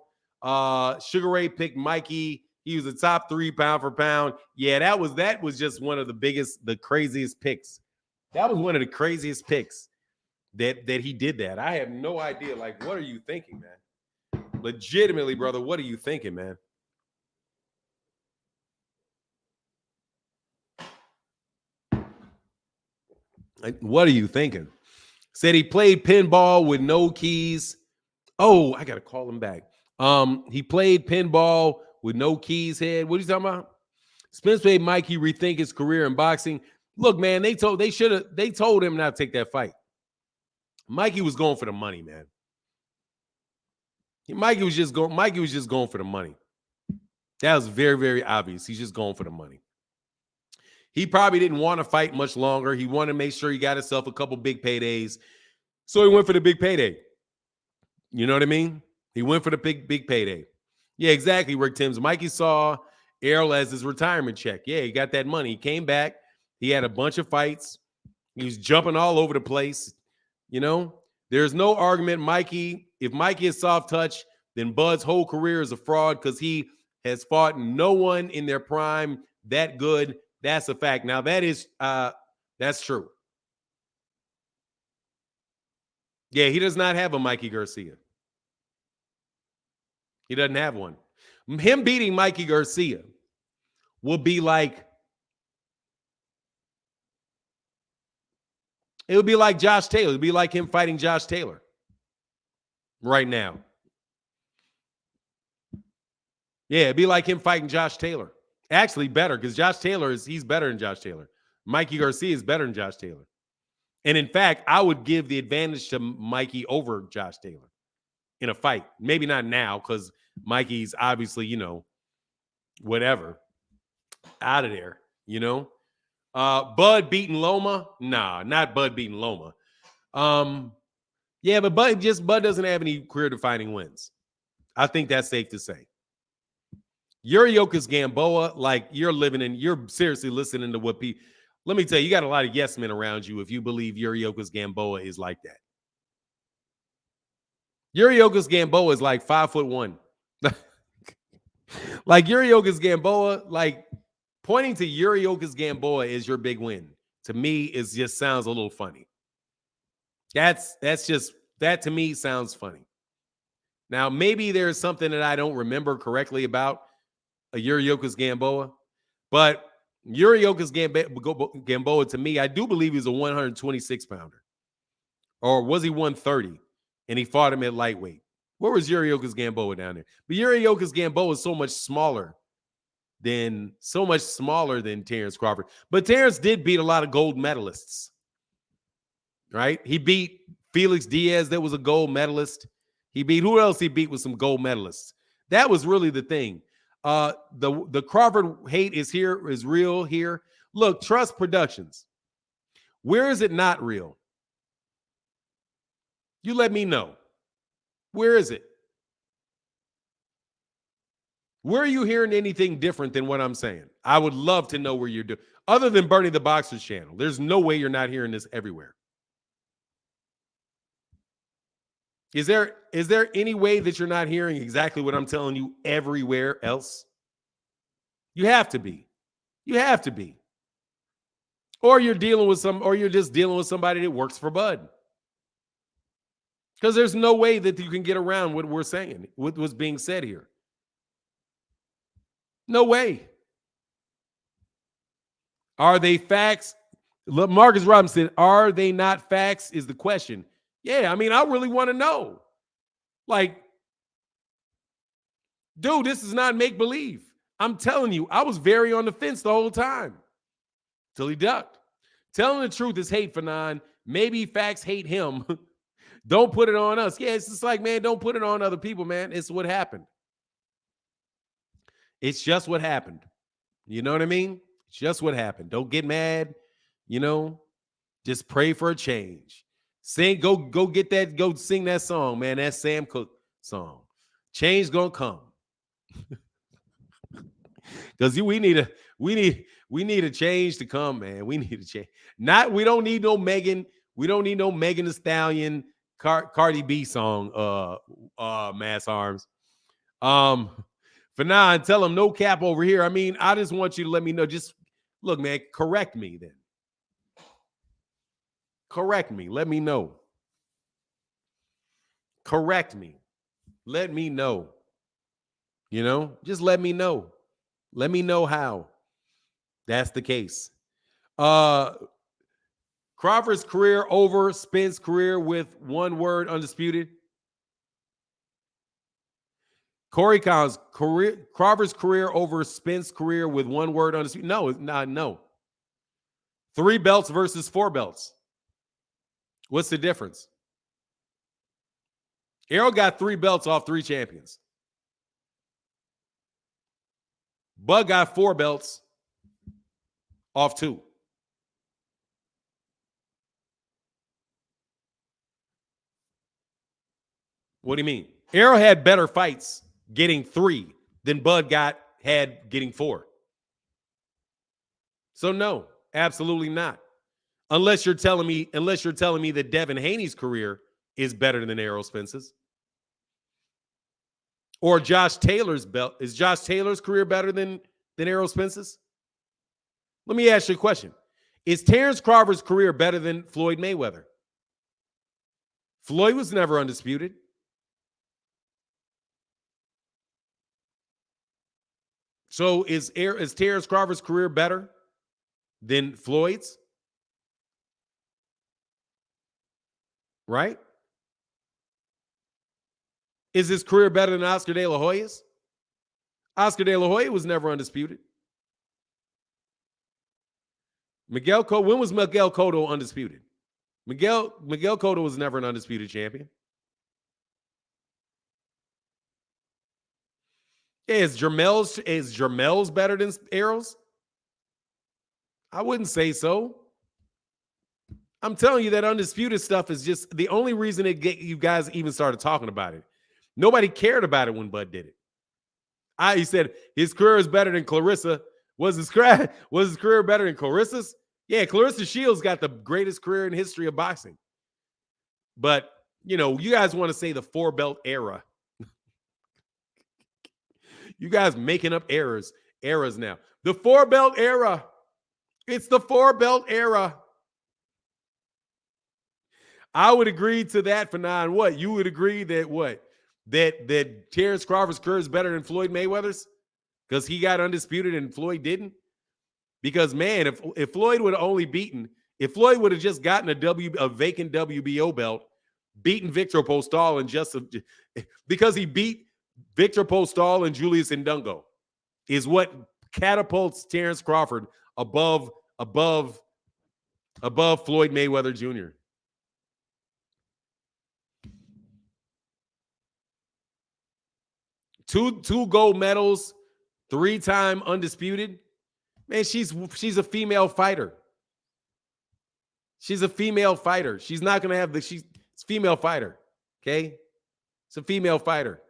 Sugar Ray picked Mikey. He was a top 3 pound for pound. Yeah, that was just one of the biggest, the craziest picks. That was one of the craziest picks that he did that. I have no idea. Like, what are you thinking, man? Legitimately, brother, what are you thinking, man? Like, what are you thinking? Said he played pinball with no keys. Oh, I gotta call him back. He played pinball with no keys head. What are you talking about? Spence made Mikey rethink his career in boxing. Look, man, they told him not to take that fight. Mikey was going for the money, man. Mikey was just going for the money. That was very, very obvious. He's just going for the money. He probably didn't want to fight much longer. He wanted to make sure he got himself a couple big paydays. So he went for the big payday. You know what I mean? He went for the big payday. Yeah, exactly, Rick Timms. Mikey saw Errol as his retirement check. Yeah, he got that money. He came back. He had a bunch of fights. He was jumping all over the place. You know, there's no argument. If Mikey is soft touch, then Bud's whole career is a fraud because he has fought no one in their prime that good. That's a fact. Now, that's true. Yeah, he does not have a Mikey Garcia. He doesn't have one. Him beating Mikey Garcia will be like, it would be like Josh Taylor. It would be like him fighting Josh Taylor right now. Yeah, it'd be like him fighting Josh Taylor. Actually, better, because Josh Taylor he's better than Josh Taylor. Mikey Garcia is better than Josh Taylor. And in fact, I would give the advantage to Mikey over Josh Taylor in a fight. Maybe not now, because Mikey's obviously, whatever, out of there, Bud beating Loma? Nah, not Bud beating Loma. Yeah, but Bud doesn't have any career-defining wins. I think that's safe to say. Yuriorkis Gamboa, like you're seriously listening to what people. Let me tell you, you got a lot of yes men around you if you believe Yuriorkis Gamboa is like that. Yuriorkis Gamboa is like 5'1". Like Yuriorkis Gamboa, like pointing to Yuriorkis Gamboa is your big win. To me, it just sounds a little funny. That to me sounds funny. Now, maybe there's something that I don't remember correctly about a Yuriorkis Gamboa, but Yuriorkis Gamboa, to me, I do believe he's a 126 pounder. Or was he 130? And he fought him at lightweight. Where was Yuriorkis Gamboa down there? But Yuriorkis Gamboa is so much smaller than Terrence Crawford. But Terrence did beat a lot of gold medalists. Right? He beat Felix Diaz, that was a gold medalist. Who else he beat with some gold medalists? That was really the thing. The Crawford hate is real here. Look, Trust Productions. Where is it not real? You let me know. Where is it? Where are you hearing anything different than what I'm saying? I would love to know where you're doing. Other than Bernie the Boxer's channel, there's no way you're not hearing this everywhere. Is there any way that you're not hearing exactly what I'm telling you everywhere else? You have to be. You have to be. Or you're just dealing with somebody that works for Bud. Because there's no way that you can get around what we're saying, what was being said here. No way. Are they facts? Marcus Robinson, are they not facts is the question. Yeah, I mean, I really want to know. Like, dude, this is not make-believe. I'm telling you, I was very on the fence the whole time. Till he ducked. Telling the truth is hate, Fanon. Maybe facts hate him. Don't put it on us. Yeah, it's just like, man, don't put it on other people, man. It's what happened. It's just what happened. You know what I mean? It's just what happened. Don't get mad. Just pray for a change. Go get that, go sing that song, man. That Sam Cooke song. Change gonna come. Because we need a change to come, man. We need a change. We don't need no Megan. We don't need no Megan Thee Stallion Cardi B song, Mass Arms. For now, tell them no cap over here. I mean, I just want you to let me know. Just look, man, correct me then. Correct me. Let me know. Correct me. Let me know. You know, just let me know. Let me know how that's the case. Crawford's career over Spence's career with one word, undisputed. Corey Collins, Crawford's career over Spence's career with one word, undisputed. No, it's not. No. 3 belts versus 4 belts. What's the difference? Errol got 3 belts off 3 champions. Bud got 4 belts off 2. What do you mean? Errol had better fights getting 3 than Bud had getting 4. So no, absolutely not. Unless you're telling me that Devin Haney's career is better than Errol Spence's. Or Josh Taylor's belt. Is Josh Taylor's career better than Errol Spence's? Let me ask you a question. Is Terrence Crawford's career better than Floyd Mayweather? Floyd was never undisputed. So is Terrence Crawford's career better than Floyd's? Right? Is his career better than Oscar De La Hoya's? Oscar De La Hoya was never undisputed. When was Miguel Cotto undisputed? Miguel Cotto was never an undisputed champion. Is Jermel's better than Errol's? I wouldn't say so. I'm telling you that undisputed stuff is just the only reason you guys even started talking about it. Nobody cared about it when Bud did it. He said his career is better than Clarissa. Was his career better than Clarissa's? Yeah, Clarissa Shields got the greatest career in history of boxing. But, you know, you guys want to say the 4-belt era. You guys making up eras now. The 4-belt era. It's the 4-belt era. I would agree to that for now. And what? You would agree that what? That Terrence Crawford's career is better than Floyd Mayweather's? Because he got undisputed and Floyd didn't? Because, man, if Floyd would have only if Floyd would have just gotten a vacant WBO belt, beaten Victor Postal and because he beat Victor Postal and Julius Indungo is what catapults Terrence Crawford above Floyd Mayweather Jr. Two gold medals, 3-time undisputed. Man, she's a female fighter. She's a female fighter. She's not going to have she's a female fighter. Okay? It's a female fighter.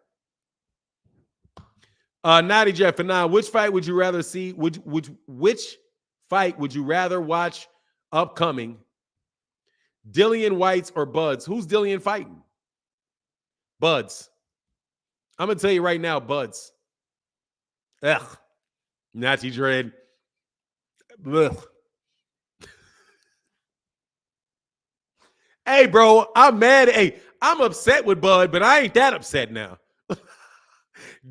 Naughty Jeff, for now, which fight would you rather see? Which fight would you rather watch upcoming? Dillian White's or Bud's? Who's Dillian fighting? Bud's. I'm going to tell you right now, Bud's. Ugh. Nazi Dread. Ugh. Hey, bro, I'm mad. Hey, I'm upset with Bud, but I ain't that upset now.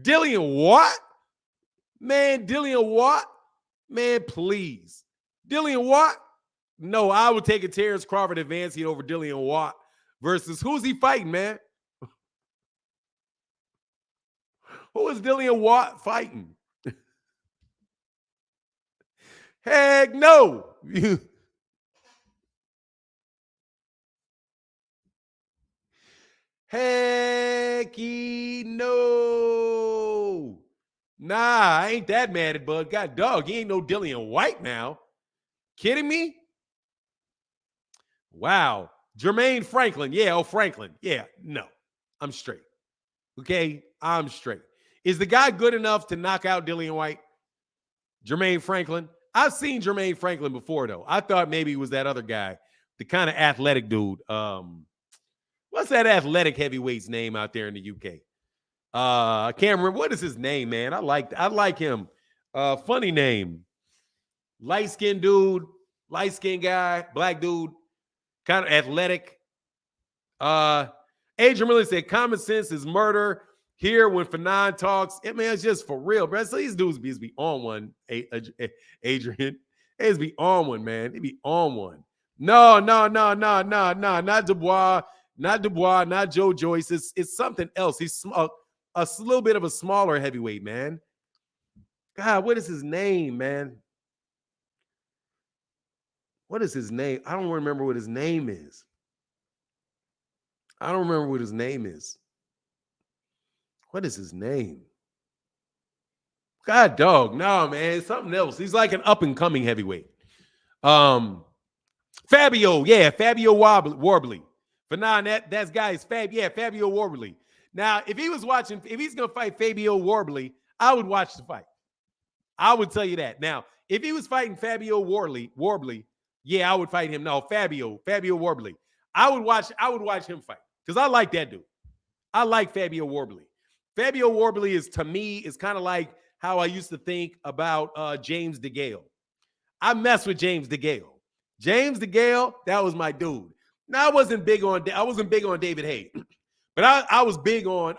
Dillian what? Man, Dillian what? Man, please. Dillian what? No, I would take a Terrence Crawford advancing over Dillian Watt versus who's he fighting, man? Who is Dillian Watt fighting? Heck no. Hecky no. Nah, I ain't that mad at Bud. God dog, he ain't no Dillian White now. Kidding me? Wow. Jermaine Franklin. Yeah, Franklin. Yeah, no. I'm straight. Okay? I'm straight. Is the guy good enough to knock out Dillian White? Jermaine Franklin. I've seen Jermaine Franklin before, though. I thought maybe it was that other guy, the kind of athletic dude. What's that athletic heavyweight's name out there in the UK? I can't remember. What is his name, man? I like him. Funny name. Light-skinned dude, light-skinned guy, black dude, kind of athletic. Adrian Miller said, common sense is murder. Here, when Fanon talks, it's just for real, bro. So these dudes be on one, Adrian. They be on one, man. They be on one. No, not Dubois, not Joe Joyce. It's something else. He's a little bit of a smaller heavyweight, man. God, what is his name, man? What is his name? I don't remember what his name is. What is his name? God, dog. No, man. It's something else. He's like an up-and-coming heavyweight. Fabio. Yeah, Fabio Warbly. Fanon, that guy is Fabio Warbly. Now, if he's going to fight Fabio Warbly, I would watch the fight. I would tell you that. Now, if he was fighting Fabio Warbly, yeah, I would fight him. No, Fabio Warbly. I would watch him fight because I like that dude. I like Fabio Warbly. Fabio Warbly is, to me, is kind of like how I used to think about James DeGale. I mess with James DeGale. James DeGale, that was my dude. Now I wasn't big on David Haye, but I was big on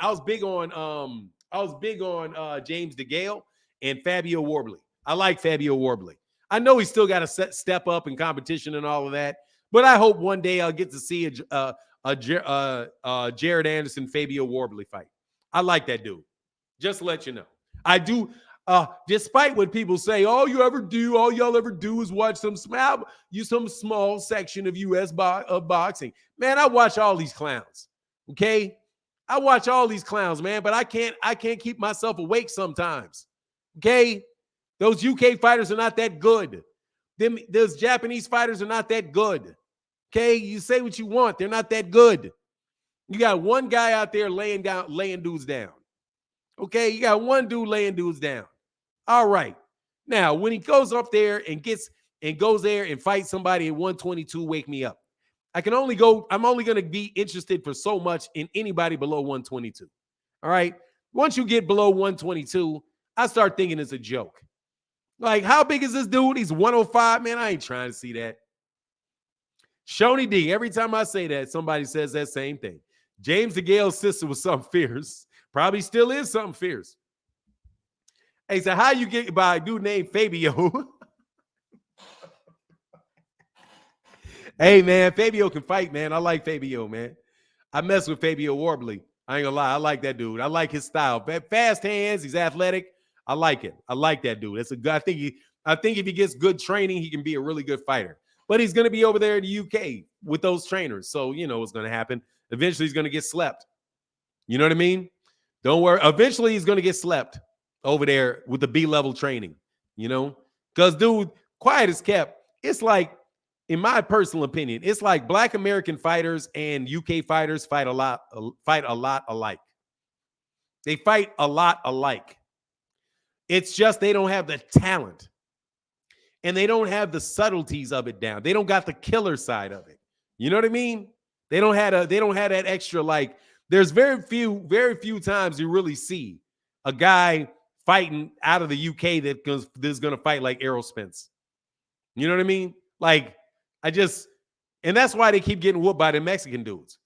James DeGale and Fabio Warbly. I like Fabio Warbly. I know he's still got to step up in competition and all of that, but I hope one day I'll get to see a Jared Anderson Fabio Warbly fight. I like that dude. Just to let you know. I do. Despite what people say, all y'all ever do is watch some small section of U.S. boxing. Man, I watch all these clowns. Okay, I watch all these clowns, man. But I can't keep myself awake sometimes. Okay, those UK fighters are not that good. Those Japanese fighters are not that good. Okay, you say what you want, they're not that good. You got one guy out there laying dudes down. Okay, you got one dude laying dudes down. All right. Now, when he goes up there and goes there and fights somebody at 122, wake me up. I'm only going to be interested for so much in anybody below 122. All right. Once you get below 122, I start thinking it's a joke. Like, how big is this dude? He's 105. Man, I ain't trying to see that. Shoney D, every time I say that, somebody says that same thing. James DeGale's sister was something fierce. Probably still is something fierce. Hey, so how you get by a dude named Fabio? Hey, man, Fabio can fight, man. I like Fabio, man. I mess with Fabio Warbly. I ain't gonna lie. I like that dude. I like his style. Fast hands. He's athletic. I like it. I like that dude. That's a good. I think if he gets good training, he can be a really good fighter. But he's going to be over there in the UK with those trainers. So, you know what's going to happen. Eventually, he's going to get slept. You know what I mean? Don't worry. Eventually, he's going to get slept over there with the B-level training, you know? Because, dude, quiet as kept. It's like, in my personal opinion, it's like Black American fighters and UK fighters fight a lot alike. They fight a lot alike. It's just they don't have the talent. And they don't have the subtleties of it down. They don't got the killer side of it. You know what I mean? They don't have that extra, like, there's very few times you really see a guy fighting out of the UK that's going to fight like Errol Spence. You know what I mean? Like, and that's why they keep getting whooped by the Mexican dudes.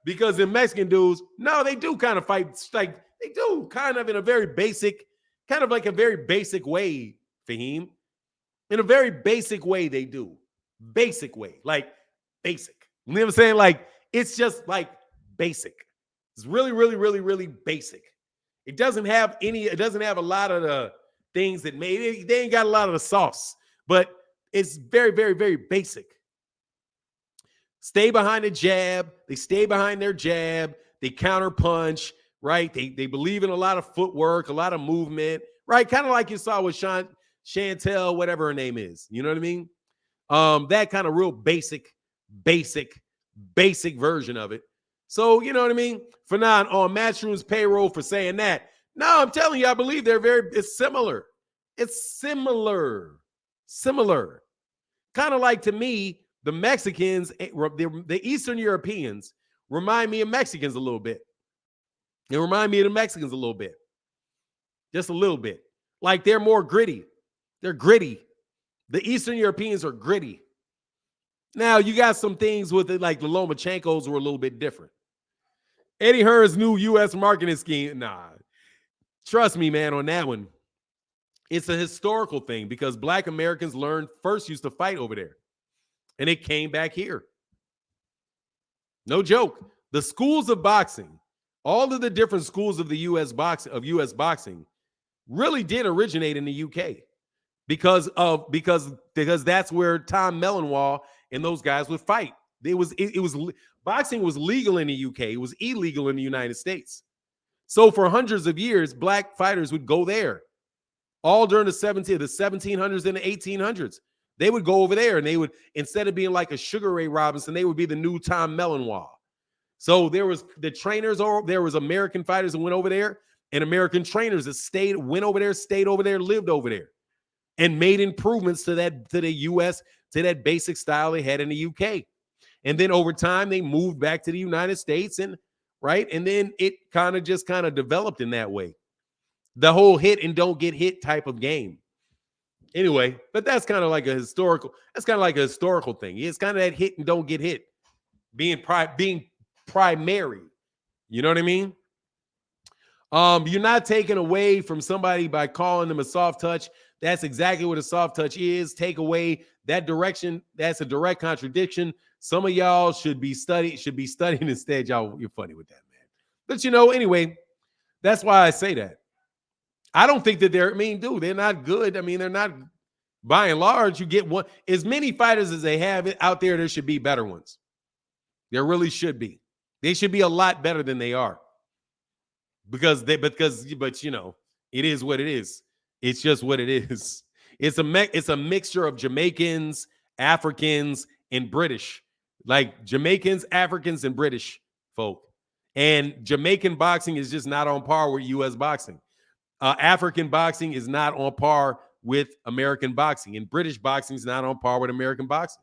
because the Mexican dudes, no, they do kind of fight, like, they do kind of in a very basic, kind of like a very basic way, Fahim. In a very basic way, they do. Basic way. Like, basic. You know what I'm saying? Like, it's just like basic. It's really, really, really, really basic. It doesn't have a lot of the things that they ain't got a lot of the sauce, but it's very, very, very basic. Stay behind the jab. They stay behind their jab. They counter punch, right? They believe in a lot of footwork, a lot of movement, right? Kind of like you saw with Chantel, whatever her name is. You know what I mean? That kind of real basic version of it. So, you know what I mean? Fanon on Matchroom's payroll for saying that. No, I'm telling you, I believe it's similar. It's similar. Similar. Kind of like, to me, the Mexicans, the Eastern Europeans remind me of Mexicans a little bit. They remind me of the Mexicans a little bit. Just a little bit. Like, they're more gritty. They're gritty. The Eastern Europeans are gritty. Now, you got some things with it, like the Lomachenkos were a little bit different. Eddie Hearn's new U.S. marketing scheme. Nah. Trust me, man, on that one. It's a historical thing because Black Americans used to fight over there. And it came back here. No joke. The schools of boxing, all of the different schools of the U.S. boxing really did originate in the UK because that's where Tom Mellenwall and those guys would fight. Boxing was legal in the UK. It was illegal in the United States. So for hundreds of years, Black fighters would go there. All during the 1700s and the 1800s. They would go over there and they would, instead of being like a Sugar Ray Robinson, they would be the new Tom Mellenwall. So there was the trainers, there was American fighters that went over there and American trainers that went over there, stayed over there, lived over there and made improvements to the US, to that basic style they had in the UK. And then over time, they moved back to the United States and then it kind of developed in that way. The whole hit and don't get hit type of game. Anyway, but that's kind of like a historical thing. It's kind of that hit and don't get hit being primary. You know what I mean? You're not taking away from somebody by calling them a soft touch. That's exactly what a soft touch is. Take away that direction. That's a direct contradiction. Some of y'all should be studying instead. Y'all, you're funny with that, man. But anyway, that's why I say that. I don't think that they're not good. I mean, they're not, by and large, you get one. As many fighters as they have out there, there should be better ones. There really should be. They should be a lot better than they are. But it is what it is. It's just what it is. It's a mixture of Jamaicans, Africans, and British. Like Jamaicans, Africans, and British folk. And Jamaican boxing is just not on par with U.S. boxing. African boxing is not on par with American boxing, and British boxing is not on par with American boxing.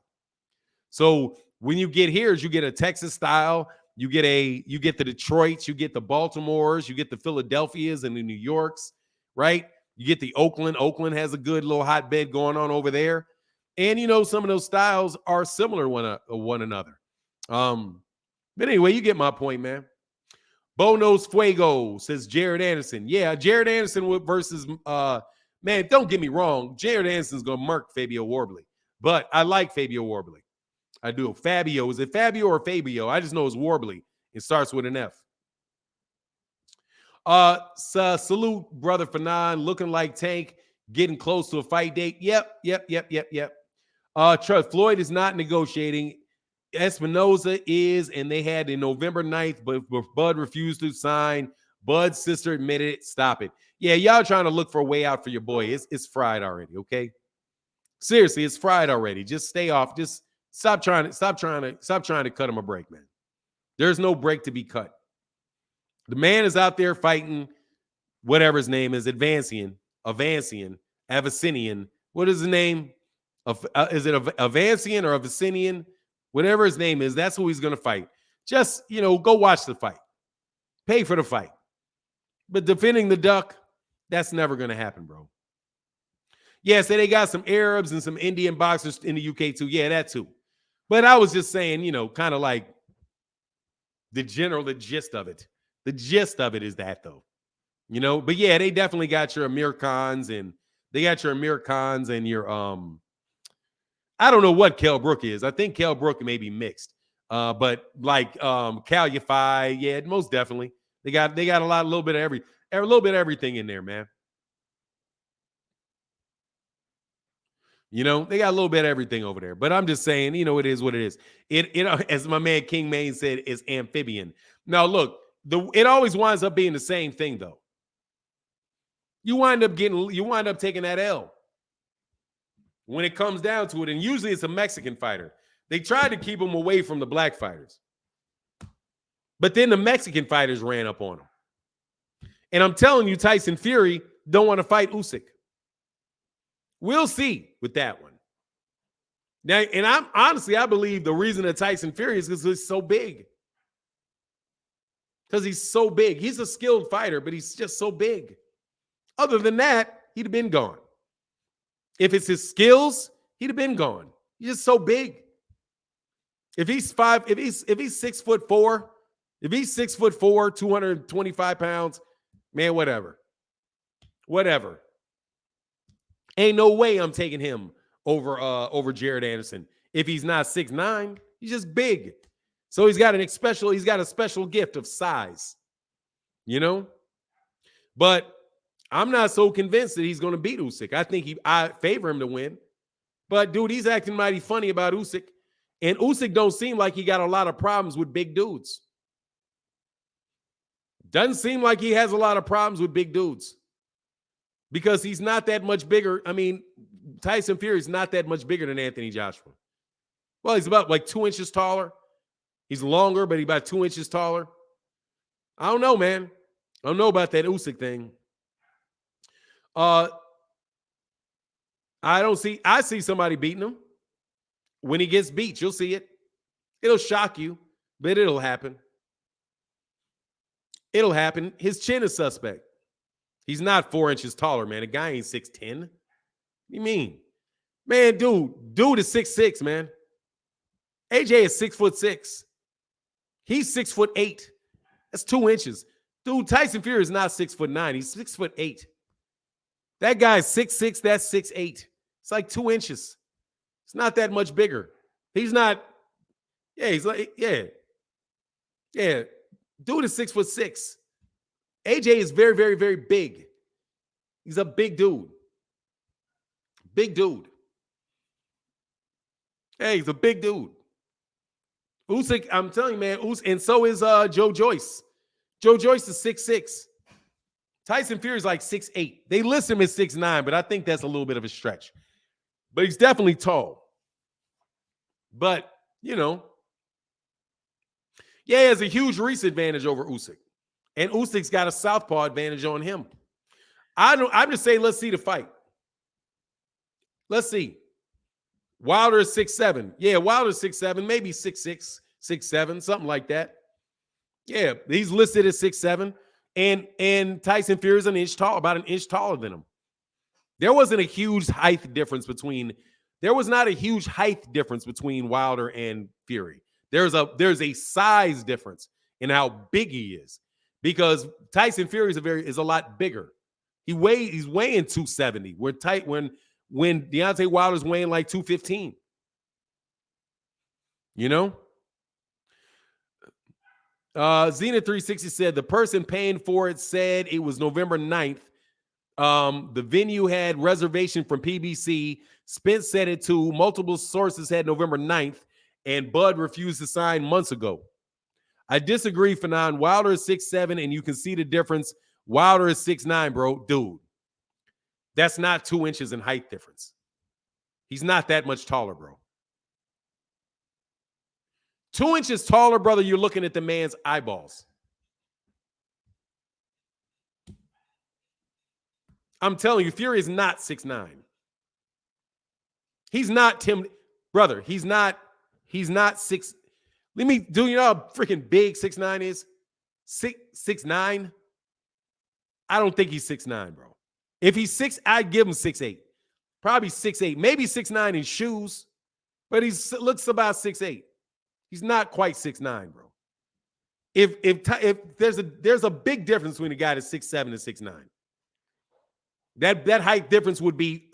So when you get here, you get a Texas style, you get the Detroits, you get the Baltimores, you get the Philadelphias and the New Yorks, right? You get the Oakland. Oakland has a good little hotbed going on over there, and some of those styles are similar one another. But anyway, you get my point, man. Bonos Fuego says Jared Anderson. Yeah, Jared Anderson versus man, don't get me wrong. Jared Anderson's gonna murk Fabio Wardley, but I like Fabio Wardley. I do. Fabio, is it Fabio or Fabio? I just know it's Wardley. It starts with an F. Salute, brother Fanon, looking like Tank, getting close to a fight date. Yep. Floyd is not negotiating. Espinoza is, and they had in November 9th, but Bud refused to sign. Bud's sister admitted it. Stop it. Yeah, y'all trying to look for a way out for your boy. It's fried already, okay? Seriously, it's fried already. Just stay off. Just stop trying to cut him a break, man. There's no break to be cut. The man is out there fighting whatever his name is, Avancinian. What is his name? Is it Avancian or Avicinian? Whatever his name is, that's who he's going to fight. Just, go watch the fight. Pay for the fight. But defending the duck, that's never going to happen, bro. Yeah, so they got some Arabs and some Indian boxers in the UK too. Yeah, that too. But I was just saying, kind of like the gist of it. The gist of it is that, though. But yeah, they definitely got your Amir Khans and your I don't know what Kell Brook is. I think Kell Brook may be mixed. But like Cal Yafai, yeah, most definitely. They got a little bit of everything in there, man. They got a little bit of everything over there. But I'm just saying, it is what it is. It as my man King Maine said, is amphibian. Now look, it always winds up being the same thing, though. You wind up taking that L when it comes down to it, and usually it's a Mexican fighter. They tried to keep him away from the black fighters, but then the Mexican fighters ran up on him. And I'm telling you, Tyson Fury don't want to fight Usyk. We'll see with that one. Now, and I believe the reason that Tyson Fury is because he's so big. Because he's so big. He's a skilled fighter, but he's just so big. Other than that, he'd have been gone. If it's his skills, he'd have been gone. He's just so big. If he's 6'4", if he's 6'4", 225 pounds, man, whatever. Whatever. Ain't no way I'm taking him over Jared Anderson. If he's not 6'9", he's just big. So he's got a special gift of size. You know? But I'm not so convinced that he's going to beat Usyk. I favor him to win. But dude, he's acting mighty funny about Usyk. And Usyk don't seem like he got a lot of problems with big dudes. Doesn't seem like he has a lot of problems with big dudes. Because he's not that much bigger. I mean, Tyson Fury is not that much bigger than Anthony Joshua. Well, he's about like 2 inches taller. He's longer, but he's about 2 inches taller. I don't know, man. I don't know about that Usyk thing. I see somebody beating him. When he gets beat, you'll see it. It'll shock you, but it'll happen. It'll happen. His chin is suspect. He's not 4 inches taller, man. The guy ain't 6'10". What do you mean? Man, dude is 6'6", man. AJ is 6'6". He's 6'8". That's 2 inches. Dude, Tyson Fury is not 6'9". He's 6'8". That guy's 6'6", that's 6'8". It's like 2 inches. It's not that much bigger. He's not, he's like, yeah. Dude is 6'6". AJ is very, very, very big. He's a big dude. Big dude. Hey, he's a big dude. Usyk, I'm telling you, man, and so is Joe Joyce. Joe Joyce is 6'6". Tyson Fury is like 6'8". They list him as 6'9", but I think that's a little bit of a stretch. But he's definitely tall. But, you know, he has a huge reach advantage over Usyk. And Usyk's got a southpaw advantage on him. I'm just saying, let's see the fight. Let's see. Wilder is 6'7". Yeah, Wilder's 6'7", maybe 6'6", 6'7", something like that. Yeah, he's listed as 6'7". And Tyson Fury is about an inch taller than him. There wasn't a huge height difference between Wilder and Fury. There's a size difference in how big he is. Because Tyson Fury is a lot bigger. He's weighing 270. We're tight when Deontay Wilder's weighing like 215. You know? Zenith 360 said the person paying for it said it was November 9th. The venue had reservation from PBC. Spence said it too. Multiple sources had November 9th, and Bud refused to sign months ago. I disagree, Fanon. Wilder is 6'7", and you can see the difference. Wilder is 6'9", bro. Dude, that's not 2 inches in height difference. He's not that much taller, bro. 2 inches taller, brother, you're looking at the man's eyeballs. I'm telling you, Fury is not 6'9". He's not Tim, brother. He's not 6. Do you know how freaking big 6'9" is? 6'9". I don't think he's 6'9", bro. If he's 6, I'd give him 6'8". Probably 6'8", maybe 6'9" in shoes, but he looks about 6'8". He's not quite 6'9", bro. If there's a big difference between a guy that's 6'7" and 6'9". That height difference would be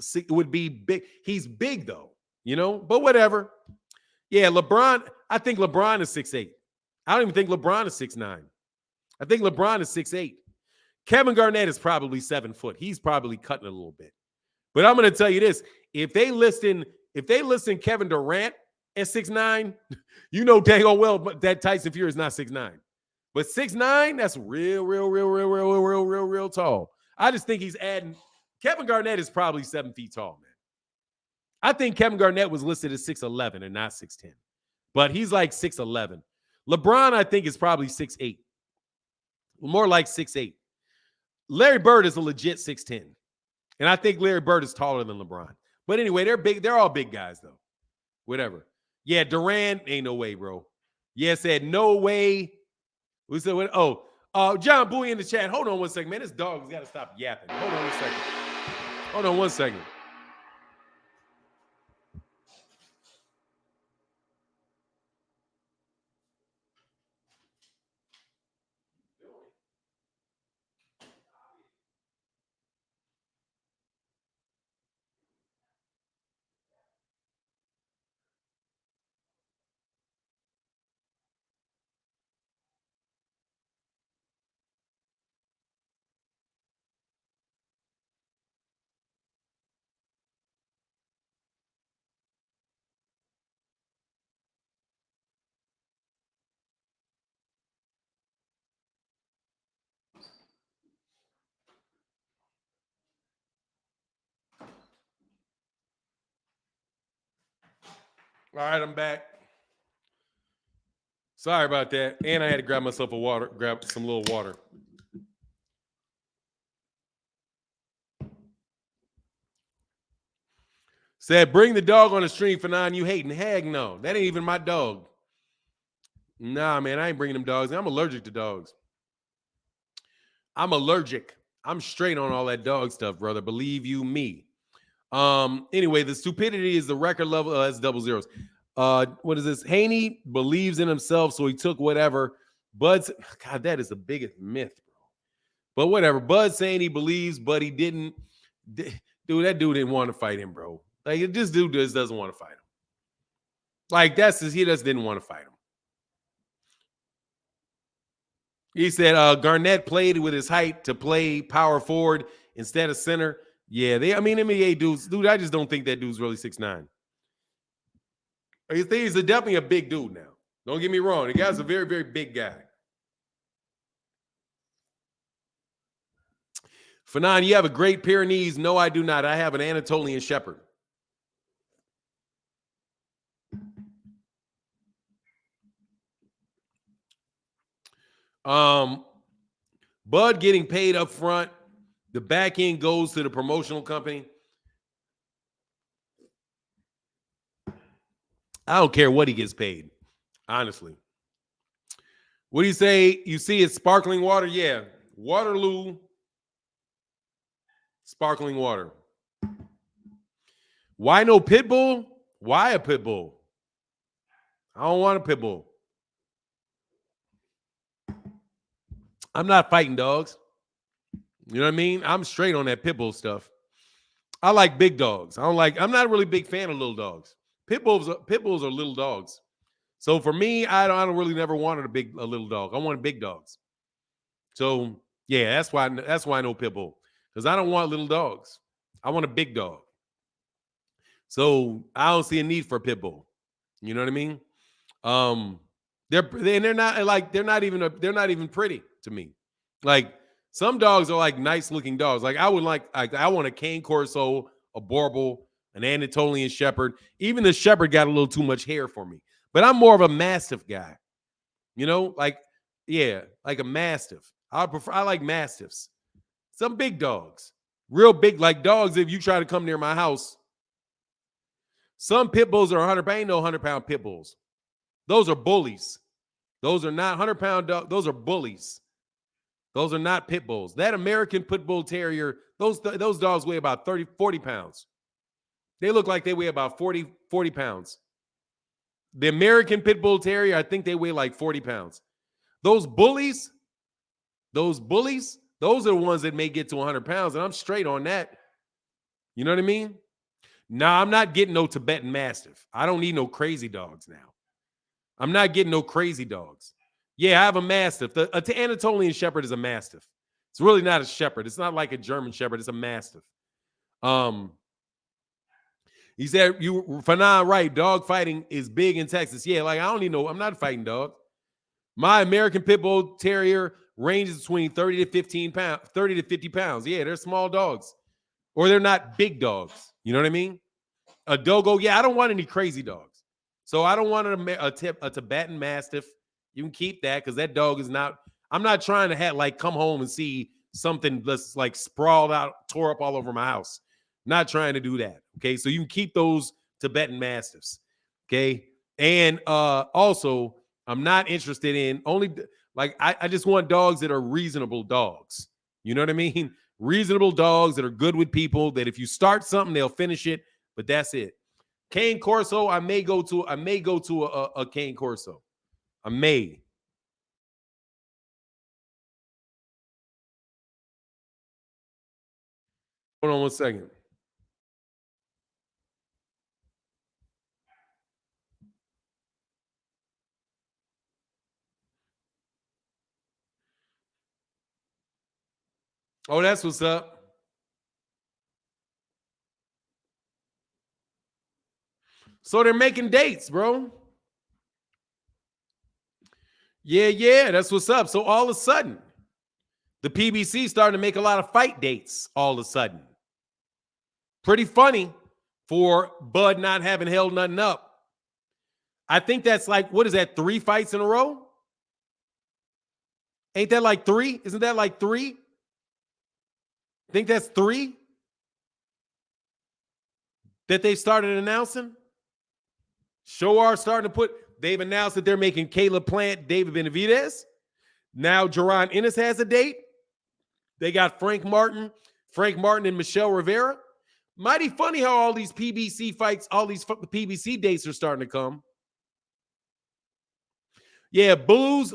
big. He's big though, you know. But whatever. Yeah, LeBron. I think LeBron is 6'8". I don't even think LeBron is 6'9". I think LeBron is 6'8". Kevin Garnett is probably 7 foot. He's probably cutting it a little bit. But I'm going to tell you this: if they listen Kevin Durant at 6'9", you know dang old well that Tyson Fury is not 6'9". But 6'9", that's real tall. I just think he's adding. Kevin Garnett is probably 7 feet tall, man. I think Kevin Garnett was listed as 6'11" and not 6'10". But he's like 6'11". LeBron, I think, is probably 6'8". More like 6'8". Larry Bird is a legit 6'10". And I think Larry Bird is taller than LeBron. But anyway, they're big. They're all big guys, though. Whatever. Yeah, Durant, ain't no way, bro. Yeah, said no way. We said, what? Oh, John Bowie in the chat. Hold on one second, man. This dog's got to stop yapping. Hold on 1 second. Hold on 1 second. All right, I'm back. Sorry about that. And I had to grab myself grab some little water. Said, bring the dog on the stream for 9. You hating. Heck no. That ain't even my dog. Nah, man, I ain't bringing them dogs. I'm allergic to dogs. I'm allergic. I'm straight on all that dog stuff, brother. Believe you me. Anyway, the stupidity is the record level. That's double zeros. What is this? Haney believes in himself, so he took whatever. Bud's, God, that is the biggest myth, bro. But whatever. Bud saying he believes, but he didn't. Dude, that dude didn't want to fight him, bro. Like, this dude just doesn't want to fight him. Like, he just didn't want to fight him. He said Garnett played with his height to play power forward instead of center. Yeah, NBA dudes, dude, I just don't think that dude's really 6'9". He's definitely a big dude now. Don't get me wrong. The guy's a very, very big guy. Fanon, you have a great Pyrenees. No, I do not. I have an Anatolian Shepherd. Bud getting paid up front. The back end goes to the promotional company. I don't care what he gets paid, honestly. What do you say? You see it's sparkling water? Yeah. Waterloo sparkling water. Why no pit bull? Why a pit bull? I don't want a pit bull. I'm not fighting dogs. You know what I mean? I'm straight on that pit bull stuff. I like big dogs. I'm not a really big fan of little dogs. Pit bulls are little dogs. So for me, I don't really never wanted a little dog. I wanted big dogs. So yeah, that's why I know pit bull. Because I don't want little dogs. I want a big dog. So I don't see a need for a pit bull. You know what I mean? They're not even pretty to me. Like, some dogs are like nice looking dogs. Like, I want a Cane Corso, a Borbal, an Anatolian Shepherd. Even the Shepherd got a little too much hair for me. But I'm more of a Mastiff guy. You know, like a Mastiff. I like Mastiffs. Some big dogs. Real big, like dogs, if you try to come near my house. Some pit bulls are 100 pounds. Ain't no 100-pound pit bulls. Those are bullies. Those are not 100-pound dogs. Those are bullies. Those are not pit bulls. That American pit bull terrier, those dogs weigh about 40 pounds. They look like they weigh about 40 pounds. The American pit bull terrier, I think they weigh like 40 pounds. Those bullies, those are the ones that may get to 100 pounds, and I'm straight on that. You know what I mean? Nah, I'm not getting no Tibetan Mastiff. I don't need no crazy dogs now. I'm not getting no crazy dogs. Yeah, I have a Mastiff. The Anatolian Shepherd is a Mastiff. It's really not a Shepherd. It's not like a German Shepherd. It's a Mastiff. He said, Fanon, right, dog fighting is big in Texas. Yeah, like, I'm not fighting dogs. My American Pit Bull Terrier ranges between 30 to 50 pounds. Yeah, they're small dogs. Or they're not big dogs. You know what I mean? A Dogo, yeah, I don't want any crazy dogs. So I don't want a Tibetan Mastiff. You can keep that because that dog is not. I'm not trying to come home and see something that's like sprawled out, tore up all over my house. Not trying to do that. Okay, so you can keep those Tibetan Mastiffs. Okay, and also I'm not interested in only like I just want dogs that are reasonable dogs. You know what I mean? Reasonable dogs that are good with people. That if you start something, they'll finish it. But that's it. Cane Corso, I may go to a Cane Corso. I may. Hold on one second. Oh, that's what's up. So they're making dates, bro. Yeah, that's what's up. So all of a sudden, the PBC starting to make a lot of fight dates all of a sudden. Pretty funny for Bud not having held nothing up. I think that's like, what is that, 3 fights in a row? Ain't that like 3? Isn't that like 3? I think that's 3 that they started announcing. Shoar starting to put, they've announced that they're making Caleb Plant, David Benavidez. Now Jaron Ennis has a date. They got Frank Martin and Michelle Rivera. Mighty funny how all these PBC fights, all these PBC dates are starting to come. Yeah, Blues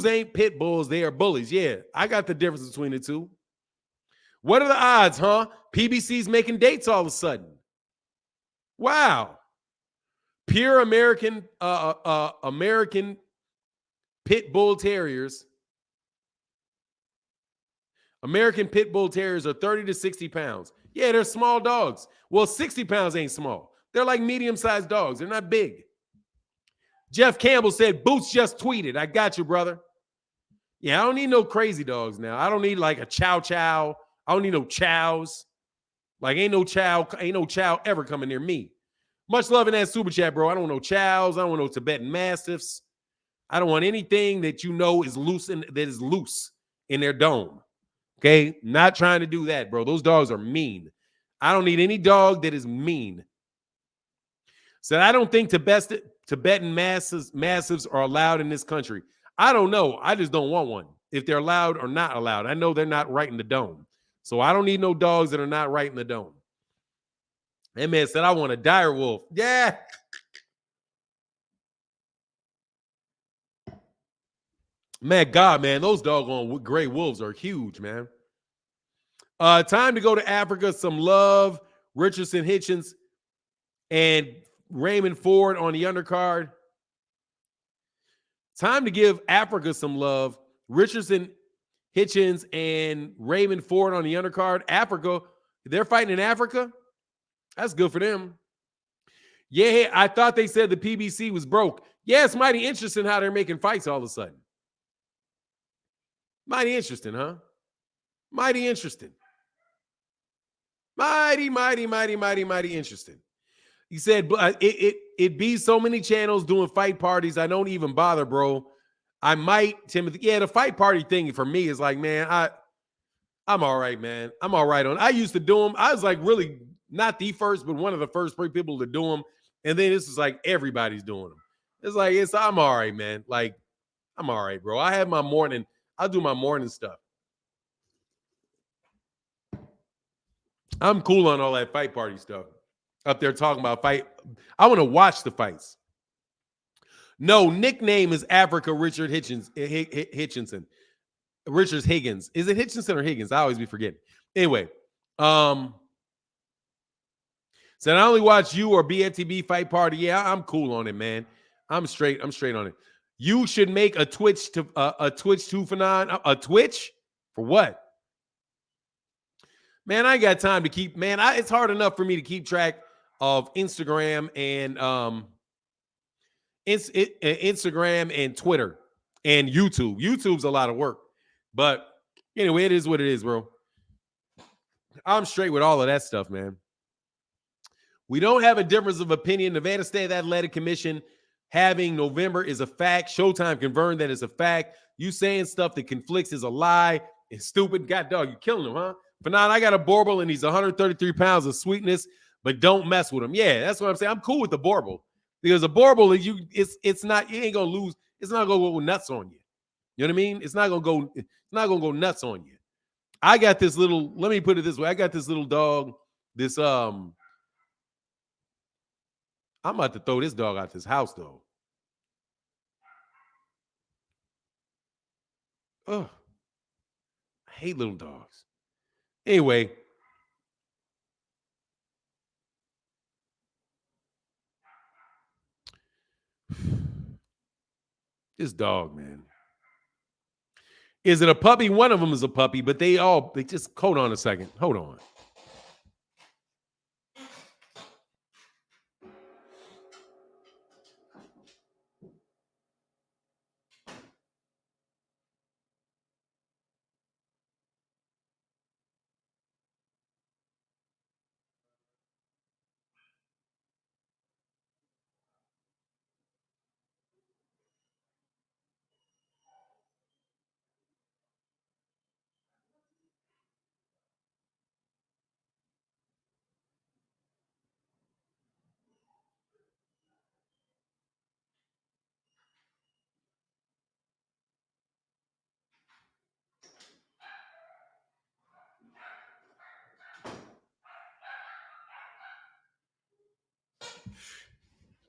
ain't pit bulls. They are bullies. Yeah, I got the difference between the two. What are the odds, huh? PBC's making dates all of a sudden. Wow. Pure American pit bull terriers. American pit bull terriers are 30 to 60 pounds. Yeah, they're small dogs. Well, 60 pounds ain't small. They're like medium-sized dogs. They're not big. Jeff Campbell said, Boots just tweeted. I got you, brother. Yeah, I don't need no crazy dogs now. I don't need like a chow chow. I don't need no chows. Like ain't no chow ever coming near me. Much love in that super chat, bro. I don't want no chows. I don't want no Tibetan Mastiffs. I don't want anything that you know is loose in their dome. Okay? Not trying to do that, bro. Those dogs are mean. I don't need any dog that is mean. So I don't think Tibetan Mastiffs are allowed in this country. I don't know. I just don't want one. If they're allowed or not allowed. I know they're not right in the dome. So I don't need no dogs that are not right in the dome. That man said, I want a dire wolf. Yeah. Man, God, man, those doggone gray wolves are huge, man. Time to go to Africa. Some love. Richardson Hitchens and Raymond Ford on the undercard. Time to give Africa some love. Richardson Hitchens and Raymond Ford on the undercard. Africa, they're fighting in Africa. That's good for them. Yeah, I thought they said the PBC was broke. Yeah, it's mighty interesting how they're making fights all of a sudden. Mighty interesting, huh? Mighty interesting. Mighty interesting. He said, it be so many channels doing fight parties. I don't even bother, bro. I might, Timothy. Yeah, the fight party thing for me is like, man, I'm all right, man. I'm all right on. I used to do them. I was like really not the first, but one of the first people to do them. And then this is like everybody's doing them. It's like, I'm all right, man. Like, I'm all right, bro. I have my morning. I'll do my morning stuff. I'm cool on all that fight party stuff. Up there talking about fight. I want to watch the fights. No, nickname is Africa Richard Hitchinson. Richard Higgins. Is it Hitchinson or Higgins? I always be forgetting. Anyway, said I only watch you or BFTB fight party. Yeah, I'm cool on it, man. I'm straight on it. You should make a Twitch to a Twitch Tufanon. A Twitch for what? Man, I ain't got time to keep. Man, it's hard enough for me to keep track of Instagram and Instagram and Twitter and YouTube. YouTube's a lot of work, but anyway, it is what it is, bro. I'm straight with all of that stuff, man. We don't have a difference of opinion. Nevada State Athletic Commission having November is a fact. Showtime confirmed that it's a fact. You saying stuff that conflicts is a lie. It's stupid. God dog, you killing them, huh? Fanon, I got a Borbal and he's 133 pounds of sweetness, but don't mess with him. Yeah, that's what I'm saying. I'm cool with the Borbal because a Borbal, it's not, you ain't gonna lose. It's not gonna go nuts on you. You know what I mean? It's not gonna go nuts on you. I got this little, let me put it this way. I got this little dog, this I'm about to throw this dog out this house though. Oh, I hate little dogs. Anyway, this dog, man. Is it a puppy? One of them is a puppy, but they just, hold on a second. Hold on.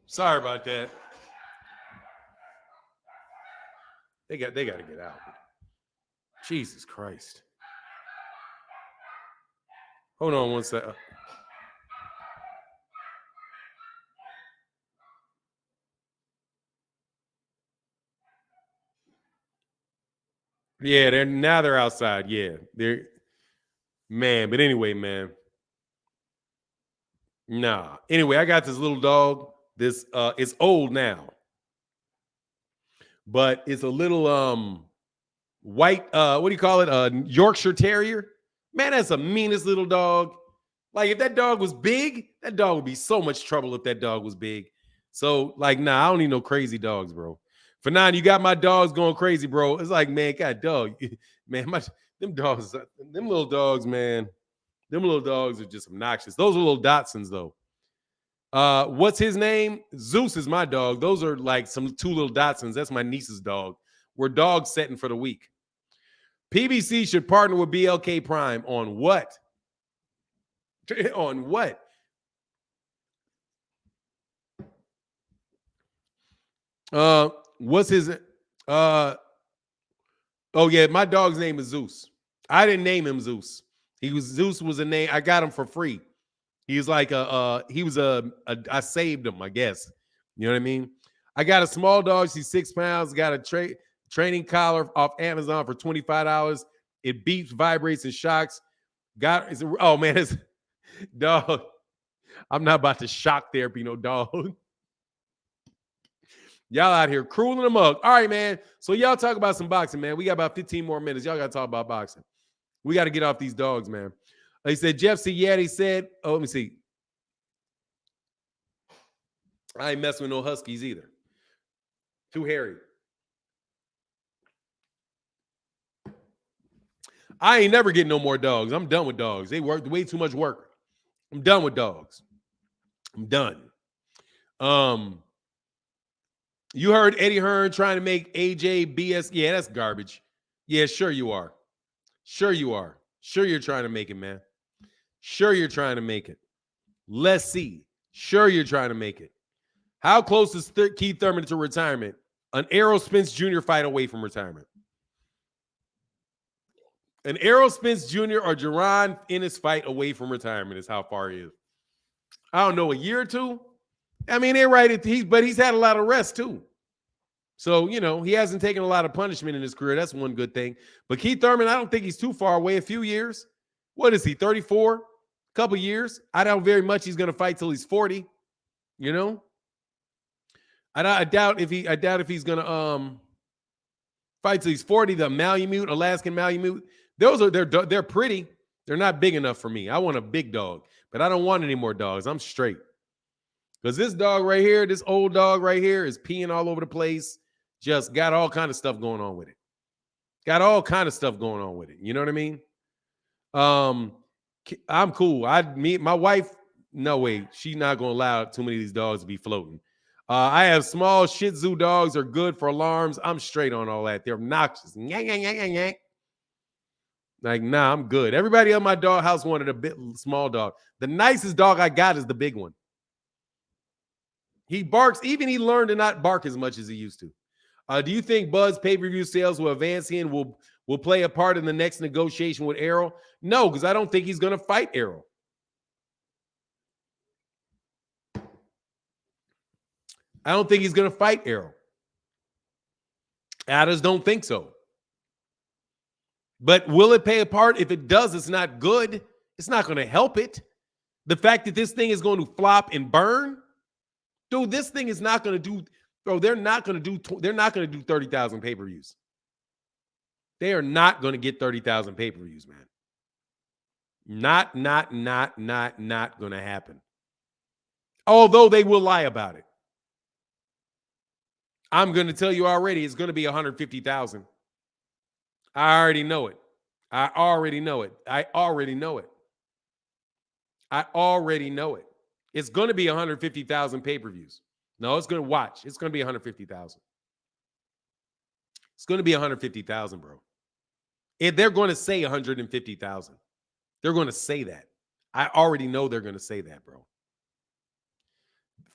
Sorry about that. They got to get out. Jesus Christ. Hold on one second. Yeah, they're outside. Yeah, they're, man. But anyway, man. Nah. Anyway, I got this little dog. This it's old now, but it's a little white, what do you call it? Yorkshire Terrier. Man, that's the meanest little dog. Like, if that dog was big, that dog would be so much trouble if that dog was big. So, like, nah, I don't need no crazy dogs, bro. For now, you got my dogs going crazy, bro. It's like, man, God, dog. Man, them little dogs, man. Them little dogs are just obnoxious. Those are little Dachshunds, though. What's his name? Zeus is my dog. Those are like two little Dachshunds. That's my niece's dog. We're dog setting for the week. PBC should partner with BLK Prime on what? On what? What's his oh yeah, my dog's name is Zeus. I didn't name him Zeus. Zeus was a name. I got him for free. He's like I saved him, I guess. You know what I mean? I got a small dog. She's 6 pounds. Got a training collar off Amazon for $25. It beeps, vibrates, and shocks. Oh man, it's dog. I'm not about to shock therapy, no dog. Y'all out here cruel in the mug. All right, man. So y'all talk about some boxing, man. We got about 15 more minutes. Y'all got to talk about boxing. We got to get off these dogs, man. He said, Jeff said, yeah, he said, oh, let me see. I ain't messing with no Huskies either. Too hairy. I ain't never getting no more dogs. I'm done with dogs. They work way too much work. I'm done with dogs. I'm done. You heard Eddie Hearn trying to make AJ BS. Yeah, that's garbage. Yeah, sure you are. Sure you are. Sure you're trying to make it, man. Sure you're trying to make it. Let's see. Sure you're trying to make it. How close is Keith Thurman to retirement? An Errol Spence Jr. fight away from retirement. An Errol Spence Jr. or Jerron Ennis fight away from retirement is how far he is. I don't know, a year or two? I mean, they're right. But he's had a lot of rest too. So, you know, he hasn't taken a lot of punishment in his career. That's one good thing. But Keith Thurman, I don't think he's too far away. A few years. What is he, 34? A couple years. I doubt very much he's going to fight till he's 40. You know? I doubt if he's going to fight till he's 40. The Malamute, Alaskan Malamute. They're pretty. They're not big enough for me. I want a big dog, but I don't want any more dogs. I'm straight. Because this dog right here, this old dog right here is peeing all over the place. Just got all kind of stuff going on with it. Got all kind of stuff going on with it. You know what I mean? I'm cool. My wife, no way. She's not gonna allow too many of these dogs to be floating. I have small Shih Tzu dogs are good for alarms. I'm straight on all that. They're obnoxious. Like, nah, I'm good. Everybody on my dog house wanted a bit small dog. The nicest dog I got is the big one. He barks. Even he learned to not bark as much as he used to. Do you think Bud's pay-per-view sales will advance and will play a part in the next negotiation with Errol? No, because I don't think he's going to fight Errol. I don't think he's going to fight Errol. I just don't think so. But will it play a part? If it does, it's not good. It's not going to help it. The fact that this thing is going to flop and burn, dude, this thing is not going to do. Bro, they're not going to do 30,000 pay-per-views. They are not going to get 30,000 pay-per-views, man. Not going to happen. Although they will lie about it. I'm going to tell you already, it's going to be 150,000. I already know it. I already know it. It's going to be 150,000 pay-per-views. No, it's going to watch. It's going to be 150,000. It's going to be 150,000, bro. They're going to say 150,000. They're going to say that. I already know they're going to say that, bro.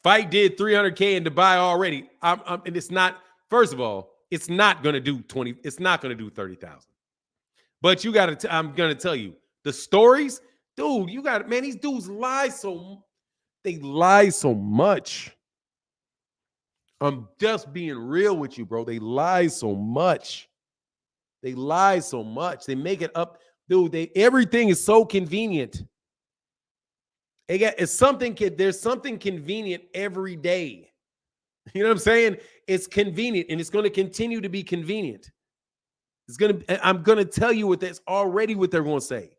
Fight did 300K in Dubai already. And it's not, first of all, it's not going to do 20. It's not going to do 30,000. But you got to, I'm going to tell you, the stories, dude, you got, man, these dudes lie they lie so much. I'm just being real with you, bro. They lie so much. They make it up. Dude, everything is so convenient. There's something convenient every day. You know what I'm saying? It's convenient, and it's going to continue to be convenient. I'm going to tell you that's already what they're going to say.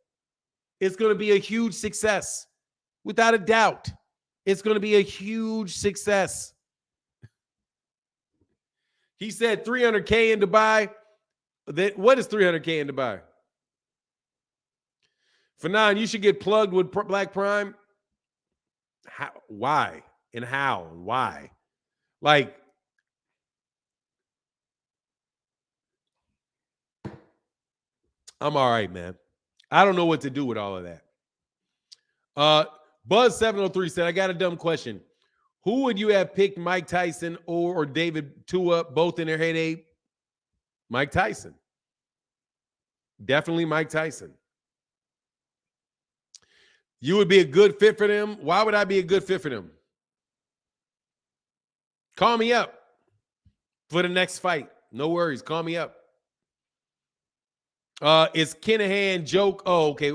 It's going to be a huge success. Without a doubt. It's going to be a huge success. He said 300K in Dubai. What is 300K in Dubai? Fanon, you should get plugged with Black Prime. Why? And how? Why? Like, I'm all right, man. I don't know what to do with all of that. Buzz703 said, I got a dumb question. Who would you have picked, Mike Tyson or David Tua, both in their heyday? Mike Tyson. Definitely Mike Tyson. You would be a good fit for them. Why would I be a good fit for them? Call me up for the next fight. No worries. Call me up. Is Kinahan joke? Oh, okay.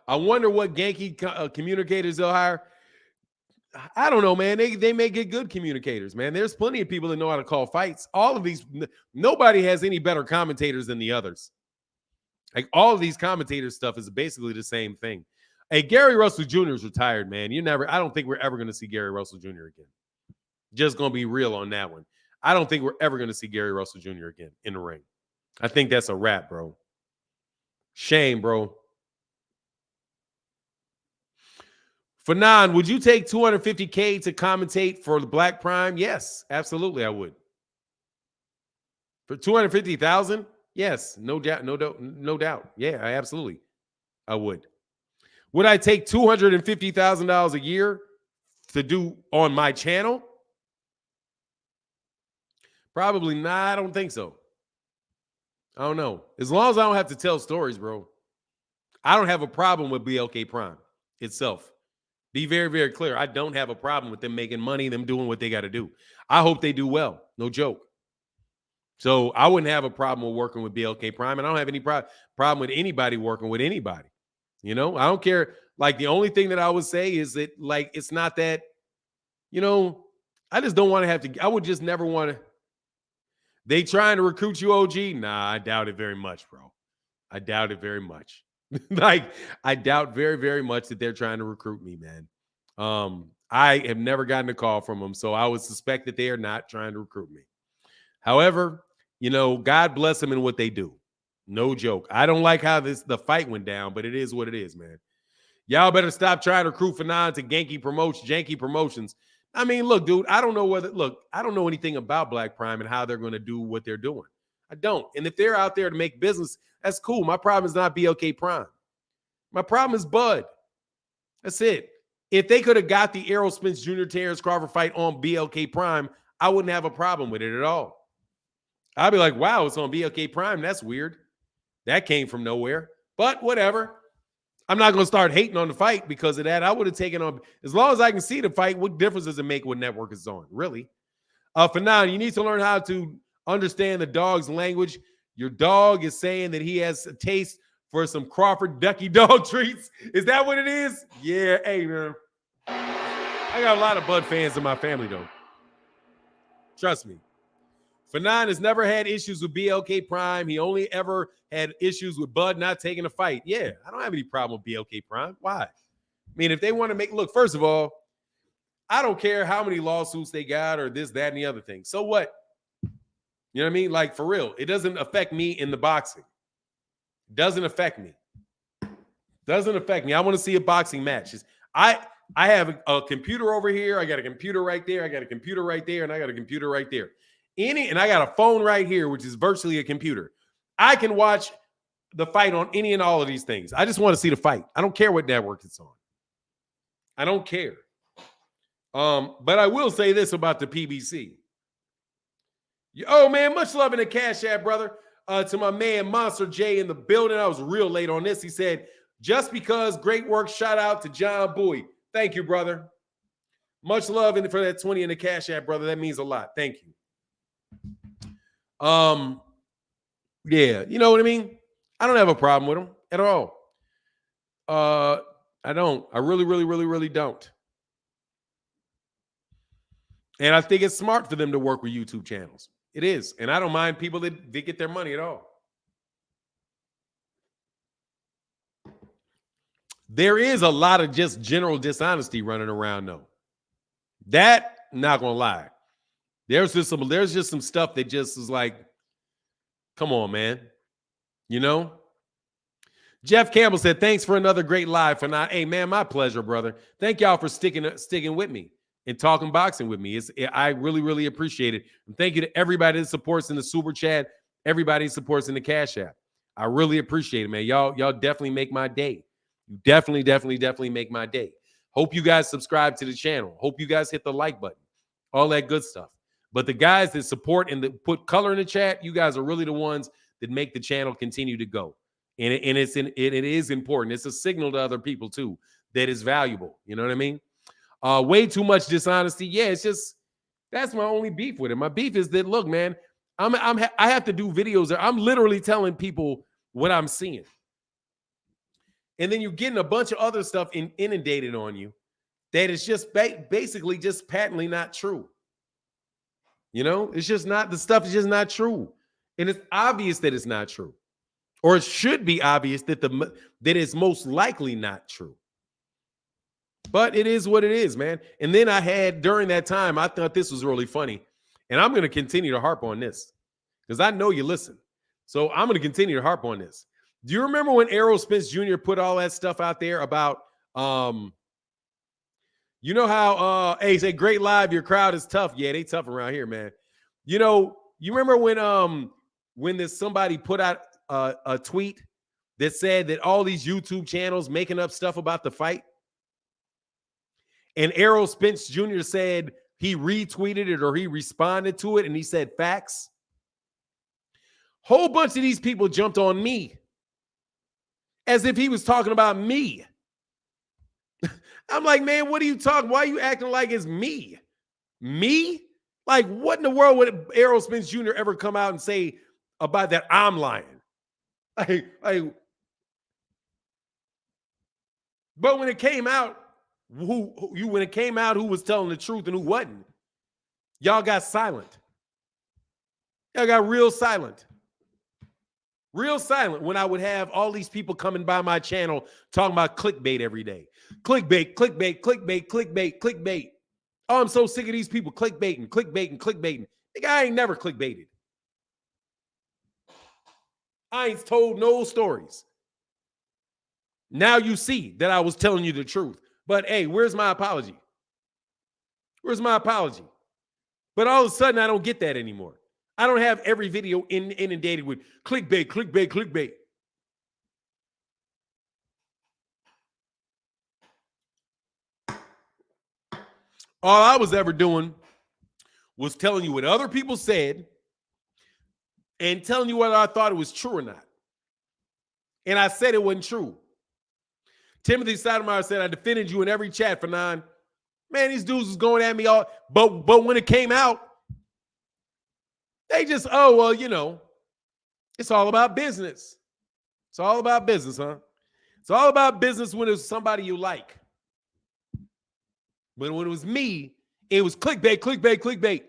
I wonder what Yankee communicators they'll hire. I don't know, man. They may get good communicators, man. There's plenty of people that know how to call fights. All of these, nobody has any better commentators than the others. Like, all of these commentator stuff is basically the same thing. Hey, Gary Russell Jr. is retired, man. I don't think we're ever going to see Gary Russell Jr. again. Just going to be real on that one. I don't think we're ever going to see Gary Russell Jr. again in the ring. I think that's a wrap, bro. Shame, bro. Fanon, would you take 250K to commentate for the Black Prime? Yes, absolutely, I would. For 250,000? Yes, no doubt. Yeah, absolutely, I would. Would I take $250,000 a year to do on my channel? Probably not. I don't think so. I don't know. As long as I don't have to tell stories, bro. I don't have a problem with BLK Prime itself. Be very, very clear. I don't have a problem with them making money, them doing what they got to do. I hope they do well. No joke. So I wouldn't have a problem with working with BLK Prime, and I don't have any problem with anybody working with anybody. You know, I don't care. Like, the only thing that I would say is that, like, it's not that, you know, I just don't want to have to. I would just never want to. They trying to recruit you, OG? Nah, I doubt it very much, bro. I doubt it very much. Like, I doubt very, very much that they're trying to recruit me, man. I have never gotten a call from them, so I would suspect that they are not trying to recruit me. However, you know, God bless them in what they do. No joke. I don't like how the fight went down, but it is what it is, man. Y'all better stop trying to recruit Fanon to janky promotions. I mean, look, dude, I don't know anything about Black Prime and how they're going to do what they're doing. I don't. And if they're out there to make business, that's cool. My problem is not BLK Prime. My problem is Bud. That's it. If they could have got the Errol Spence Jr. Terrence Crawford fight on BLK Prime, I wouldn't have a problem with it at all. I'd be like, wow, it's on BLK Prime. That's weird. That came from nowhere. But whatever. I'm not going to start hating on the fight because of that. I would have taken on, as long as I can see the fight, what difference does it make what network it's on? Really? For now, you need to learn how to understand the dog's language. Your dog is saying that he has a taste for some Crawford Ducky Dog treats. Is that what it is? Yeah, hey, man. I got a lot of Bud fans in my family, though. Trust me. Fanon has never had issues with BLK Prime. He only ever had issues with Bud not taking a fight. Yeah, I don't have any problem with BLK Prime. Why? I mean, if they want to look, first of all, I don't care how many lawsuits they got or this, that, and the other thing. So what? You know what I mean? Like, for real, it doesn't affect me in the boxing. It doesn't affect me. Doesn't affect me. I want to see a boxing match. I have a computer over here. I got a computer right there. I got a computer right there. And I got a computer right there. And I got a phone right here, which is virtually a computer. I can watch the fight on any and all of these things. I just want to see the fight. I don't care what network it's on. I don't care. But I will say this about the PBC. Oh, man, much love in the Cash App, brother. To my man, Monster J in the building. I was real late on this. He said, just because, great work. Shout out to John Bowie. Thank you, brother. Much love for that 20 in the Cash App, brother. That means a lot. Thank you. Yeah, you know what I mean? I don't have a problem with them at all. I don't. I really, really, really, really don't. And I think it's smart for them to work with YouTube channels. It is. And I don't mind people that get their money at all. There is a lot of just general dishonesty running around, though. That, not gonna lie. There's just some stuff that just is like, come on, man. You know? Jeff Campbell said, thanks for another great live for now. Hey, man, my pleasure, brother. Thank y'all for sticking with me and talking boxing with me. I really, really appreciate it. And thank you to everybody that supports in the Super Chat, everybody that supports in the Cash App. I really appreciate it, man. Y'all definitely make my day. You definitely make my day. Hope you guys subscribe to the channel. Hope you guys hit the like button. All that good stuff. But the guys that support and that put color in the chat, you guys are really the ones that make the channel continue to go. And it is important. It's a signal to other people, too, that is valuable. You know what I mean? Way too much dishonesty. Yeah, it's just, that's my only beef with it. My beef is that, look, man, I have to do videos that I'm literally telling people what I'm seeing. And then you're getting a bunch of other stuff inundated on you that is just basically just patently not true. You know, it's just not, the stuff is just not true. And it's obvious that it's not true. Or it should be obvious that that it's most likely not true. But it is what it is, man. And then I had, during that time, I thought this was really funny. And I'm going to continue to harp on this because I know you listen. So I'm going to continue to harp on this. Do you remember when Errol Spence Jr. put all that stuff out there about, you know how, hey, say great live, your crowd is tough. Yeah, they tough around here, man. You know, you remember when this somebody put out a tweet that said that all these YouTube channels making up stuff about the fight? And Errol Spence Jr. said he retweeted it or he responded to it and he said facts. Whole bunch of these people jumped on me as if he was talking about me. I'm like, man, what are you talking? Why are you acting like it's me? Me? Like, what in the world would Errol Spence Jr. ever come out and say about that I'm lying? But when it came out, who was telling the truth and who wasn't, y'all got silent. Y'all got real silent. Real silent when I would have all these people coming by my channel talking about clickbait every day. Clickbait, clickbait, clickbait, clickbait, clickbait. Oh, I'm so sick of these people clickbaiting, clickbaiting, clickbaiting. The guy ain't never clickbaited. I ain't told no stories. Now you see that I was telling you the truth. But hey, where's my apology? Where's my apology? But all of a sudden, I don't get that anymore. I don't have every video inundated with clickbait, clickbait, clickbait. All I was ever doing was telling you what other people said and telling you whether I thought it was true or not. And I said it wasn't true. Timothy Sotomayor said, I defended you in every chat for 9. Man, these dudes was going at me all, but when it came out, they just, oh, well, you know, it's all about business. It's all about business, huh? It's all about business when it's somebody you like. But when it was me, it was clickbait, clickbait, clickbait.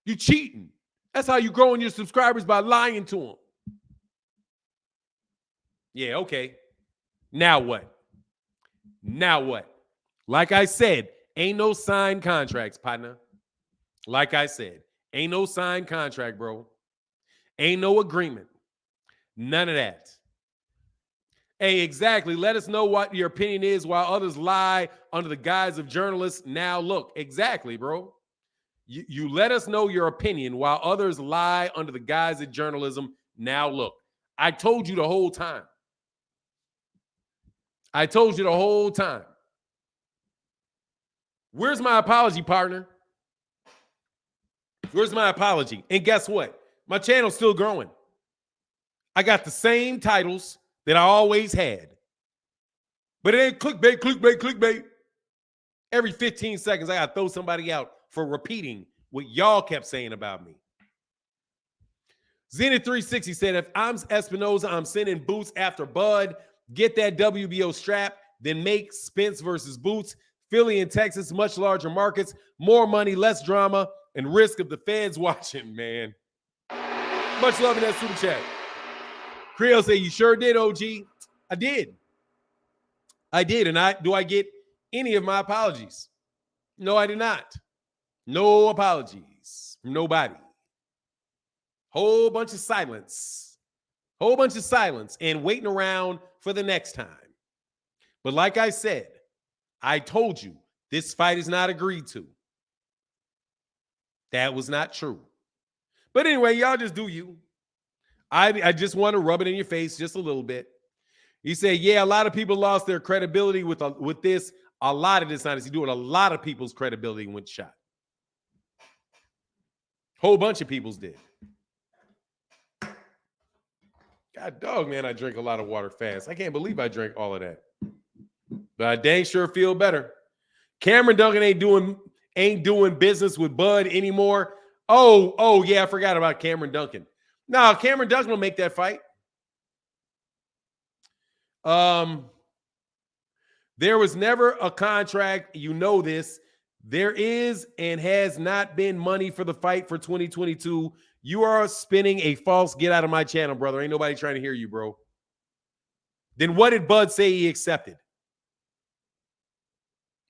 You cheating. That's how you growing your subscribers, by lying to them. Yeah, okay. Now what? Now what? Like I said, ain't no signed contracts, partner. Like I said, ain't no signed contract, bro. Ain't no agreement. None of that. Hey, exactly. Let us know what your opinion is while others lie under the guise of journalists. Now look, exactly, bro. You let us know your opinion while others lie under the guise of journalism. Now look, I told you the whole time. I told you the whole time. Where's my apology, partner? Where's my apology? And guess what? My channel's still growing. I got the same titles that I always had. But it ain't clickbait, clickbait, clickbait. Every 15 seconds, I got to throw somebody out for repeating what y'all kept saying about me. Zenith360 said, if I'm Espinoza, I'm sending Boots after Bud. Get that WBO strap, then make Spence versus Boots. Philly and Texas, much larger markets, more money, less drama, and risk of the feds watching, man. Much love in that super chat. Creole say, you sure did, OG. I did. And do I get any of my apologies? No, I did not. No apologies from nobody. Whole bunch of silence. Whole bunch of silence and waiting around for the next time. But like I said, I told you this fight is not agreed to. That was not true. But anyway, y'all just do you. I just want to rub it in your face just a little bit. He said, yeah, a lot of people lost their credibility with this. A lot of dishonesty doing a lot of people's credibility went shot. Whole bunch of people's did. God dog, man, I drink a lot of water fast. I can't believe I drank all of that. But I dang sure feel better. Cameron Duncan ain't doing business with Bud anymore. Oh, yeah, I forgot about Cameron Duncan. No, Cameron Duncan will make that fight. There was never a contract. You know this. There is and has not been money for the fight for 2022. You are spinning a false get out of my channel, brother. Ain't nobody trying to hear you, bro. Then what did Bud say he accepted?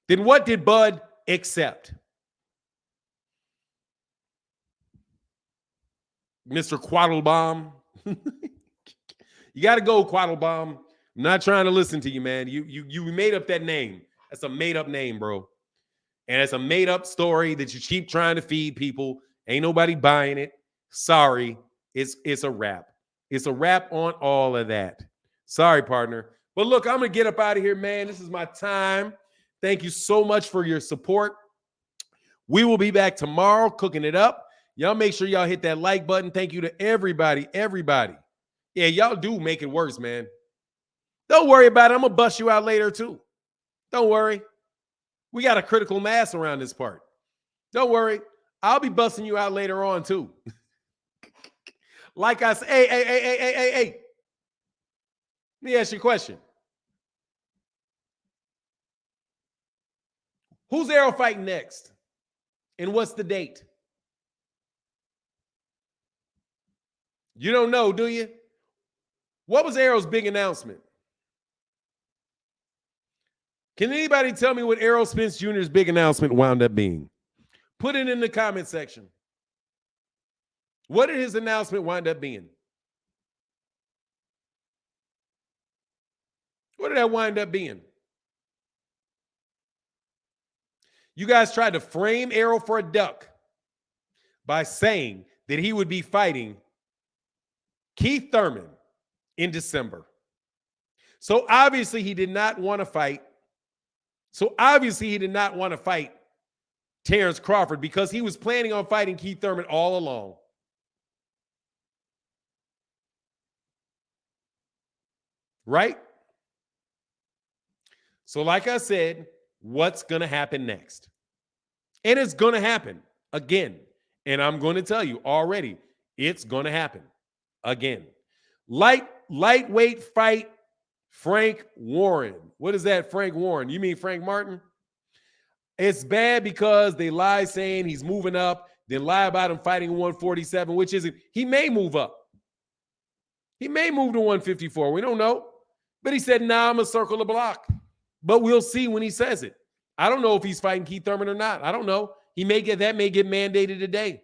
Then what did Bud accept? Mr. Quattlebaum. You got to go, Quattlebaum. I'm not trying to listen to you, man. You made up that name. That's a made-up name, bro. And it's a made-up story that you keep trying to feed people. Ain't nobody buying it. Sorry. It's a wrap. It's a wrap on all of that. Sorry, partner. But look, I'm going to get up out of here, man. This is my time. Thank you so much for your support. We will be back tomorrow cooking it up. Y'all make sure y'all hit that like button. Thank you to everybody. Yeah, y'all do make it worse, man. Don't worry about it. I'm going to bust you out later, too. Don't worry. We got a critical mass around this part. Don't worry. I'll be busting you out later on, too. Like I said, hey. Let me ask you a question. Who's Errol fighting next? And what's the date? You don't know, do you? What was Errol's big announcement? Can anybody tell me what Errol Spence Jr.'s big announcement wound up being? Put it in the comment section. What did his announcement wind up being? What did that wind up being? You guys tried to frame Errol for a duck by saying that he would be fighting Keith Thurman in December. So obviously he did not want to fight. Terrence Crawford because he was planning on fighting Keith Thurman all along. Right? So like I said, what's going to happen next? And it's going to happen again. And I'm going to tell you already, it's going to happen again. Lightweight fight, Frank Warren. What is that, Frank Warren? You mean Frank Martin? It's bad because they lie saying he's moving up, then lie about him fighting 147, which isn't. He may move up. He may move to 154. We don't know. But he said, nah, I'm going to circle the block. But we'll see when he says it. I don't know if he's fighting Keith Thurman or not. I don't know. He may get mandated today.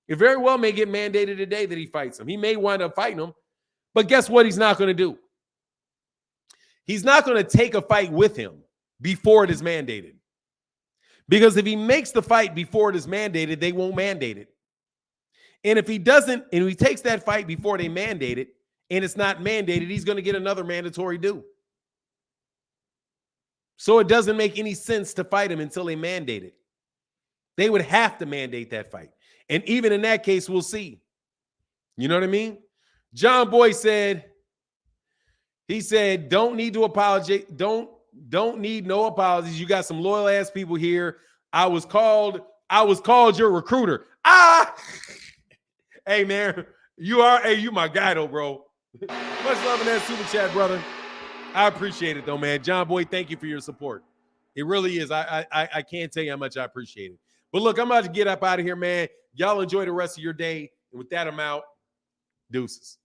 It very well may get mandated today that he fights him. He may wind up fighting him. But guess what he's not going to do? He's not going to take a fight with him before it is mandated. Because if he makes the fight before it is mandated, they won't mandate it. And if he doesn't, and he takes that fight before they mandate it, and it's not mandated, he's going to get another mandatory due. So it doesn't make any sense to fight him until they mandate it. They would have to mandate that fight. And even in that case, we'll see. You know what I mean? John Boy said, don't need to apologize. Don't need no apologies. You got some loyal ass people here. I was called your recruiter. Hey man, you my guy though, bro. Much love in that super chat, brother. I appreciate it though, man. John Boy, thank you for your support. It really is. I can't tell you how much I appreciate it. But look, I'm about to get up out of here, man. Y'all enjoy the rest of your day. And with that, I'm out. Deuces.